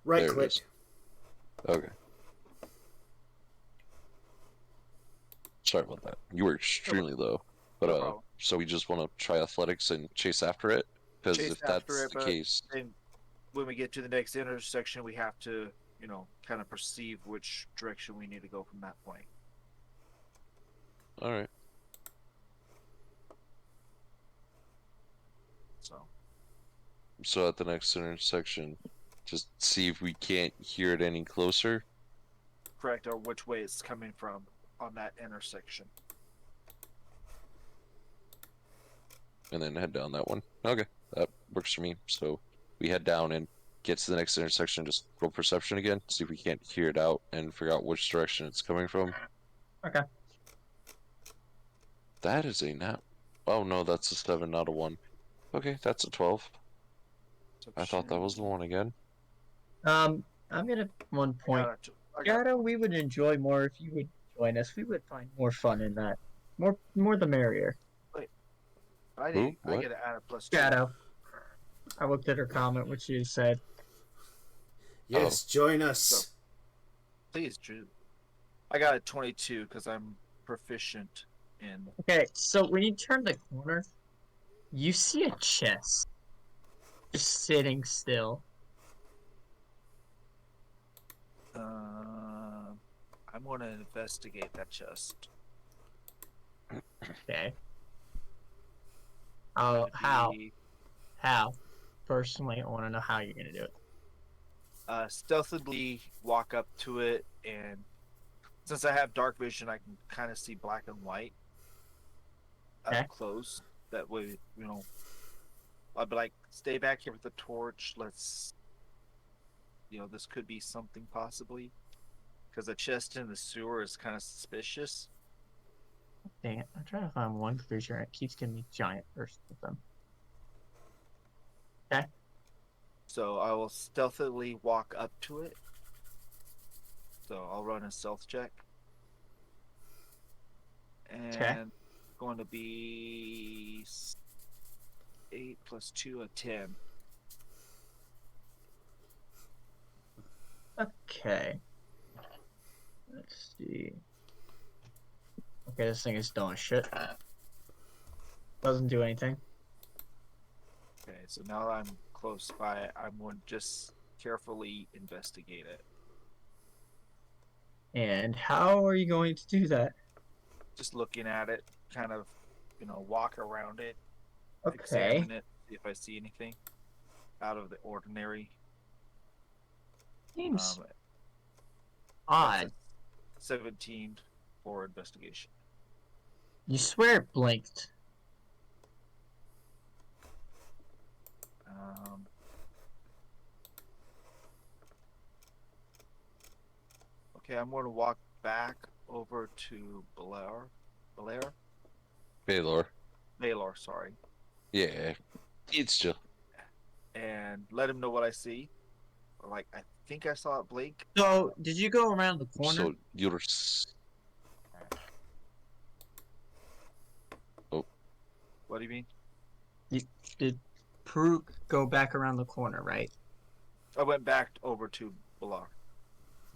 right there it click. is. Okay. Sorry about that. You were extremely low. But No problem. so we just want to try athletics and chase after it? Because Chase if after that's it, the but case, then when we get to the next intersection, we have to, kind of perceive which direction we need to go from that point. alright. So, So at the next intersection, just see if we can't hear it any closer. correct, or which way it's coming from on that intersection. And then head down that one. Okay, that works for me. So we head down and get to the next intersection, just roll perception again, see if we can't hear it out and figure out which direction it's coming from. Okay. That is a nat. Oh no, that's a 7, not a 1. Okay, that's a 12. I thought that was the one again. I'm gonna one point. I got Gato, we would enjoy more if you would join us. We would find more fun in that. More the merrier. I Who? I What? get to add a +2. Gato. I looked at her comment, which she said. Yes, join us. So, please, Drew. I got a 22 because I'm proficient in. Okay, so when you turn the corner, you see a chest just sitting still. I'm going to investigate that chest. Okay. Gonna How? be, How? Personally, I want to know how you're gonna do it. stealthily walk up to it, and since I have dark vision, I can kind of see black and white Okay. up close. That way, I'll be like, stay back here with the torch. Let's, this could be something possibly. Because the chest in the sewer is kind of suspicious. Dang it! I'm trying to find one creature and it keeps giving me giant bursts of them. Okay. So I will stealthily walk up to it. So I'll run a stealth check. And going to be 8 + 2 = 10. Okay. Let's see. Okay, this thing is doing shit. Doesn't do anything. Okay, so now I'm close by, I'm going to just carefully investigate it. And how are you going to do that? Just looking at it, kind of, walk around it, Okay. examine it, see if I see anything out of the ordinary. Seems That's odd. a 17 for investigation. You swear it blinked. Um, okay, I'm going to walk back over to Baylor. Baylor, sorry, Yeah. It's still. and let him know what I see. Like, I think I saw it blink. So, did you go around the corner? So you're. Oh, What do you mean? Did Prue go back around the corner, right? I went back over to Balar.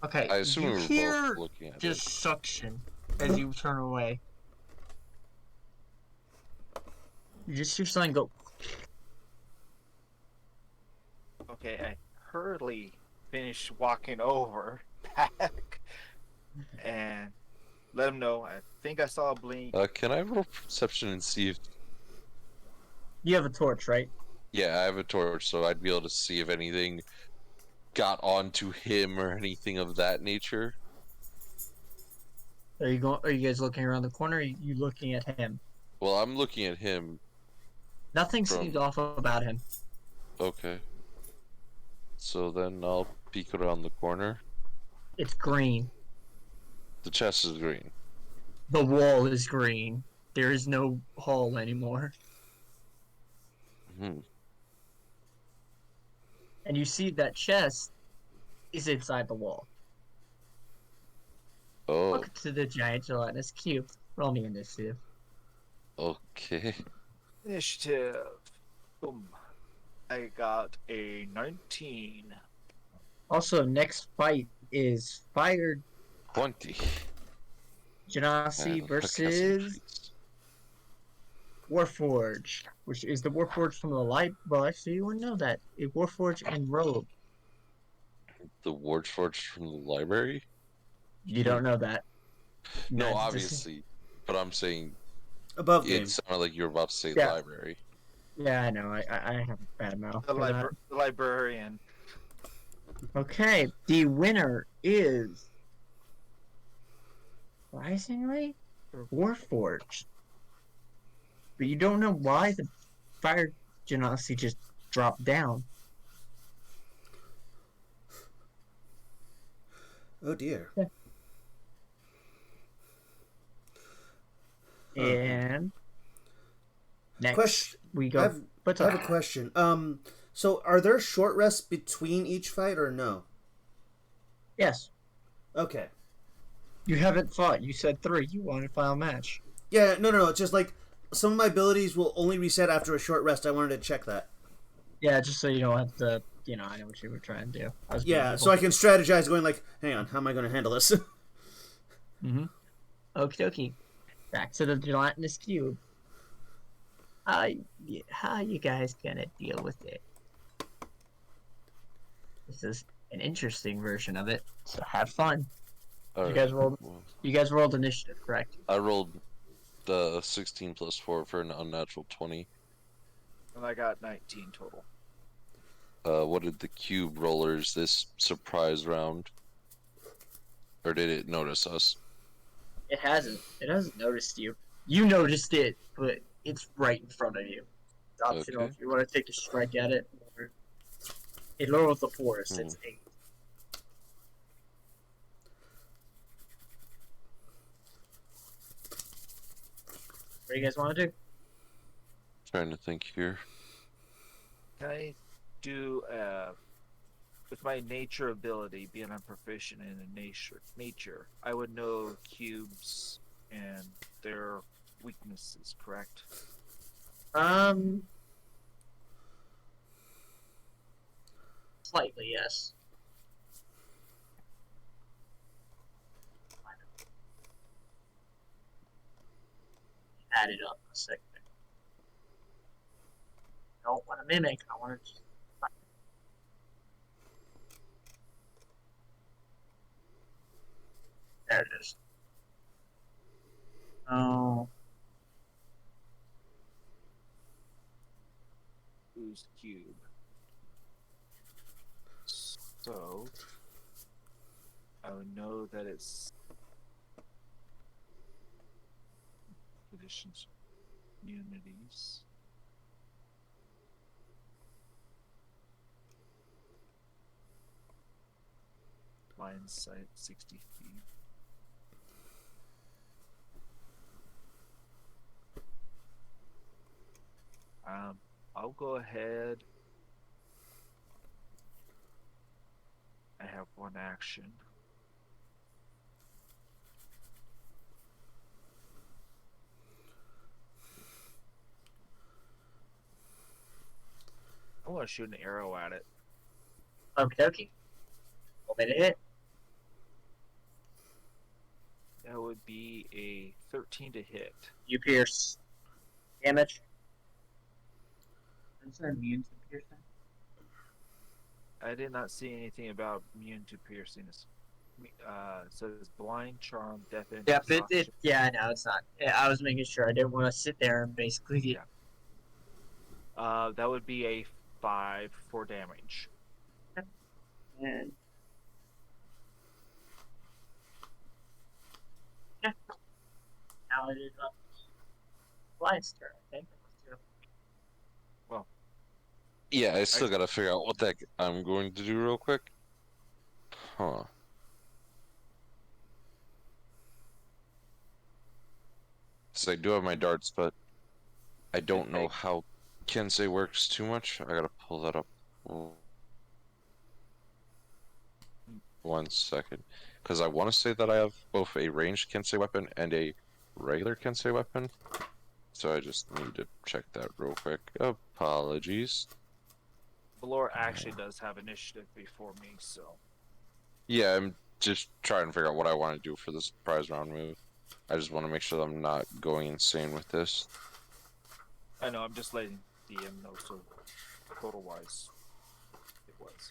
Okay, I assume you we were hear both looking at just it. suction as you turn away. You just hear something go. Okay, I hurriedly finished walking over back and let him know. I think I saw a blink. Can I roll perception and see if? You have a torch, right? Yeah, I have a torch, so I'd be able to see if anything got onto him or anything of that nature. Are you going? Are you guys looking around the corner? Or are you looking at him? Well, I'm looking at him. Nothing From- seems off about him. Okay. So then I'll peek around the corner. It's green. The chest is green. The wall is green. There is no hall anymore. Hmm. And you see that chest is inside the wall. Oh, Welcome to the giant gelatinous cube. Roll me initiative. okay. Initiative. Boom. I got a 19. Also, next fight is Fire 20. Genasi And versus Warforged, which is the Warforged from the light. Well, actually, you wouldn't know that. A Warforged and Rogue. The Ward Forge from the library? You don't know that. No, Not- obviously. But I'm saying Above game. it sounded like you were about to say Yeah. library. Yeah, I know. I have a bad mouth. The, for that. the librarian. Okay, the winner is surprisingly Warforged. But you don't know why the Fire Genasi just dropped down. Oh dear. And next Question. we I go. have, What's I have up? a question. So are there short rests between each fight or no? Yes, Okay. you haven't fought. You said 3. You wanted final match. Yeah, no. It's just like some of my abilities will only reset after a short rest. I wanted to check that. Yeah, just so you don't have to. You know, I know what you were trying to do. I was Yeah, so I can strategize going like, hang on, how am I going to handle this? Mm-hmm. Okie dokie. Back to the gelatinous cube. How you guys gonna deal with it? This is an interesting version of it, so have fun. You guys rolled. You guys rolled initiative, correct? I rolled the 16 plus 4 for an unnatural 20. And I got 19 total. What did the cube rollers this surprise round? Or did it notice us? It hasn't. It hasn't noticed you. You noticed it, but it's right in front of you. It's optional Okay. if you want to take a strike at it. Or... It lowers the forest. It's 8. What do you guys want to do? Trying to think here. Can I do with my nature ability, being I'm proficient in nature, I would know cubes and their weaknesses, correct? Slightly, yes. Add it up a second. I don't want to mimic. I want to just. There it is. Oh, Who's cube? So I would know that it's conditions. Unities. Line sight 60 feet. I'll go ahead. I have one action. I want to shoot an arrow at it. Okay, okay. Roll me to hit. That would be a 13 to hit. You pierce. Damage. Is that immune to piercing? I did not see anything about immune to piercing. It says blind, charm, deafen. Yeah, exhaustion. yeah, no, it's not. Yeah, I was making sure. I didn't want to sit there and basically get. Yeah. That would be a 5 for damage. And... yeah. Now it is up. Blind's turn, I think. Yeah, I still gotta figure out what the heck I'm going to do real quick. Huh. So I do have my darts, but I don't know how Kensei works too much. I gotta pull that up. 1 second. Because I want to say that I have both a ranged Kensei weapon and a regular Kensei weapon. So I just need to check that real quick. Apologies. Valor actually does have initiative before me, so. Yeah, I'm just trying to figure out what I want to do for this prize round move. I just want to make sure that I'm not going insane with this. I know, I'm just letting DM know, so total wise, it was.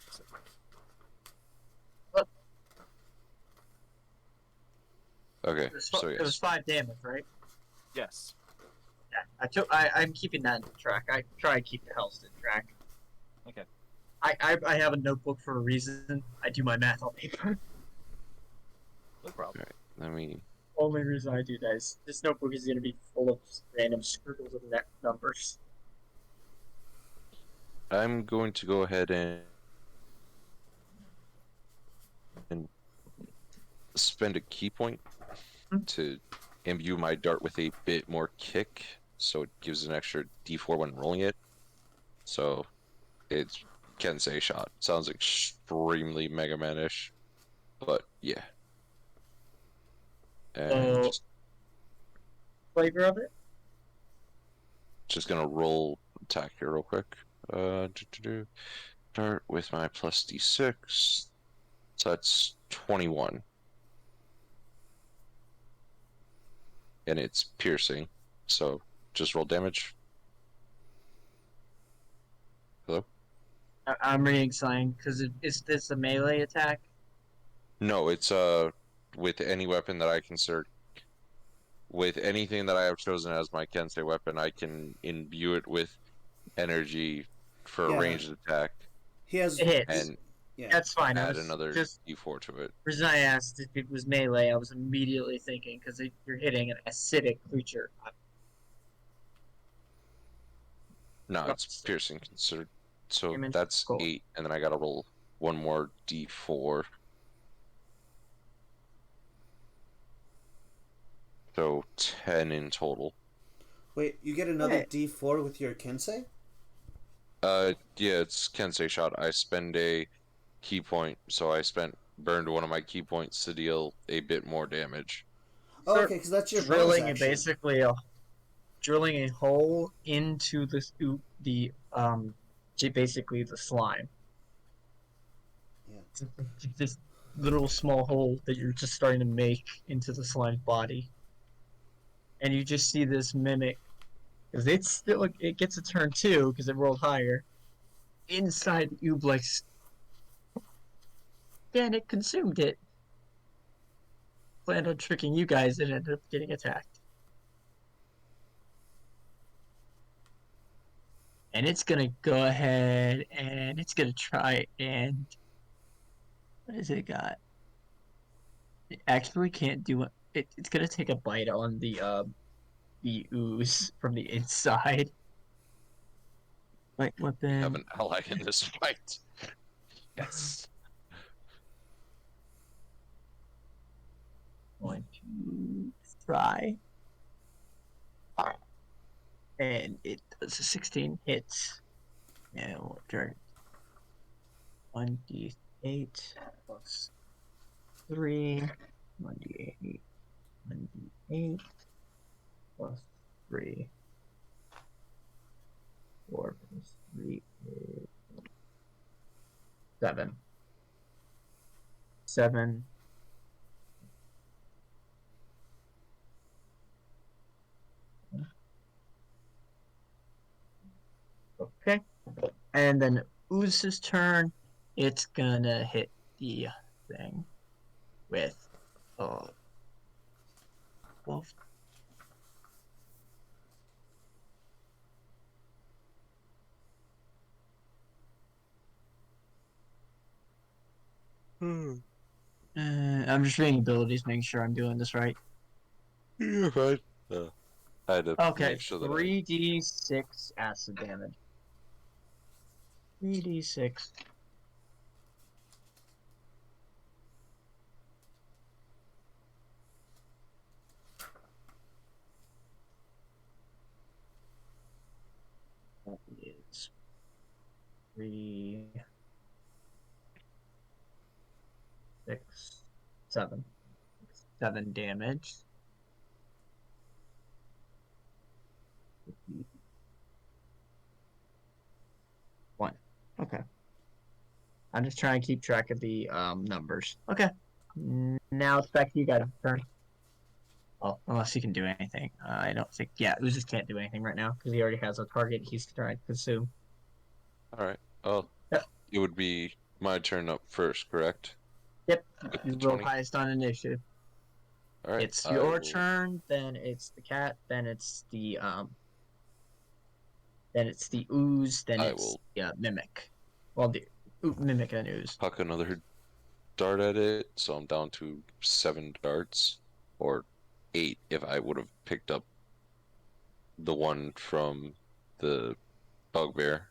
Okay, It was, so yes. It was 5 damage, right? Yes. Yeah, I'm keeping that in track. I try to keep the health in track. Okay. I have a notebook for a reason. I do my math on paper. No problem. Let me... Only reason I do that is this notebook is going to be full of random scribbles of numbers. I'm going to go ahead and spend a key point to imbue my dart with a bit more kick, so it gives an extra d4 when rolling it. So it's Kensei shot. Sounds extremely Mega Man-ish, but yeah. And Flavor of it? just gonna roll attack here real quick. Dart with my plus d6. So that's 21. And it's piercing, so just roll damage. Hello? I'm reading sign because is this a melee attack? No, it's with any weapon that I consider, with anything that I have chosen as my Kensei weapon, I can imbue it with energy for a ranged attack. He has It hits. And yeah. That's fine. add another d4 to it. The reason I asked if it was melee, I was immediately thinking because you're hitting an acidic creature. No, it's piercing considered. So Damage. that's Cool. 8, and then I gotta roll one more d4. So 10 in total. Wait, you get another D4 with your Kensei? Yeah, it's Kensei shot. I spend a key point, so I burned one of my key points to deal a bit more damage. Oh, okay, because that's your drilling bonus action. basically drilling a hole into basically the slime. Yeah. This little small hole that you're just starting to make into the slime's body, and you just see this mimic, because it gets a turn too because it rolled higher. Inside Ublex, and it consumed it. Planned on tricking you guys and ended up getting attacked. And it's gonna go ahead and it's gonna try and what has it got? It actually can't do it. It's gonna take a bite on the the ooze from the inside. Light We have weapon. an ally in this fight. Yes. Going to try. And it does a 16 hits. And we'll turn 1d8 plus 3. 1d8. 1d8 plus 3. 4 plus 3 is 7. 7. Okay. And then Ooze's turn. It's gonna hit the thing with 12. I'm just reading abilities, making sure I'm doing this right. You're fine. I had to Okay, make sure that 3d6 acid damage. 3d6. That is 3, 6, 7. 7 damage. One. Okay. I'm just trying to keep track of the numbers. Okay. Now it's back to you guys' turn. Oh, unless he can do anything. I don't think. Yeah, Uzis can't do anything right now because he already has a target he's trying to consume. All right. Oh, Yep. it would be my turn up first, correct? Yep. With You the roll 20. highest on initiative. All right. It's I your will- turn, then it's the cat, then it's the ooze, then I it's will the mimic. Well, the mimic and ooze. huck another dart at it, so I'm down to 7 darts, or 8 if I would have picked up the one from the bugbear.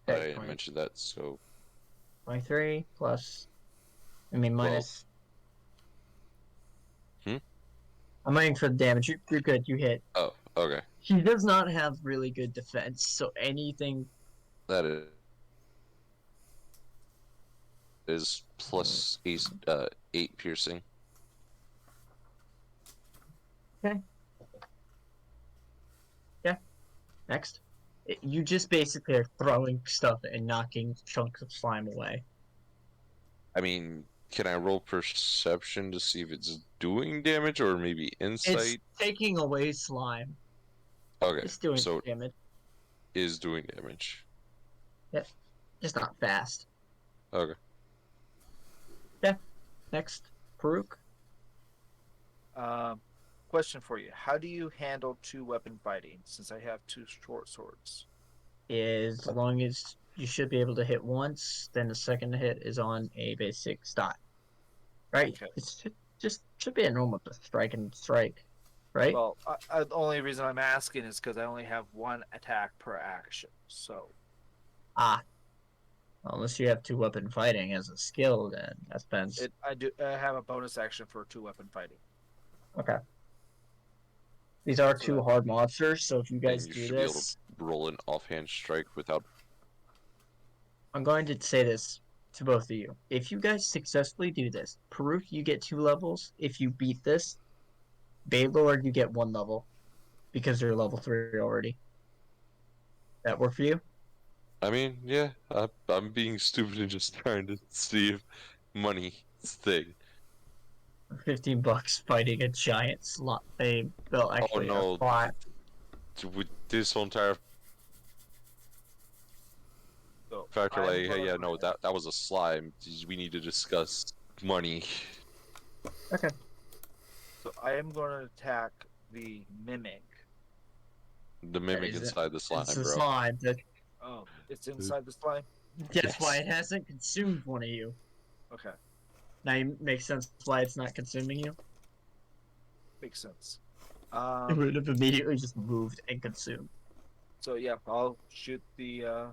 Okay, I didn't 20, mention that, so 23 plus. I mean 12. minus. Hmm? I'm waiting for the damage. You're good. You hit. Oh, okay. He does not have really good defense, so anything. That is plus 8 piercing. Okay. Yeah. Next. You just basically are throwing stuff and knocking chunks of slime away. I mean, can I roll perception to see if it's doing damage or maybe It's insight? taking away slime. Okay, It's doing so it damage. is doing damage. Yep. Just not fast. Okay. Next. Karuk. Question for you: how do you handle two-weapon fighting? Since I have two short swords. Is as long as you should be able to hit once, then the second hit is on a basic stat. Right? Okay. It's just should be a normal strike and strike. Right? Well, the only reason I'm asking is because I only have one attack per action. So Ah. Unless you have two weapon fighting as a skill, then that depends. I have a bonus action for two-weapon fighting. Okay. These are So two that- hard monsters, so if you Then guys you do should be able this, to roll an offhand strike without. I'm going to say this to both of you. If you guys successfully do this, Karuk, you get 2 levels. If you beat this, Baylord, you get 1 level because you're level 3 already. That work for you? I mean, yeah, I'm being stupid and just trying to see if money is a thing. $15 fighting a giant slot. Well, actually, no. a plot. With this whole entire So factor, I'm like, hey, gonna- yeah, no, that was a slime. We need to discuss money. Okay. So I am going to attack the mimic. The mimic is it. inside the slime, It's a bro. slime. Oh, it's inside the slime. That's Yes. why it hasn't consumed one of you. Okay, Now it makes sense why it's not consuming you. makes sense. It would have immediately just moved and consumed. So yeah, I'll shoot the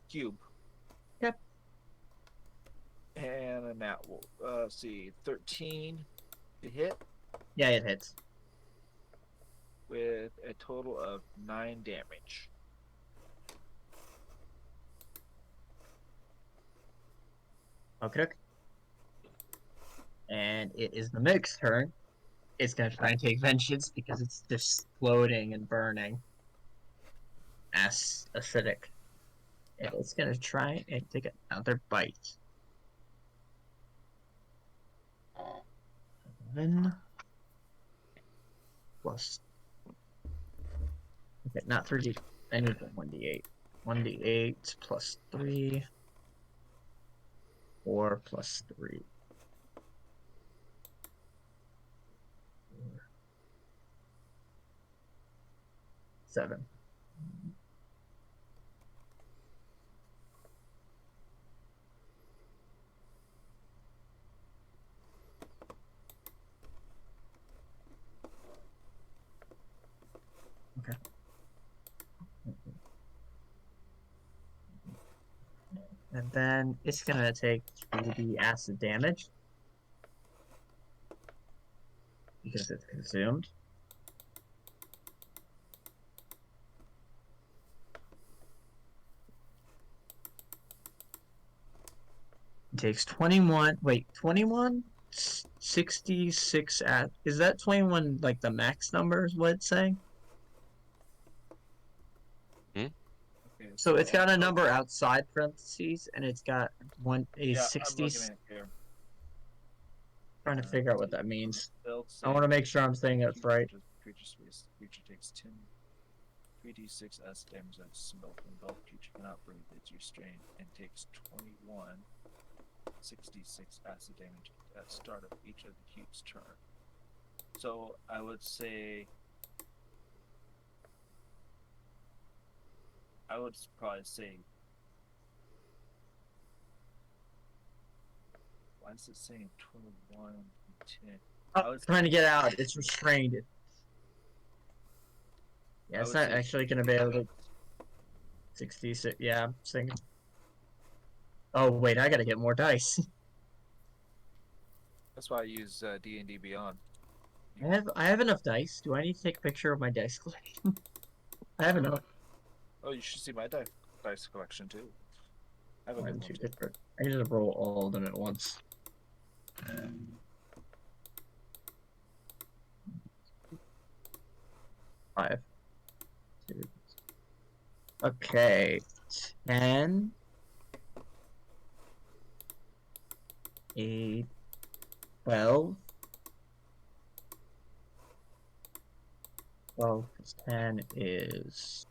cube. Yep. And that will see 13 to hit Yeah, it hits. with a total of 9 damage. Okay. And it is the mix's turn. It's gonna try and take vengeance because it's just exploding and burning. Acidic. And it's gonna try and take another bite. 11 plus. Okay, not 3D. I need 1d8. 1d8 plus 3. 4 plus 3. 7. Okay. And then it's gonna take 2d acid damage because it's consumed. It takes 21. Wait, 21? 66 at. Is that 21 like the max number? Is what it's saying? Okay, So it's got a number outside parentheses, and it's got a yeah, 60. I'm looking at it here. Trying to figure out what that means. Build I want to make sure I'm saying it right. Creature space. Creature takes 10 3d6 acid damage as smelt when both creature cannot breathe its restraint and takes 21 66 acid damage at start of each of the cube's turn. So I would say probably say, why is it saying 21 and 10? Oh, it's trying to get out. It's restrained. Yeah, I it's would not say actually going to be able to. 66. Yeah, I'm thinking. Oh wait, I gotta get more dice. That's why I use D&D Beyond. I have enough dice. Do I need to take a picture of my dice collection? I have enough. Oh, you should see my dice collection too. I have a good one too. I can just roll all of them at once. Five. 2. Okay. 10. 8. 12. 12 plus 10 is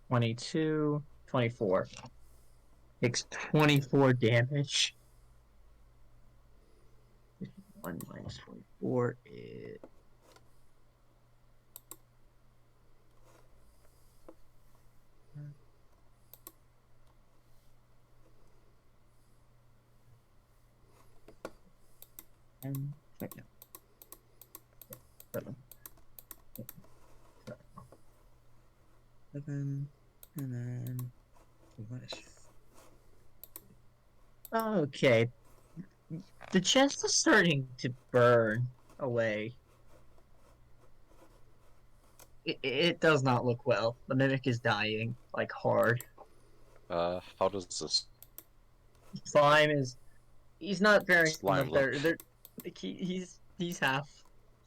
22. 24. Takes 24 damage. 1 minus 24 is. And second. 7. 7. And then. Okay. The chest is starting to burn away. It does not look well. The mimic is dying, like hard. How does this Slime is. He's not very slime up there. look? Like he's half.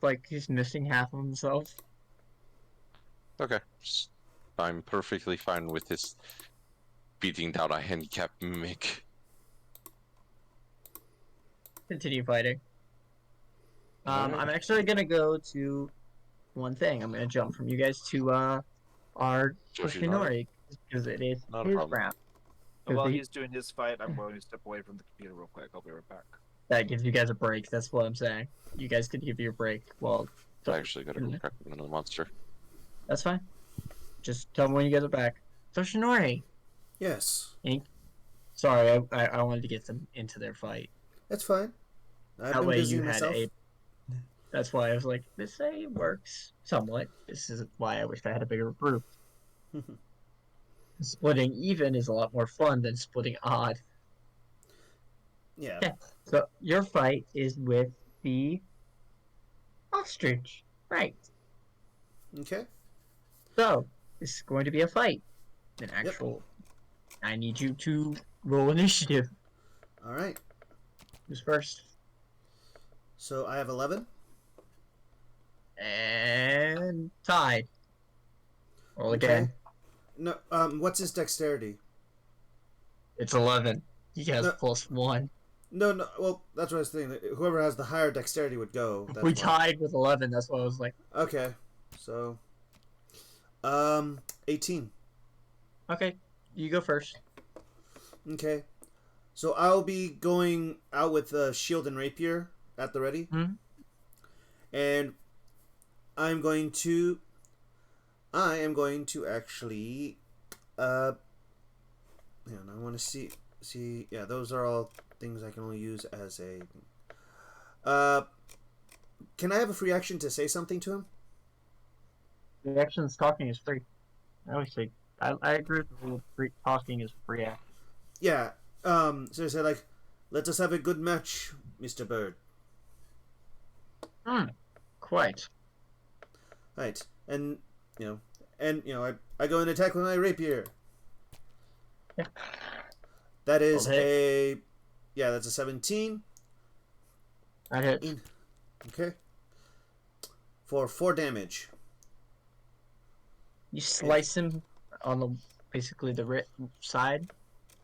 Like he's missing half of himself. Okay, I'm perfectly fine with this beating down a handicapped mimic. Continue fighting. I'm actually gonna go to one thing. I'm gonna jump from you guys to our Yoshinori because it is Not a his problem. round. And while he's doing his fight, I'm going to step away from the computer real quick. I'll be right back. That gives you guys a break. That's what I'm saying. You guys could give you a break. Well, I actually gotta go crack another monster. that's fine. Just tell me when you guys are back. Yoshinori. Yes, Sorry, I wanted to get them into their fight. that's fine. I've That been way busy you had myself. That's why I was like, this works somewhat. This is why I wish I had a bigger group. Splitting even is a lot more fun than splitting odd. Yeah. Yeah. So your fight is with the ostrich. Right. Okay. So this is going to be a fight. An Yep. actual. I need you to roll initiative. All right. Who's first? So I have 11. And tied. Roll Okay. again. No. What's his dexterity? It's 11. He has No. +1. No. No. Well, that's what I was thinking. Whoever has the higher dexterity would go. That's We why. tied with 11. That's why I was like, Okay. So. 18. okay, you go first. Okay. So I'll be going out with shield and rapier at the ready, Hmm? and I am going to actually hang on, I want to see yeah, those are all things I can only use as a can I have a free action to say something to him? The actions talking is free. I always say, I agree with the rule. Free, talking is free action. Yeah. So I said like, let us have a good match, Mr. Bird. Quite. Right. And I go and attack with my rapier. Yeah. That is Okay. that's a 17. That hits. Okay. For 4 damage. You slice him on the basically the side.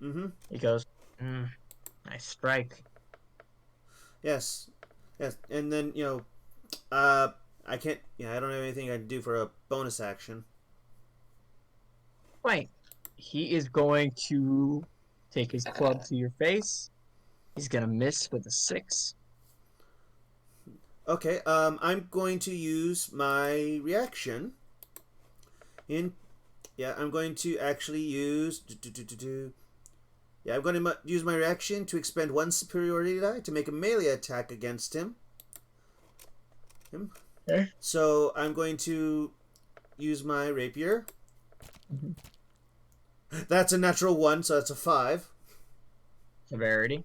Mm-hmm. He goes, nice strike. Yes. Yes. And then, I can't, I don't have anything I can do for a bonus action. Right. He is going to take his club to your face. He's going to miss with a 6. Okay, I'm going to use my reaction I'm going to actually use I'm going to use my reaction to expend 1 superiority die to make a melee attack against him. Okay. So I'm going to use my rapier. Mm-hmm. That's a natural 1, so that's a 5. Severity.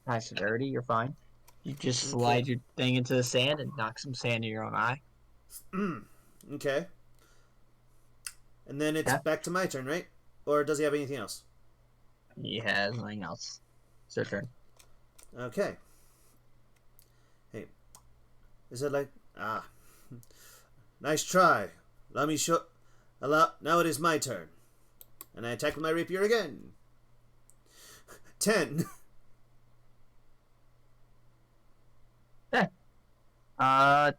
High severity, you're fine. You just slide your thing into the sand and knock some sand in your own eye. Okay. And then it's back to my turn, right? Or does he have anything else? He has nothing else. It's your turn. Okay. Hey. Is it like... Nice try. Let me show... Now it is my turn. And I attack with my rapier again. 10.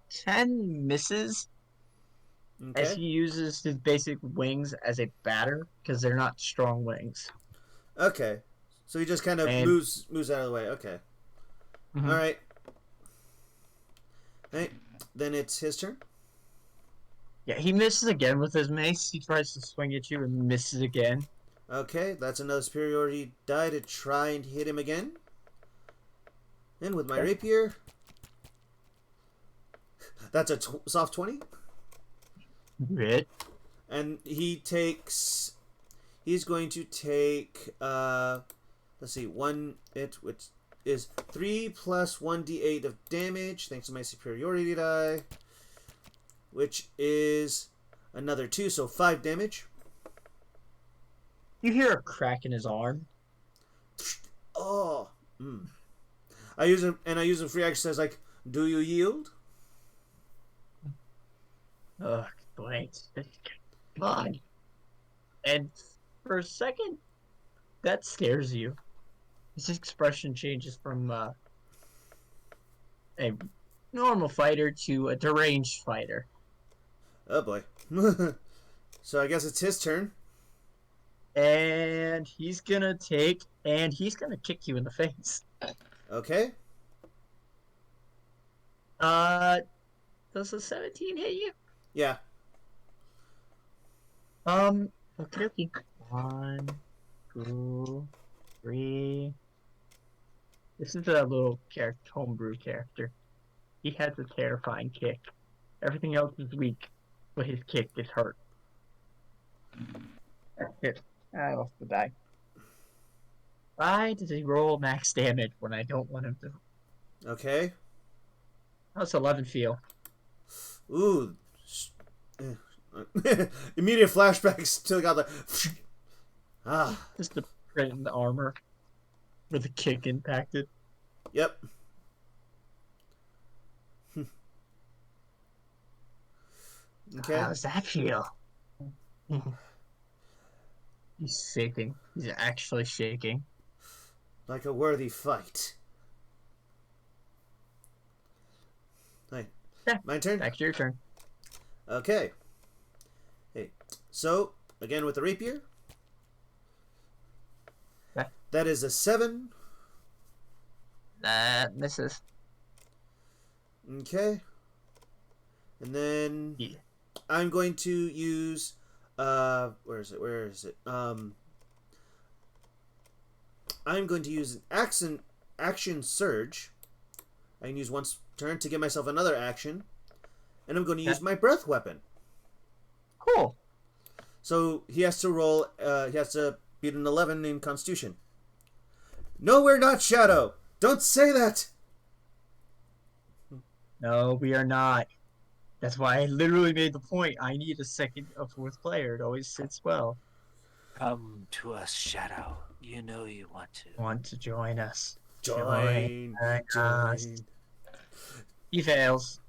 10 misses as Okay. he uses his basic wings as a batter because they're not strong wings. Okay. So he just kind of moves out of the way. Okay. Mm-hmm. All right. Hey, then it's his turn. Yeah, he misses again with his mace. He tries to swing at you and misses again. Okay, that's another superiority die to try and hit him again. And with my rapier, that's a soft 20. Hit. And he's going to take, let's see, which is 3 plus 1d8 of damage, thanks to my superiority die, which is another 2, so 5 damage. You hear a crack in his arm. Oh. I use a free action as like, do you yield? Ugh, blank. God. And for a second, that scares you. His expression changes from a normal fighter to a deranged fighter. Oh boy. So I guess it's his turn. And he's gonna kick you in the face. Okay. Does a 17 hit you? Yeah. Okay. 1, 2, 3, This is a little character, homebrew character. He has a terrifying kick. Everything else is weak, but his kick is hurt. That's it. I lost the die. Why does he roll max damage when I don't want him to? Okay. How's 11 feel? Ooh. Immediate flashbacks to got the. Ah. Just the print in the armor where the kick impacted. Yep. Okay. How does that feel? He's shaking. He's actually shaking. Like a worthy fight. Hey. Yeah. My turn? Back to your turn. Okay. Hey. So, again with the rapier. Yeah. That is a 7. That misses. Okay. And then Yeah. I'm going to use where is it? I'm going to use an action surge. I can use once turn to give myself another action. And I'm going to use my breath weapon. Cool. So he has to roll he has to beat an 11 in Constitution. No, we're not, Shadow. Don't say that. No, we are not. That's why I literally made the point. I need a fourth player. It always sits well. Come to us, Shadow. You know you want to. Want to join us? Join. us. He fails.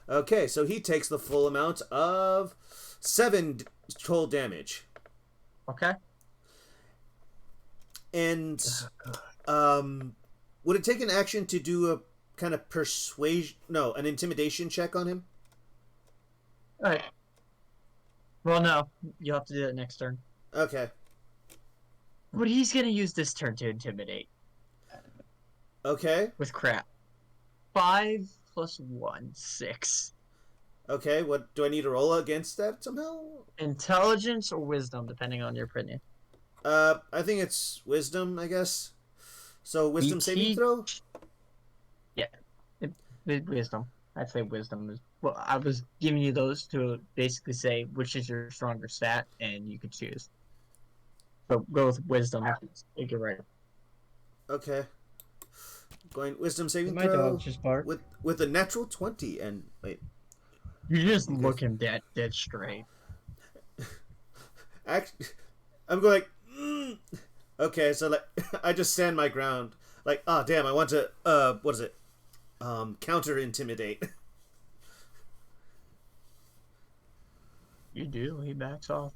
Okay, so he takes the full amount of 7 total damage. Okay. And would it take an action to do a kind of an intimidation check on him? All right. Well, no. You'll have to do it next turn. Okay. But he's going to use this turn to intimidate. Okay. With crap. 5 plus 1, 6. Okay, what do I need to roll against that somehow? Intelligence or wisdom, depending on your opinion. I think it's wisdom, I guess. So wisdom saving throw? Yeah. Wisdom. I'd say wisdom is. Well, I was giving you those to basically say which is your stronger stat, and you could choose. So go with wisdom. I think you're right. Okay. Going wisdom saving My throw dog just barked. with a natural 20 and wait. You just look him dead straight. I'm going like, okay, so like I just stand my ground. Like, oh damn, I want to what is it? Counter intimidate. You do. He backs off.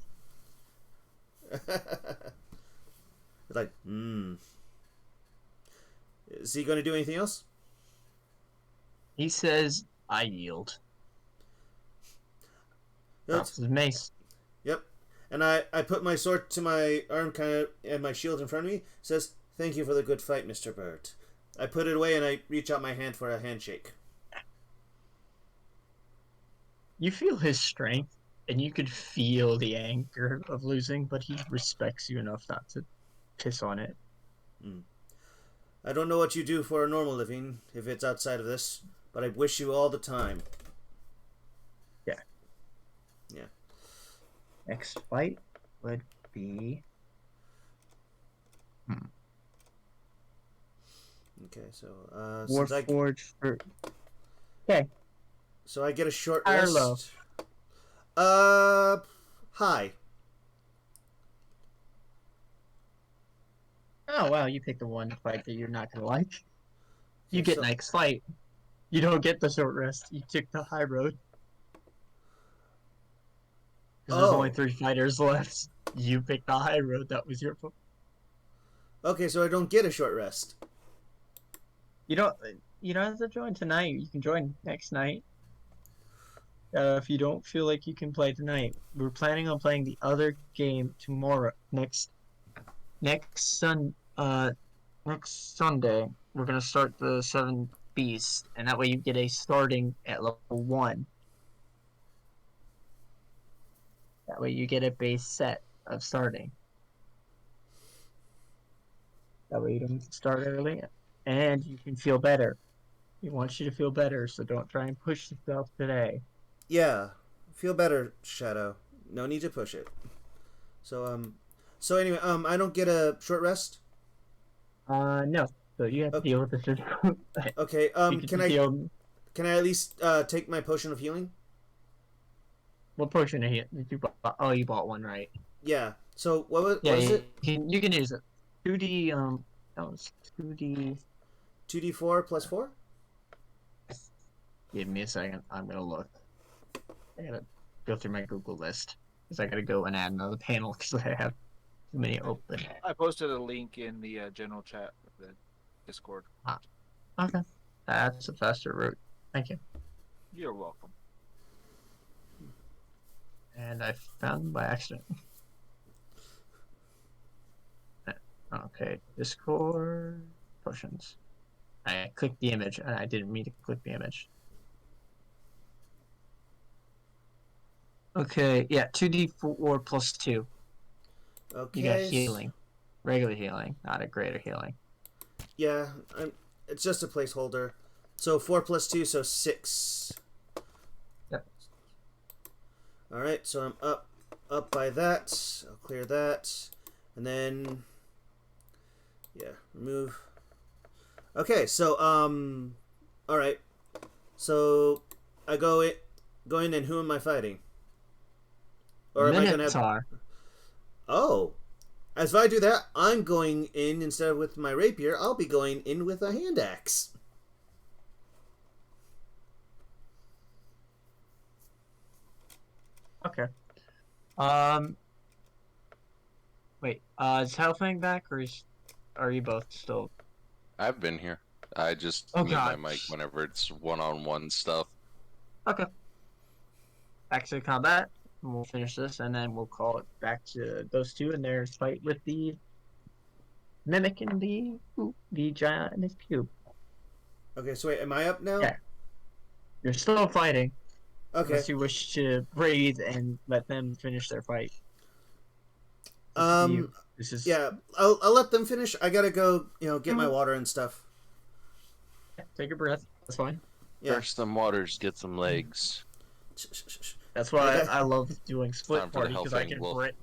Like, Is he going to do anything else? He says, "I yield." Drops his mace. Yep. And I put my sword to my arm kind of and my shield in front of me. Says, "Thank you for the good fight, Mr. Bird." I put it away and I reach out my hand for a handshake. You feel his strength, and you could feel the anger of losing, but he respects you enough not to piss on it. I don't know what you do for a normal living, if it's outside of this, but I wish you all the time. Yeah. Yeah. Next fight would be... Okay, so, Warforged for... Okay. So I get a short High or rest. low? High. Oh, wow, you picked the one fight that you're not going to like. You Okay, get so- next fight. You don't get the short rest. You took the high road. Because there's only 3 fighters left. You picked the high road. That was your... Okay, so I don't get a short rest. You don't have to join tonight. You can join next night. If you don't feel like you can play tonight, we're planning on playing the other game tomorrow. Next Sunday, we're gonna start the 7 Beasts, and that way you get a starting at level 1. That way you get a base set of starting. That way you don't start early. and you can feel better. He wants you to feel better, so don't try and push yourself today. Yeah, feel better, Shadow. No need to push it. So anyway, I don't get a short rest. No. So you have to Okay, deal with this. okay. You can Can just I deal. can I at least take my potion of healing? What potion did you buy? Oh, you bought one, right? Yeah. So Yeah, what is it? you can use it. 2D. That was 2D. 2d4 plus 4. Give me a second. I'm gonna look. I gotta go through my Google list because I gotta go and add another panel because I have too many open. I posted a link in the general chat of the Discord. Ah, okay, that's a faster route. Thank you. You're welcome. And I found them by accident. Okay, Discord potions. I clicked the image and I didn't mean to click the image. Okay, yeah, 2d4 plus 2. You got Okay. healing. Regular healing, not a greater healing. Yeah, it's just a placeholder. So 4 plus 2, so 6. Yep. All right, so I'm up by that. I'll clear that, and then yeah, remove. Okay, so all right. So I go in, and who am I fighting? Or am I gonna have? Minotaur. Oh, as if I do that, I'm going in instead of with my rapier. I'll be going in with a hand axe. Okay. Wait. Is Hellfang back, or are you both still? I've been here. I just Oh mute my God. mic whenever it's one-on-one stuff. Okay. Back to combat. And we'll finish this, and then we'll call it back to those two and their fight with the mimic and the giant in his cube. Okay, so wait, am I up now? Yeah. You're still fighting, Okay. unless you wish to breathe and let them finish their fight. It's up to you. Um. This is Yeah, I'll let them finish. I gotta go. Get my water and stuff. take a breath. That's fine. Yeah. First, them waters, get some legs. Shh, shh, shh, shh. That's I why got- I love doing Time split for the party because I Hellfang can Wolf. Brit.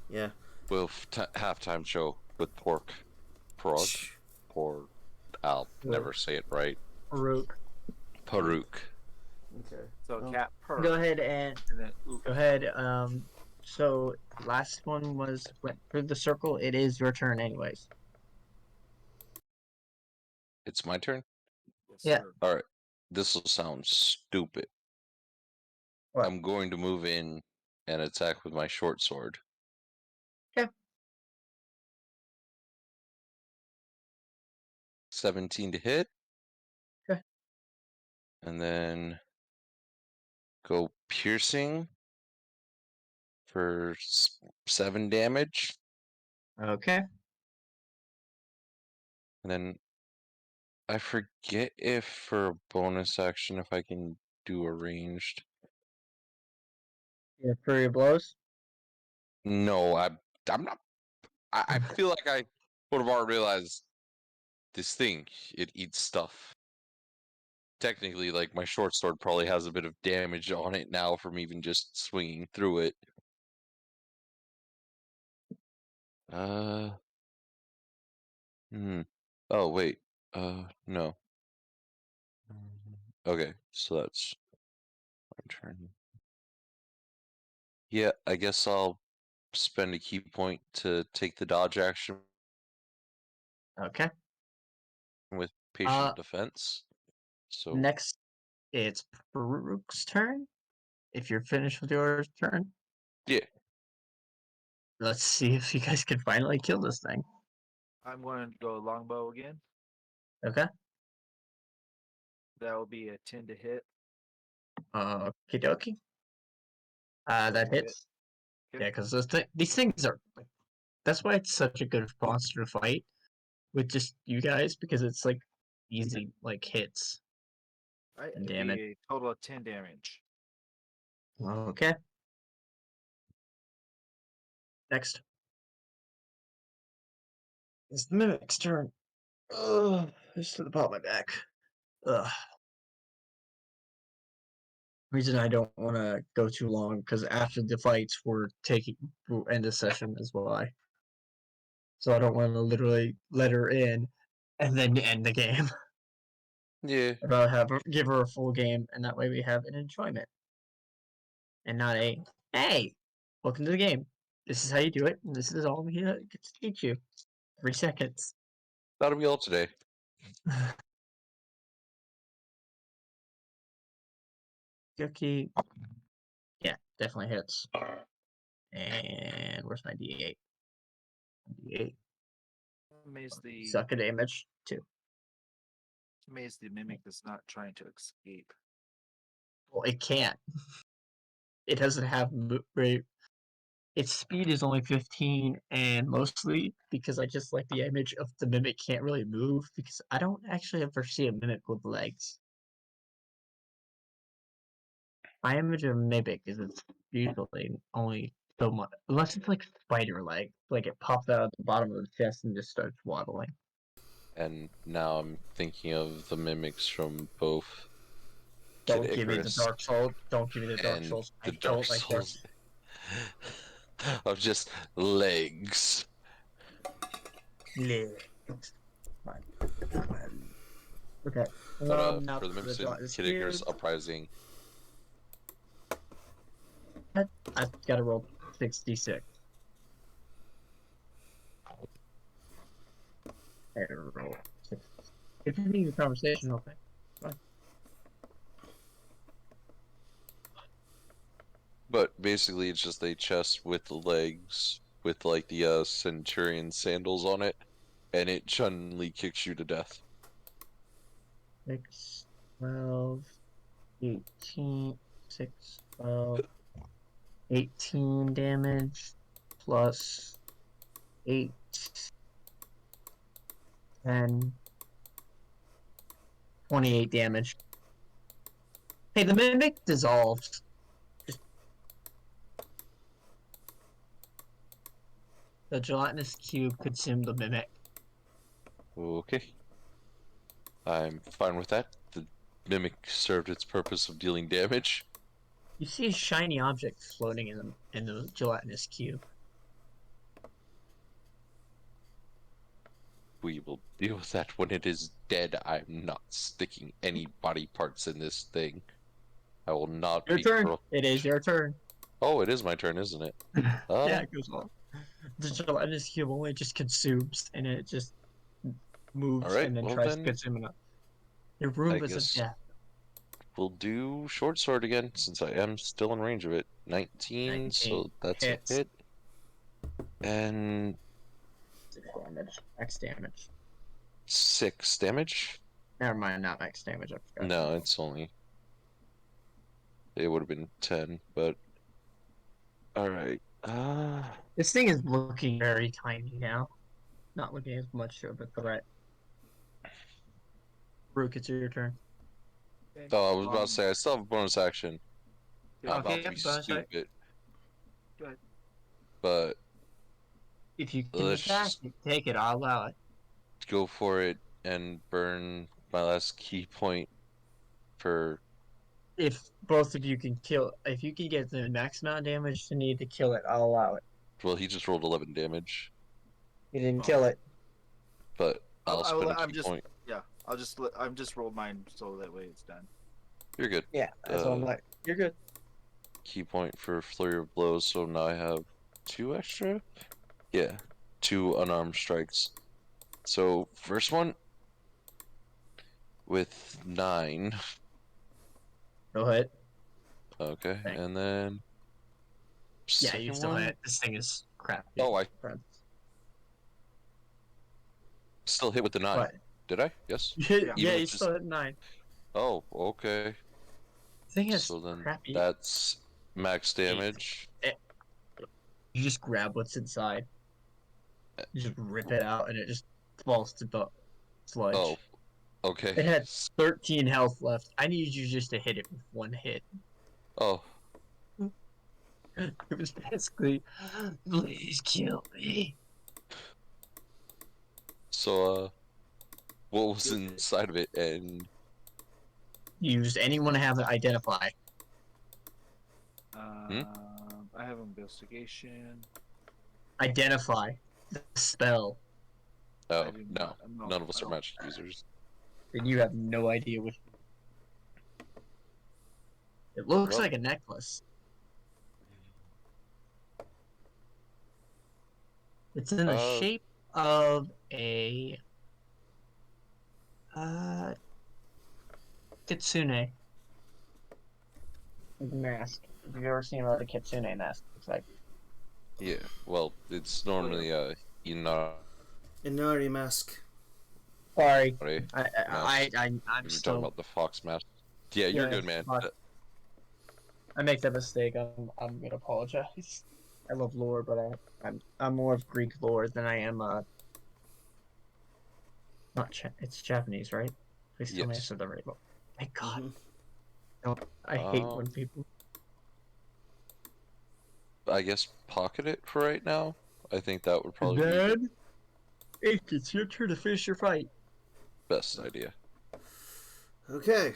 Yeah. Wolf halftime show with pork. Pork. Shh. Pork. I'll never say it right. Rook. Paruk. Okay. So Oh. cat purr. Go ahead and And then oop. go ahead. So last one went through the circle. It is your turn, anyways. It's my turn? Yes, Yeah. sir. Alright. This will sound stupid. What? I'm going to move in and attack with my short sword. Okay. 17 to hit. Okay. And then go piercing for 7 damage. Okay. And then I forget if for a bonus action if I can do a ranged. Yeah, for your blows. No, I'm not. I feel like I would have already realized this thing. It eats stuff. Technically, like my short sword probably has a bit of damage on it now from even just swinging through it. Uh. Hmm. Oh wait. No. Okay, so that's my turn. Yeah, I guess I'll spend a key point to take the dodge action Okay. with Uh, patient defense. So next it's Farouk's turn. If you're finished with your turn, yeah, let's see if you guys can finally kill this thing. I'm going to go longbow again. Okay. That will be a 10 to hit. Okie dokie. That That'll hit. hits. Okay. Yeah, because these things are. That's why it's such a good monster to fight with just you guys because it's like easy like hits Right, and it'll damage. be a total of 10 damage. Okay. Next. It's the mimic's turn. Ugh. Just to the bottom of my back. Ugh. Reason I don't want to go too long because after the fights we'll end the session as well. So I don't want to literally let her in and then end the game. Yeah. I'd rather give her a full game, and that way we have an enjoyment and not a hey, welcome to the game. This is how you do it, and this is all we get to teach you. 3 seconds. That'll be all today. Cookie. Yeah, definitely hits. And where's my D8? D8. Amazed the Suck a damage too. amazed the mimic is not trying to escape. Well, it can't. It doesn't have rate. Its speed is only 15, and mostly because I just like the image of the mimic can't really move because I don't actually ever see a mimic with legs. My image of a mimic is it's usually only so much, unless it's like spider leg, like it pops out at the bottom of the chest and just starts waddling. And now I'm thinking of the mimics from both Don't Kid give me the Icarus Dark Souls. Don't give me the Dark and Souls. the I Dark don't like Dark Souls of just legs. Legs. Fine. Okay. But Now for the mimics in gelatinous Kid Icarus cube. Uprising, I gotta roll 66. I gotta roll 60. Continue the conversation, okay? Fine. but basically it's just a chest with legs with like the centurion sandals on it, and it suddenly kicks you to death. 6, 12, 18, 6, 12, 18 damage plus 8, 10, 28 damage. Hey, the mimic dissolves. The gelatinous cube consumed the mimic. Okay. I'm fine with that. The mimic served its purpose of dealing damage. You see a shiny object floating in the gelatinous cube. We will deal with that when it is dead. I'm not sticking any body parts in this thing. I will not Your be turn. corrupt. It is your turn. Oh, it is my turn, isn't it? Yeah, it goes on. The gelatinous cube only just consumes, and it just moves Alright, and then well tries to then, consume it. Your I room is a guess death. we'll do short sword again, since I am still in range of it. 19, 19 so that's hits. a hit. And 6 damage. Max damage. 6 damage? Never mind, not max damage. I forgot. No, it's only... It would have been 10, but... Alright. This thing is looking very tiny now. Not looking as much to it, but threat. Rook, it's your turn. Okay. Oh, I was about to say, I still have a bonus action. Okay, I'm about to be bonus action. stupid. go ahead. But If you can let's attack, just take it. I'll allow it. go for it and burn my last key point for... If both of you can kill, if you can get the max amount of damage to need to kill it, I'll allow it. Well, he just rolled 11 damage, You didn't Oh. kill it. but I'll spend a I'm key just point. yeah. I'm just roll mine so that way it's done. You're good. Yeah, that's what I'm like. You're good. Key point for Flurry of Blows, so now I have 2 extra? Yeah, 2 unarmed strikes. So, first one with 9. Go ahead. Okay, Thanks. and then... Yeah, second you still one? hit. This thing is crap. Oh, I Friends. still hit with the 9. What? Did I? Yes? You hit, Yeah. yeah, Even you with still hit 9. Oh, okay. The thing is So then crappy. that's max damage. You just grab what's inside. You just rip it out, and it just falls to the sludge. Oh, okay. It had 13 health left. I needed you just to hit it with 1 hit. Oh, It was basically, please kill me. so what was inside of it, and Use anyone to have it identify. I have investigation. Identify the spell. oh I do no, not- no, none of us I are don't. magic users. And you have no idea what. It looks Well- like a necklace. It's in the shape of a kitsune mask. Have you ever seen what a kitsune mask looks like? Yeah, well, it's normally Inari mask. Sorry, Sorry, I'm you're talking so. about the fox mask. Yeah, you're Yeah, good, man. fuck. I make that mistake. I'm gonna apologize. I love lore, but I'm more of Greek lore than I am not it's Japanese, right? Please tell me I Yes. said that right. Thank God. Mhm. No, I hate when people. I guess pocket it for right now. I think that would probably be the Dad, hey, it's your turn to finish your fight. best idea. Okay.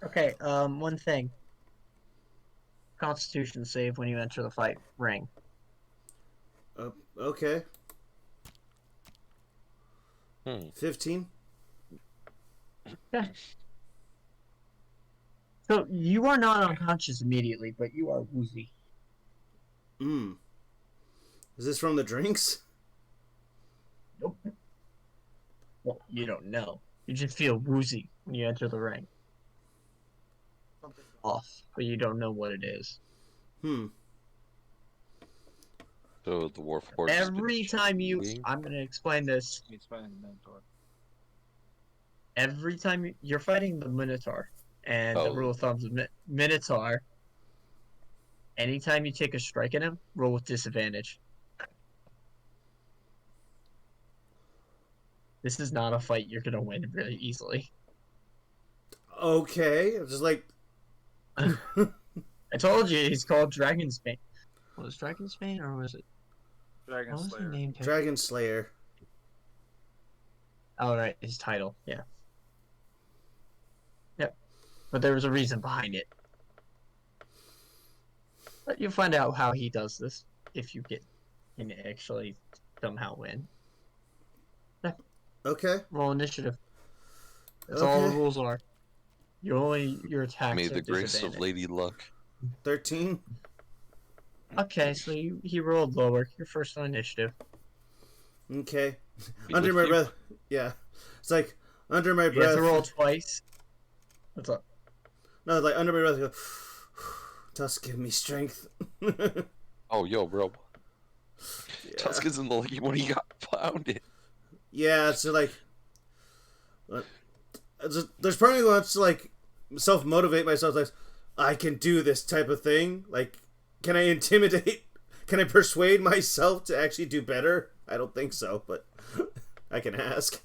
Okay. One thing. Constitution save when you enter the fight ring. Okay. Hmm. 15. So you are not unconscious immediately, but you are woozy. Mm. Is this from the drinks? Nope. Well, you don't know. You just feel woozy when you enter the ring. Something's off, but you don't know what it is. Hmm. So the Warforged has been Every time you, cheating? I'm gonna explain this. He's fighting the Minotaur. Every time you're fighting the Minotaur, and the Oh. rule of thumb is Minotaur. Anytime you take a strike at him, roll with disadvantage. This is not a fight you're gonna win really easily. Okay. I'm just like. I told you he's called Dragon's Bane. Was Dragon's Bane or was it? Dragon What was the Slayer. name? Dragon Slayer. Oh, right, his title. Yeah. Yep. But there was a reason behind it. But you'll find out how he does this if you get him to actually somehow win. Okay. Roll initiative. That's all the Okay. rules are. Your attacks May are the grace of disadvantaged. Lady Luck. 13. Okay, so you rolled lower. You're first on initiative. Okay. Be Under with my you. breath. Yeah. It's like under my You have breath. to roll twice. What's up? No, like under my breath. I go, Tusk, give me strength. Oh, yo, bro. Yeah. Tusk isn't the lucky one. He got pounded. Yeah, so like, there's part of me that wants to like self motivate myself. Like, I can do this type of thing. Like, can I intimidate? Can I persuade myself to actually do better? I don't think so, but I can ask.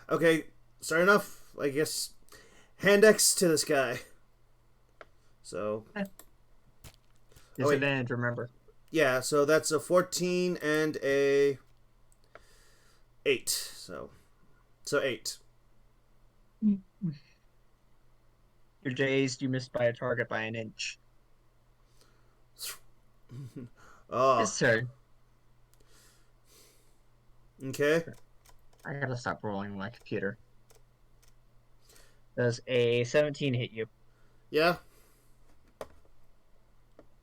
Okay, starting off, I guess, hand X to this guy. So, Disadvantage, remember. yeah, so that's a 14 and a 8. So 8. You're dazed. You missed by a target by an inch. Oh, His turn. okay. I gotta stop rolling my computer. Does a 17 hit you? Yeah.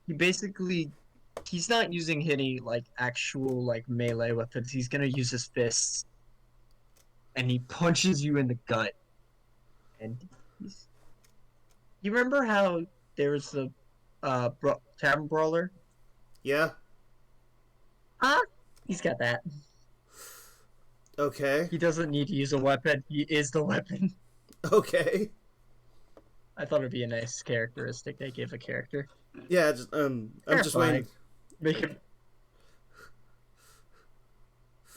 He basically, he's not using any like actual like melee weapons. He's gonna use his fists, and he punches you in the gut. And you remember how there was the tavern brawler? Yeah. He's got that. Okay. He doesn't need to use a weapon. He is the weapon. Okay. I thought it'd be a nice characteristic they give a character. Yeah, just, I'm just waiting. Make him.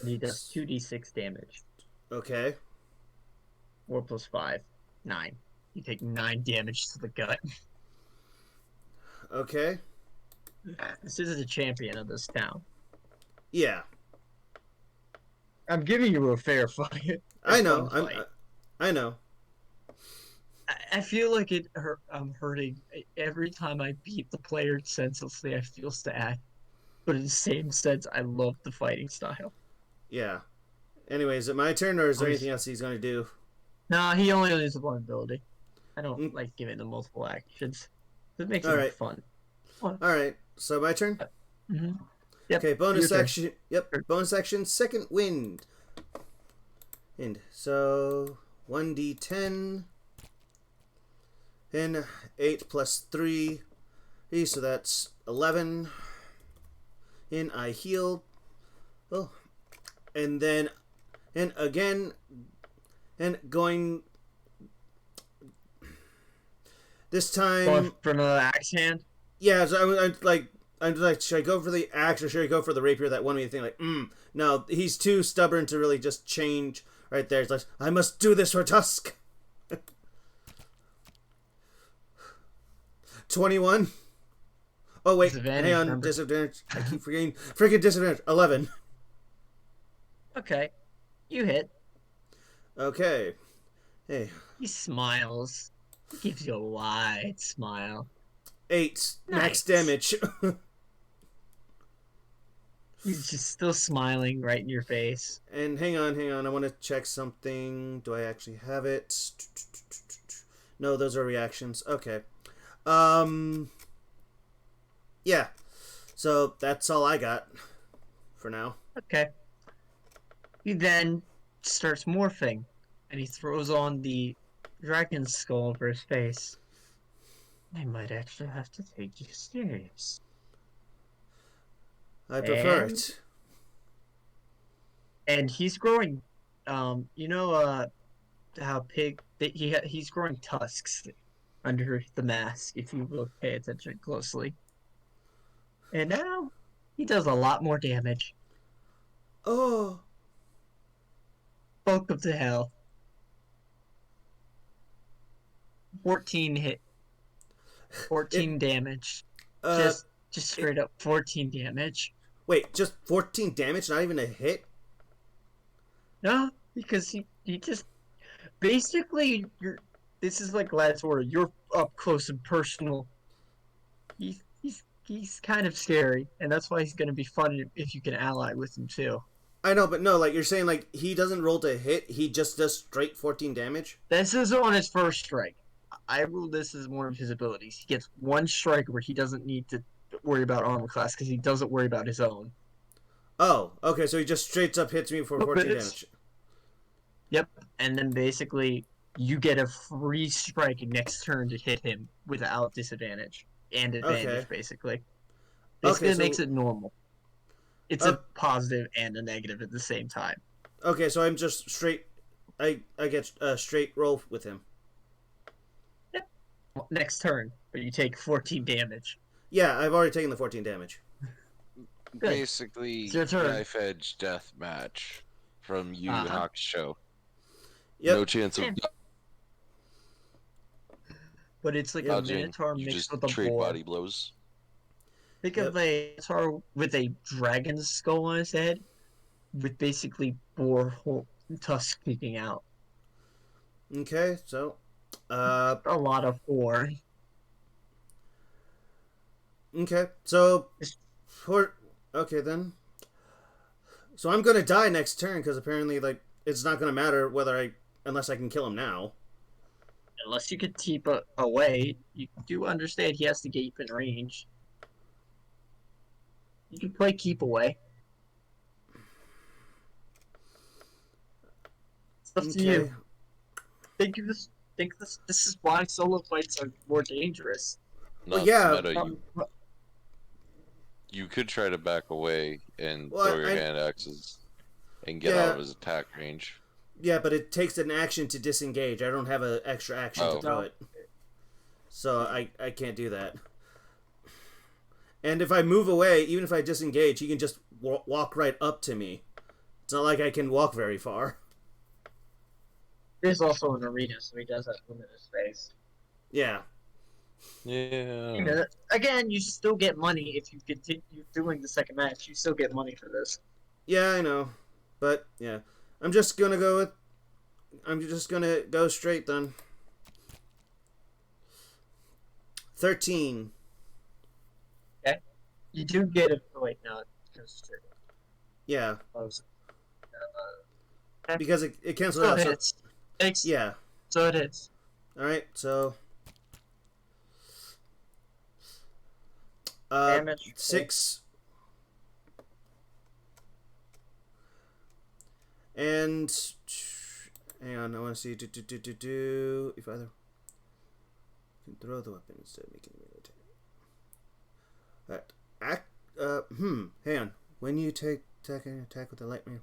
And he does 2d6 damage. Okay. 4 plus 5, 9. You take 9 damage to the gut. Okay. This is the champion of this town. Yeah. I'm giving you a fair fight. I know. Fight. I know. I feel like I'm hurting every time I beat the player senselessly. I feel sad, but in the same sense, I love the fighting style. Yeah. Anyway, is it my turn or is there anything else he's gonna do? Nah, he only uses one ability. I don't Mm. like giving them multiple actions. It makes All it right. fun. All right. So my turn. Mm-hmm. Yep, Okay. Bonus your turn. action. Yep. Bonus action. Second wind. And so 1d10. And 8 plus 3. So that's 11. And I heal. Oh. And then, and again, and going. This time. Going for another axe hand. Yeah, so I'm like, should I go for the axe or should I go for the rapier? That one me thing, like, no, he's too stubborn to really just change right there. It's like, I must do this for Tusk. 21. Oh wait, hang on, remember. disadvantage. I keep forgetting. Freaking disadvantage. 11. Okay, you hit. Okay. Hey, He smiles. He gives you a wide smile. 8 max Nice. damage. He's just still smiling right in your face. And hang on. I want to check something. Do I actually have it? No, those are reactions. Okay. Yeah. So that's all I got for now. Okay. He then starts morphing, and he throws on the dragon skull over his face. I might actually have to take you serious. I prefer And- it. And he's growing, how he's growing tusks under the mask, if you will pay attention closely. And now he does a lot more damage. Oh. Welcome to hell. 14 hit. 14 damage. Just straight up 14 damage. Wait, just 14 damage, not even a hit? No, because he just basically this is like Gladiator. You're up close and personal. He's kind of scary, and that's why he's gonna be fun if you can ally with him too. I know, but no, like you're saying, like he doesn't roll to hit, he just does straight 14 damage. This is on his first strike. I rule this as one of his abilities. He gets one strike where he doesn't need to worry about armor class because he doesn't worry about his own. Oh, okay, so he just straight up hits me for But 14 it's- damage. Yep, and then basically you get a free strike next turn to hit him without disadvantage and advantage, Okay. Okay, basically. Basically, it so- makes it normal. It's Oh. a positive and a negative at the same time. Okay, so I'm just straight. I get a straight roll with him. Next turn, but you take 14 damage. Yeah, I've already taken the 14 damage. Basically, It's your turn. knife edge death match from Yu Uh-huh. Hakusho. Yep. No chance of Yeah. But it's like a dodging. Minotaur You mixed just with a trade boar. body blows. Think Yep. of a Minotaur with a dragon skull on his head, with basically boar tusks peeking out. Okay, so A lot of boar. okay, so It's- okay then. So I'm gonna die next turn because apparently, like, it's not gonna matter unless I can kill him now. Unless you could keep away, you do understand he has to get in range. You can play keep away. It's up to you. This is why solo fights are more dangerous. Well, Not yeah, meta, you could try to back away and Well, throw your I- hand axes and get Yeah. out of his attack range. Yeah, but it takes an action to disengage. I don't have an extra action to Oh. throw it. So I can't do that. And if I move away, even if I disengage, he can just walk right up to me. It's not like I can walk very far. There's also an arena, so he does have limited space. Yeah. Yeah. Again, you still get money if you continue doing the second match. You still get money for this. Yeah, I know. But, yeah. I'm just gonna go with... I'm just gonna go straight then. 13. You do get it. Oh, wait, no, it goes to Yeah. close. Because it cancels So out. it So, hits. Takes. yeah. So it hits. Alright, so... Damage. 6. And... Hang on, I want to see... If either... can throw the weapon instead of making it attack. Hang on. When you take an attack with a light weapon,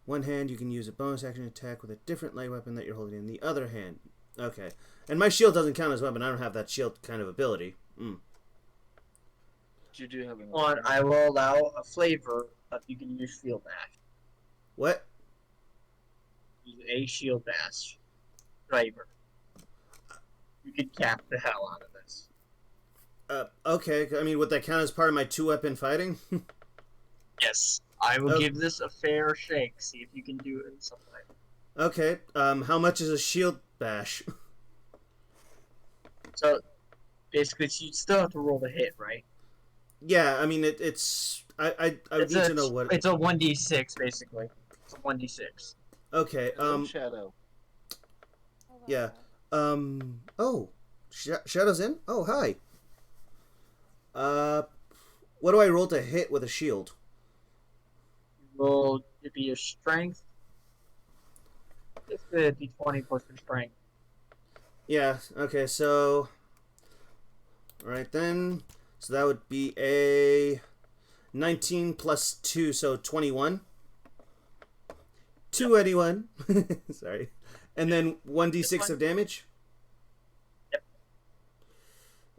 one hand, you can use a bonus action attack with a different light weapon that you're holding in the other hand. Okay. And my shield doesn't count as a weapon. I don't have that shield kind of ability. You do have an On, I will allow a flavor of you can use shield bash. What? Use a shield bash flavor. You can cap the hell out of this. Okay. I mean, would that count as part of my 2-weapon fighting? Yes. I will Oh. give this a fair shake. See if you can do it in some way. Okay. How much is a shield bash? So, basically, you still have to roll the hit, right? Yeah, I mean, it's... I would need to know what... It's a 1d6, basically. It's a 1d6. Okay, Hello, Shadow. yeah. Oh, Shadow's in? Oh, hi. What do I roll to hit with a shield? Roll, it'd be your strength. It'd be 20 plus your strength. Yeah, okay, so... Alright then. So that would be a 19 plus 2, so 21. 21. Sorry. And then 1d6 of damage? Yep.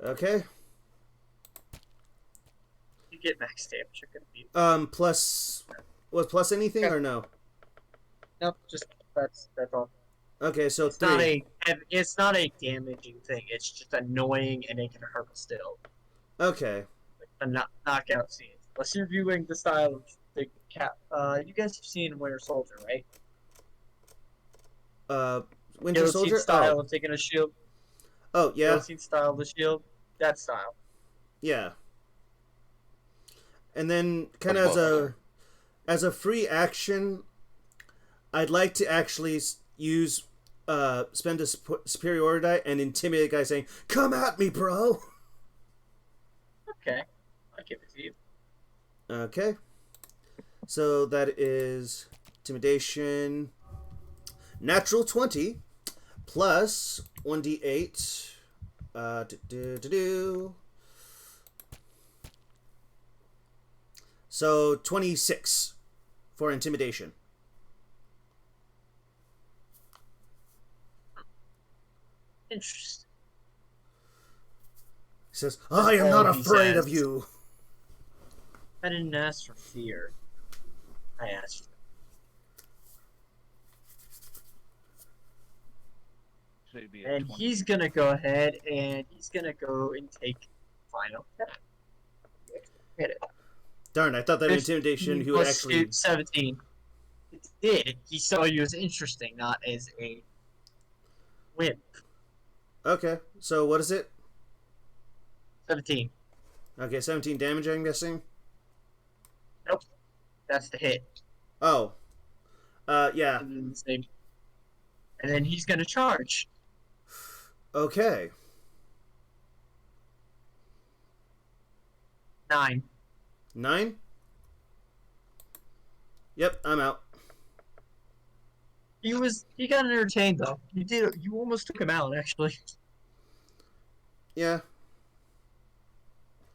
Okay. You get max damage, you're gonna be... Plus... Was plus anything or no? Nope, just, that's all. Okay, so It's 3. it's not a damaging thing, it's just annoying and it can hurt still. Okay. A knockout scene. Let's reviewing the style of the cat. You guys have seen Winter Soldier, right? Winter Guillotine Soldier? style Oh. of taking a shield. Oh, yeah. Guillotine style of the shield. That style. Yeah. And then, kind of as a free action, I'd like to actually use spend a superiority die and intimidate a guy saying, "Come at me, bro." Okay, I'll give it to you. Okay. So that is intimidation. Natural 20 plus 1d8. So 26 for intimidation. Interesting. He says, "I am not all he afraid of says. you." I didn't ask for fear. I asked. Should be a And 20. he's gonna go ahead and he's gonna go and take final attack. Hit it. Darn, I thought that 15 intimidation he would plus actually... 17. It did. He saw you as interesting, not as a wimp. Okay, so what is it? 17. Okay, 17 damage, I'm guessing? Nope. That's the hit. Oh. Yeah. And then he's gonna charge. Okay. 9. 9? Yep, I'm out. He got entertained though. You almost took him out actually. Yeah.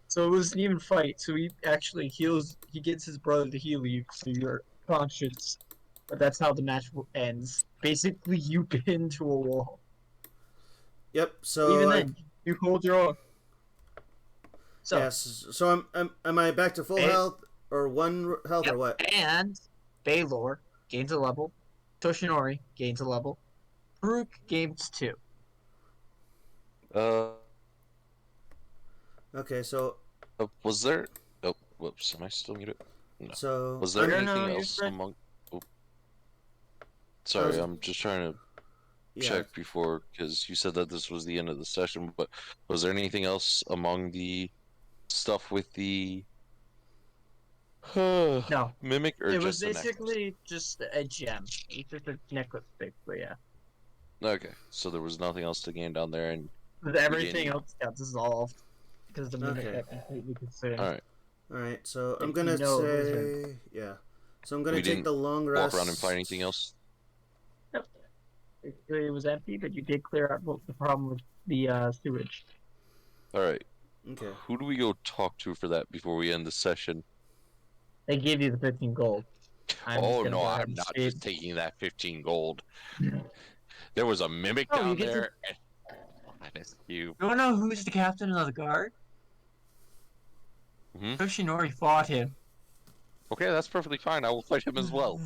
So it was an even fight. So he actually heals. He gets his brother to heal you, so you're conscious. But that's how the match ends. Basically, you pin to a wall. Yep, so... Even then, you hold your own. So, yes, so am I back to full health? Or 1 health yep, or what? and Baylor gains a level. Toshinori gains a level. Karuk gains 2. Okay, so Was there? Oh, whoops. Am I still muted? No. so Was there No, anything no, you're else good. among? Oh, sorry, was- I'm just trying to yeah. check before because you said that this was the end of the session. But was there anything else among the stuff with the No. mimic or It was just the necklace? basically just a gem. It was just a necklace, basically, yeah. Okay, so there was nothing else to gain down there, and But everything didn't- else got dissolved because the mimic Okay. got completely consumed. all right. All right, so I'm And gonna you know it was say yeah. So I'm gonna We take didn't the long Walk rest. around and find anything else. Yep. Basically, it was empty, but you did clear out the problem with the sewage. All right. Okay. Who do we go talk to for that before we end the session? They gave you the 15 gold. I'm Oh just gonna no, go ahead I'm and not state- just taking that 15 gold. There was a mimic Oh, you down get to- there. You. You wanna know who's the captain of the guard? Hmm? Yoshinori fought him. Okay, that's perfectly fine. I will fight him as well.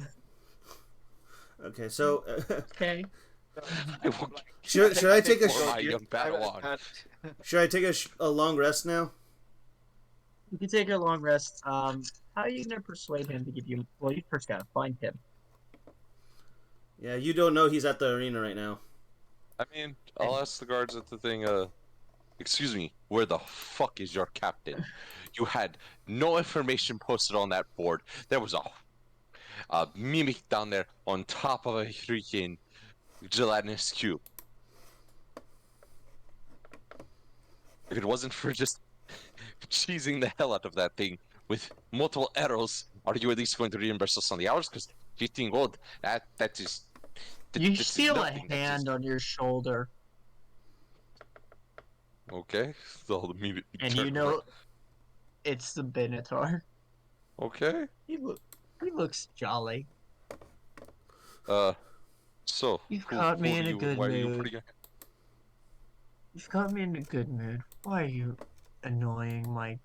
Okay, so Okay. I will should I take a For my young Padawan. should I take a long rest now? You can take a long rest. How are you gonna persuade him to give you? Well, you first gotta find him. Yeah, you don't know he's at the arena right now. I mean, I'll ask the guards at the thing, excuse me, where the fuck is your captain? You had no information posted on that board. There was a mimic down there on top of a freaking gelatinous cube. If it wasn't for just cheesing the hell out of that thing with multiple arrows, are you at least going to reimburse us on the hours? Because 15 gold, that is... You that's feel a nothing. That is- hand on your shoulder, Okay, so the mimic and turned you know around. it's the Benatar. Okay. He looks jolly. So You've who- caught me who in are a you- good why are you mood. putting a- You've got me in a good mood. Why are you annoying my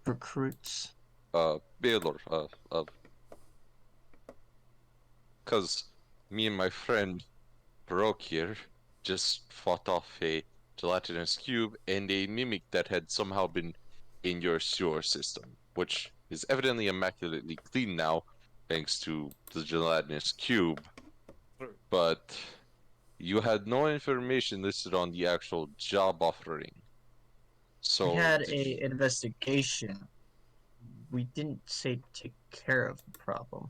recruits? Baylor, cause me and my friend Baroque here just fought off a gelatinous cube and a mimic that had somehow been in your sewer system, which is evidently immaculately clean now, thanks to the gelatinous cube. But you had no information listed on the actual job offering. So We had did a investigation. We didn't say take care of the problem.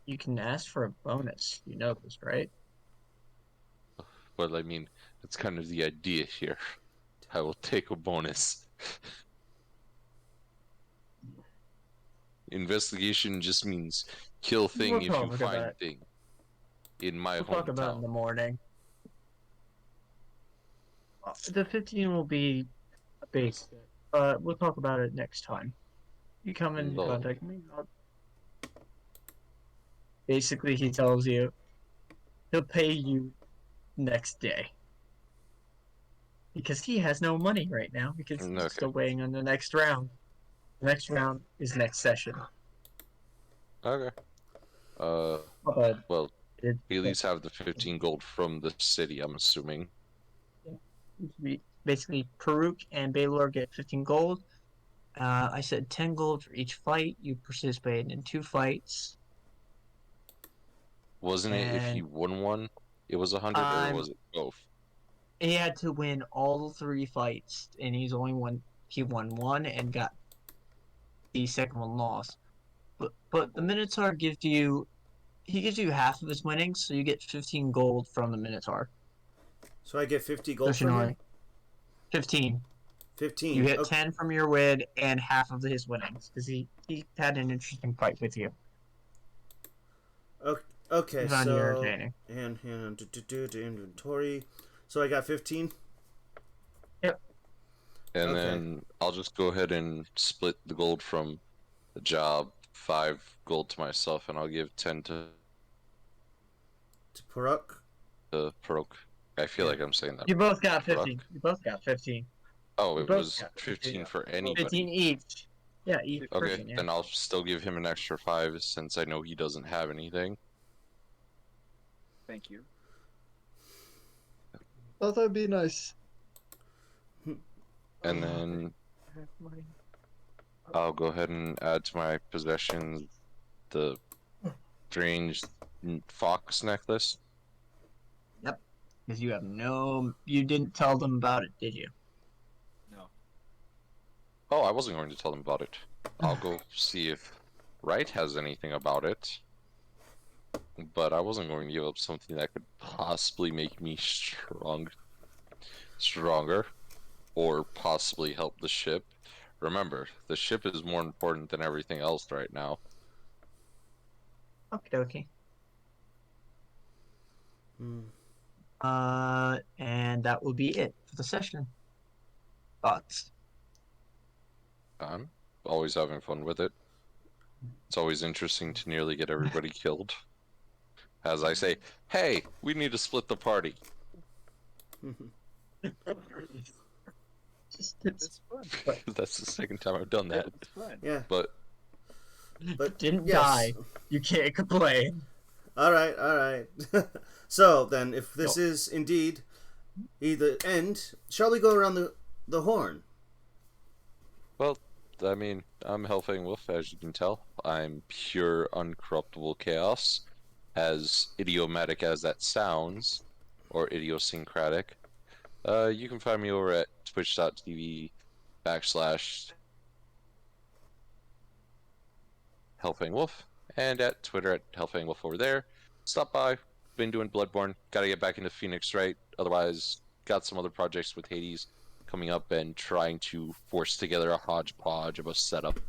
You can ask for a bonus. You know this, right? Well, I mean, that's kind of the idea here. I will take a bonus. Investigation just means kill thing We'll if talk you about find that. thing. In my We'll talk about it in hometown. the morning. The 15 will be a base, but we'll talk about it next time. You come in No. contact me. Basically, he tells you he'll pay you next day. Because he has no money right now because he's Okay. still waiting on the next round. The next round is next session. Okay. But Well, it, we at least have the 15 gold from the city, I'm assuming. basically, Karuk and Baylor get 15 gold. I said 10 gold for each fight. You participated in 2 fights. Wasn't it if he And- won one, it was 100, or was it both? He had to win all 3 fights, and he won 1 and got the second one lost. But the Minotaur gives you half of his winnings, so you get 15 gold from the Minotaur. So I get 50 gold from Yoshinori. him? 15. 15. You get Okay. 10 from your win and half of his winnings because he had an interesting fight with you. Okay, He found you so irritating. and inventory. So I got 15. And Okay. then I'll just go ahead and split the gold from the job, 5 gold to myself, and I'll give 10 to To Paruk. Perok. I feel like I'm saying that. You both got Fuck. 15. You both got 15. Oh, you it both was got 15 for 15 anybody. each. Yeah, each Okay, person, yeah. then I'll still give him an extra 5 since I know he doesn't have anything. Thank you. Thought that'd be nice. And then I have mine. I'll go ahead and add to my possessions the strange fox necklace. Because you didn't tell them about it, did you? No. Oh, I wasn't going to tell them about it. I'll go see if Wright has anything about it. But I wasn't going to give up something that could possibly make me stronger, or possibly help the ship. Remember, the ship is more important than everything else right now. Okay, okay. Hmm. And that will be it for the session. Thoughts? I'm always having fun with it. It's always interesting to nearly get everybody killed. As I say, hey, we need to split the party. It's It's fun. That's the second time I've done that. It's fun. Yeah, But but didn't yes. die. You can't complain. All right, all right. So then, if this is indeed the end, shall we go around the horn? well, I mean, I'm Hellfang Wolf, as you can tell. I'm pure, uncorruptible chaos. As idiomatic as that sounds, or idiosyncratic, you can find me over at twitch.tv/Hellfang Wolf, and at Twitter at Hellfang Wolf over there. Stop by. Been doing Bloodborne. Gotta get back into Phoenix, right? Otherwise, got some other projects with Hades coming up and trying to force together a hodgepodge of a setup.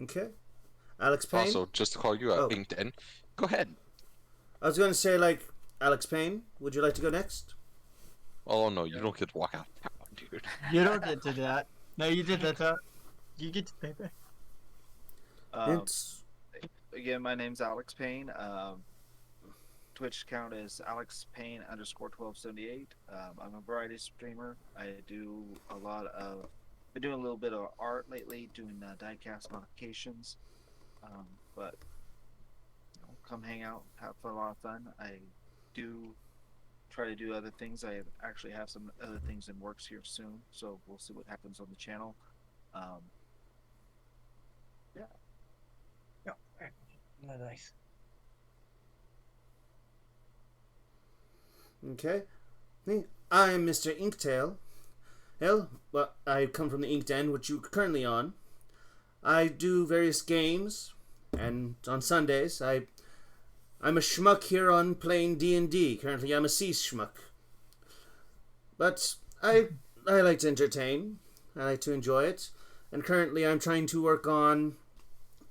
Okay. Alex Payne? Also, just to call you out, Oh. LinkedIn. Go ahead. I was going to say, like, Alex Payne, would you like to go next? Oh no, you don't get to walk out of town, dude. You don't get to that. No, you did that. You get to paper. It's... Again, my name's Alex Payne. Twitch account is AlexPayne_1278. I'm a variety streamer. I do a lot of, been doing a little bit of art lately, doing diecast modifications. But come hang out, have a lot of fun. I do try to do other things. I actually have some other things in works here soon, so we'll see what happens on the channel. Yeah. No, nice. Okay. Me, I'm Mr. Inktail. Well, I come from the Ink Den, which you're currently on. I do various games, and on Sundays, I'm a schmuck here on playing D&D. Currently, I'm a sea schmuck. But I like to entertain. I like to enjoy it. And currently, I'm trying to work on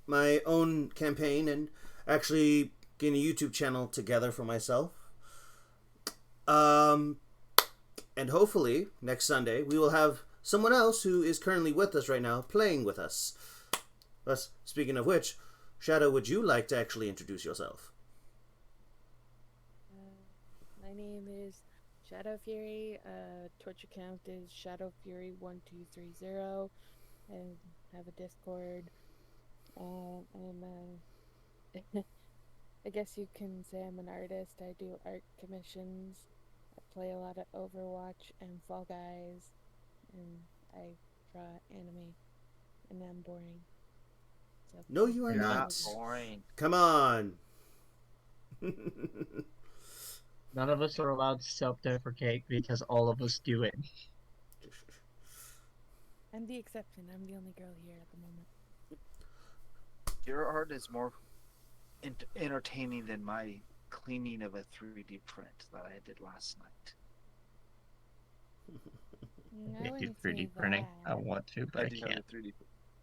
my own campaign and actually getting a YouTube channel together for myself. And hopefully, next Sunday, we will have someone else who is currently with us right now playing with us. But speaking of which, Shadow, would you like to actually introduce yourself? My name is Shadow Fury. Twitch account is Shadow Fury 1230. I have a Discord. I guess you can say I'm an artist. I do art commissions. I play a lot of Overwatch and Fall Guys, and I draw anime, and I'm boring. So No, you are You're not. not boring. Come on. None of us are allowed to self-deprecate because all of us do it. I'm the exception. I'm the only girl here at the moment. Your art is more entertaining than my cleaning of a 3D print that I did last night. I I do wouldn't 3D say printing. I that. want to, but I can't.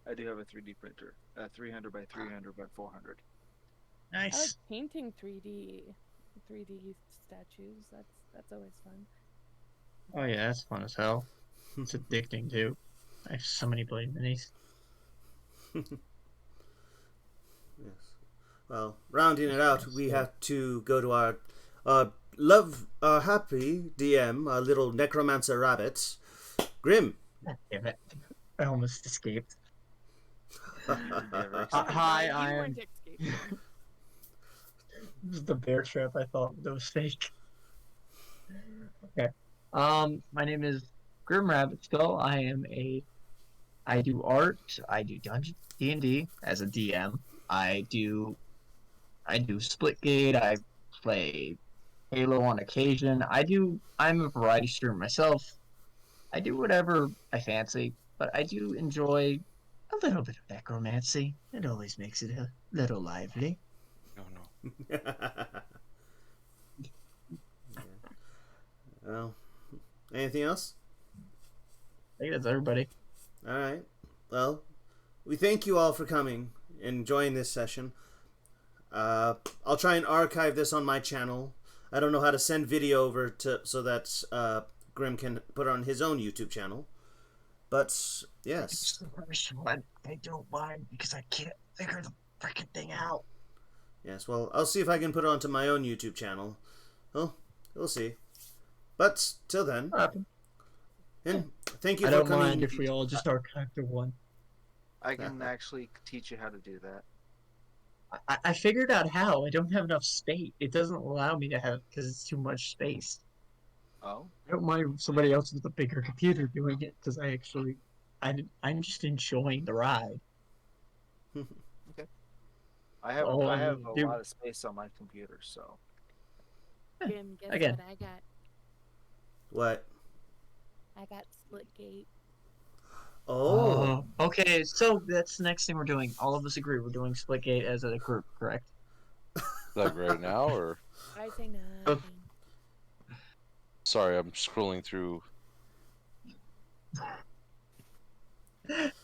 I do have a 3D printer, 300 by 300 by 400. I like Nice. painting 3D statues. That's always fun. Oh yeah, that's fun as hell. It's addicting too. I have so many Blade Minis. Yes. Well, rounding it out, we Yeah. have to go to our happy DM, our little necromancer rabbit, Grim. God damn it. I almost escaped. Never Hi, You I am. weren't escaping. This is the bear trap I thought that was fake. My name is Grim Rabbit Skull. I do art. I do Dungeon D&D as a DM. I do Splitgate. I play Halo on occasion. I'm a variety streamer myself. I do whatever I fancy, but I do enjoy a little bit of necromancy. It always makes it a little lively. No, no. Well, anything else? I think that's everybody. All right. Well, we thank you all for coming and joining this session. I'll try and archive this on my channel. I don't know how to send video over to so that Grim can put it on his own YouTube channel. But yes, It's the worst one. I don't mind because I can't figure the freaking thing out. yes. Well, I'll see if I can put it onto my own YouTube channel. Well, we'll see. But till then, What happened? and thank you I for don't coming. mind if we all just archive the one. I can actually teach you how to do that. I figured out how. I don't have enough space. It doesn't allow me to have because it's too much space. Oh, I don't mind somebody else with a bigger computer doing it because I'm just enjoying the ride. I have Oh, I have a dude. lot of space on my computer, so Jim, guess Again. what I got? What? I got Splitgate. Oh. Okay, so that's the next thing we're doing. All of us agree we're doing Splitgate as a group, correct? Like right now, or I say Oh. nothing. sorry, I'm scrolling through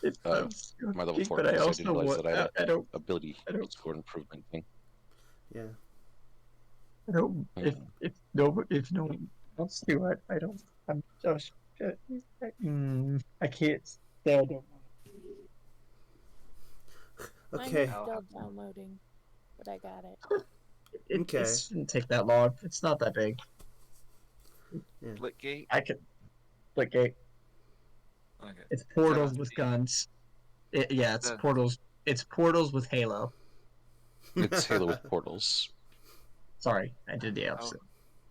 It Uh, sounds so my level cute, 4 but I because I also didn't realize want. that I had I don't. ability I don't- score improvement thing. Yeah. I don't. If no one wants to, I don't. I'm just. I can't. Say I don't. Okay. Mine's still downloading, but I got it. Okay. It shouldn't take that long. It's not that big. Splitgate. I can. Splitgate. Okay. It's portals Sounds with neat. guns. Yeah, it's Uh. portals. It's portals with Halo. It's Halo with portals. Sorry, I did the Oh, opposite.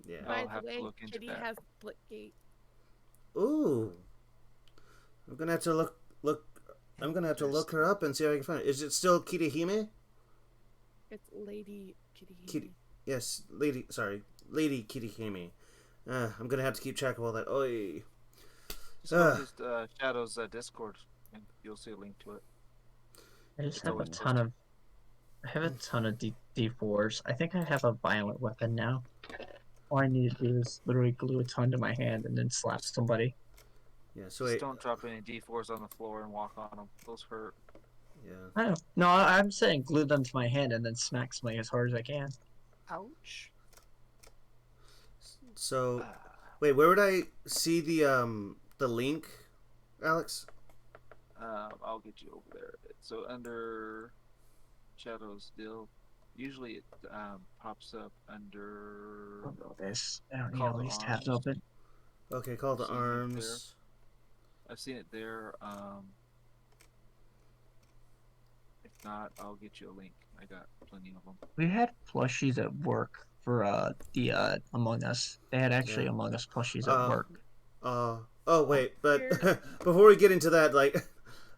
Yeah. I'll By have the to way, look into Kitty that. has Splitgate. Ooh. I'm gonna have to look. I'm gonna have to look her up and see if I can find it. Is it still Kirihime? It's Lady Kitty. Kitty. Yes, Lady. Sorry, Lady Kirihime. I'm gonna have to keep track of all that. Oi. Just go to his, Shadow's Discord, and you'll see a link to it. I just It's have a always ton of. I have a ton of D4s. I think I have a violent weapon now. All I need to do is literally glue a ton to my hand and then slap somebody. Yeah. So Just wait. don't drop any D4s on the floor and walk on them. Those hurt. Yeah. I don't. No, I'm saying glue them to my hand and then smack somebody as hard as I can. Ouch. So wait, where would I see the link, Alex? I'll get you over there. So under Shadow's deal, usually it pops up under. I don't know this. I don't need Call all to these tabs arms. open. Okay, call to See it there. arms. I've seen it there. If not, I'll get you a link. I got plenty of them. We had plushies at work for the Among Us. They had actually Yeah. Among Us plushies at work. Oh wait, but before we get into that, like,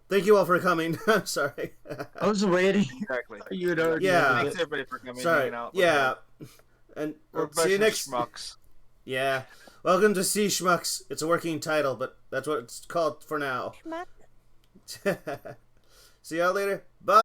thank you all for coming. I'm sorry. I was waiting. Exactly. You had already. Yeah. Thanks everybody for coming. Sorry. Hanging out. Yeah. And We're a see you bunch of next. schmucks. Yeah. Welcome to See Schmucks. It's a working title, but that's what it's called for now. Schmuck. See y'all later. Bye.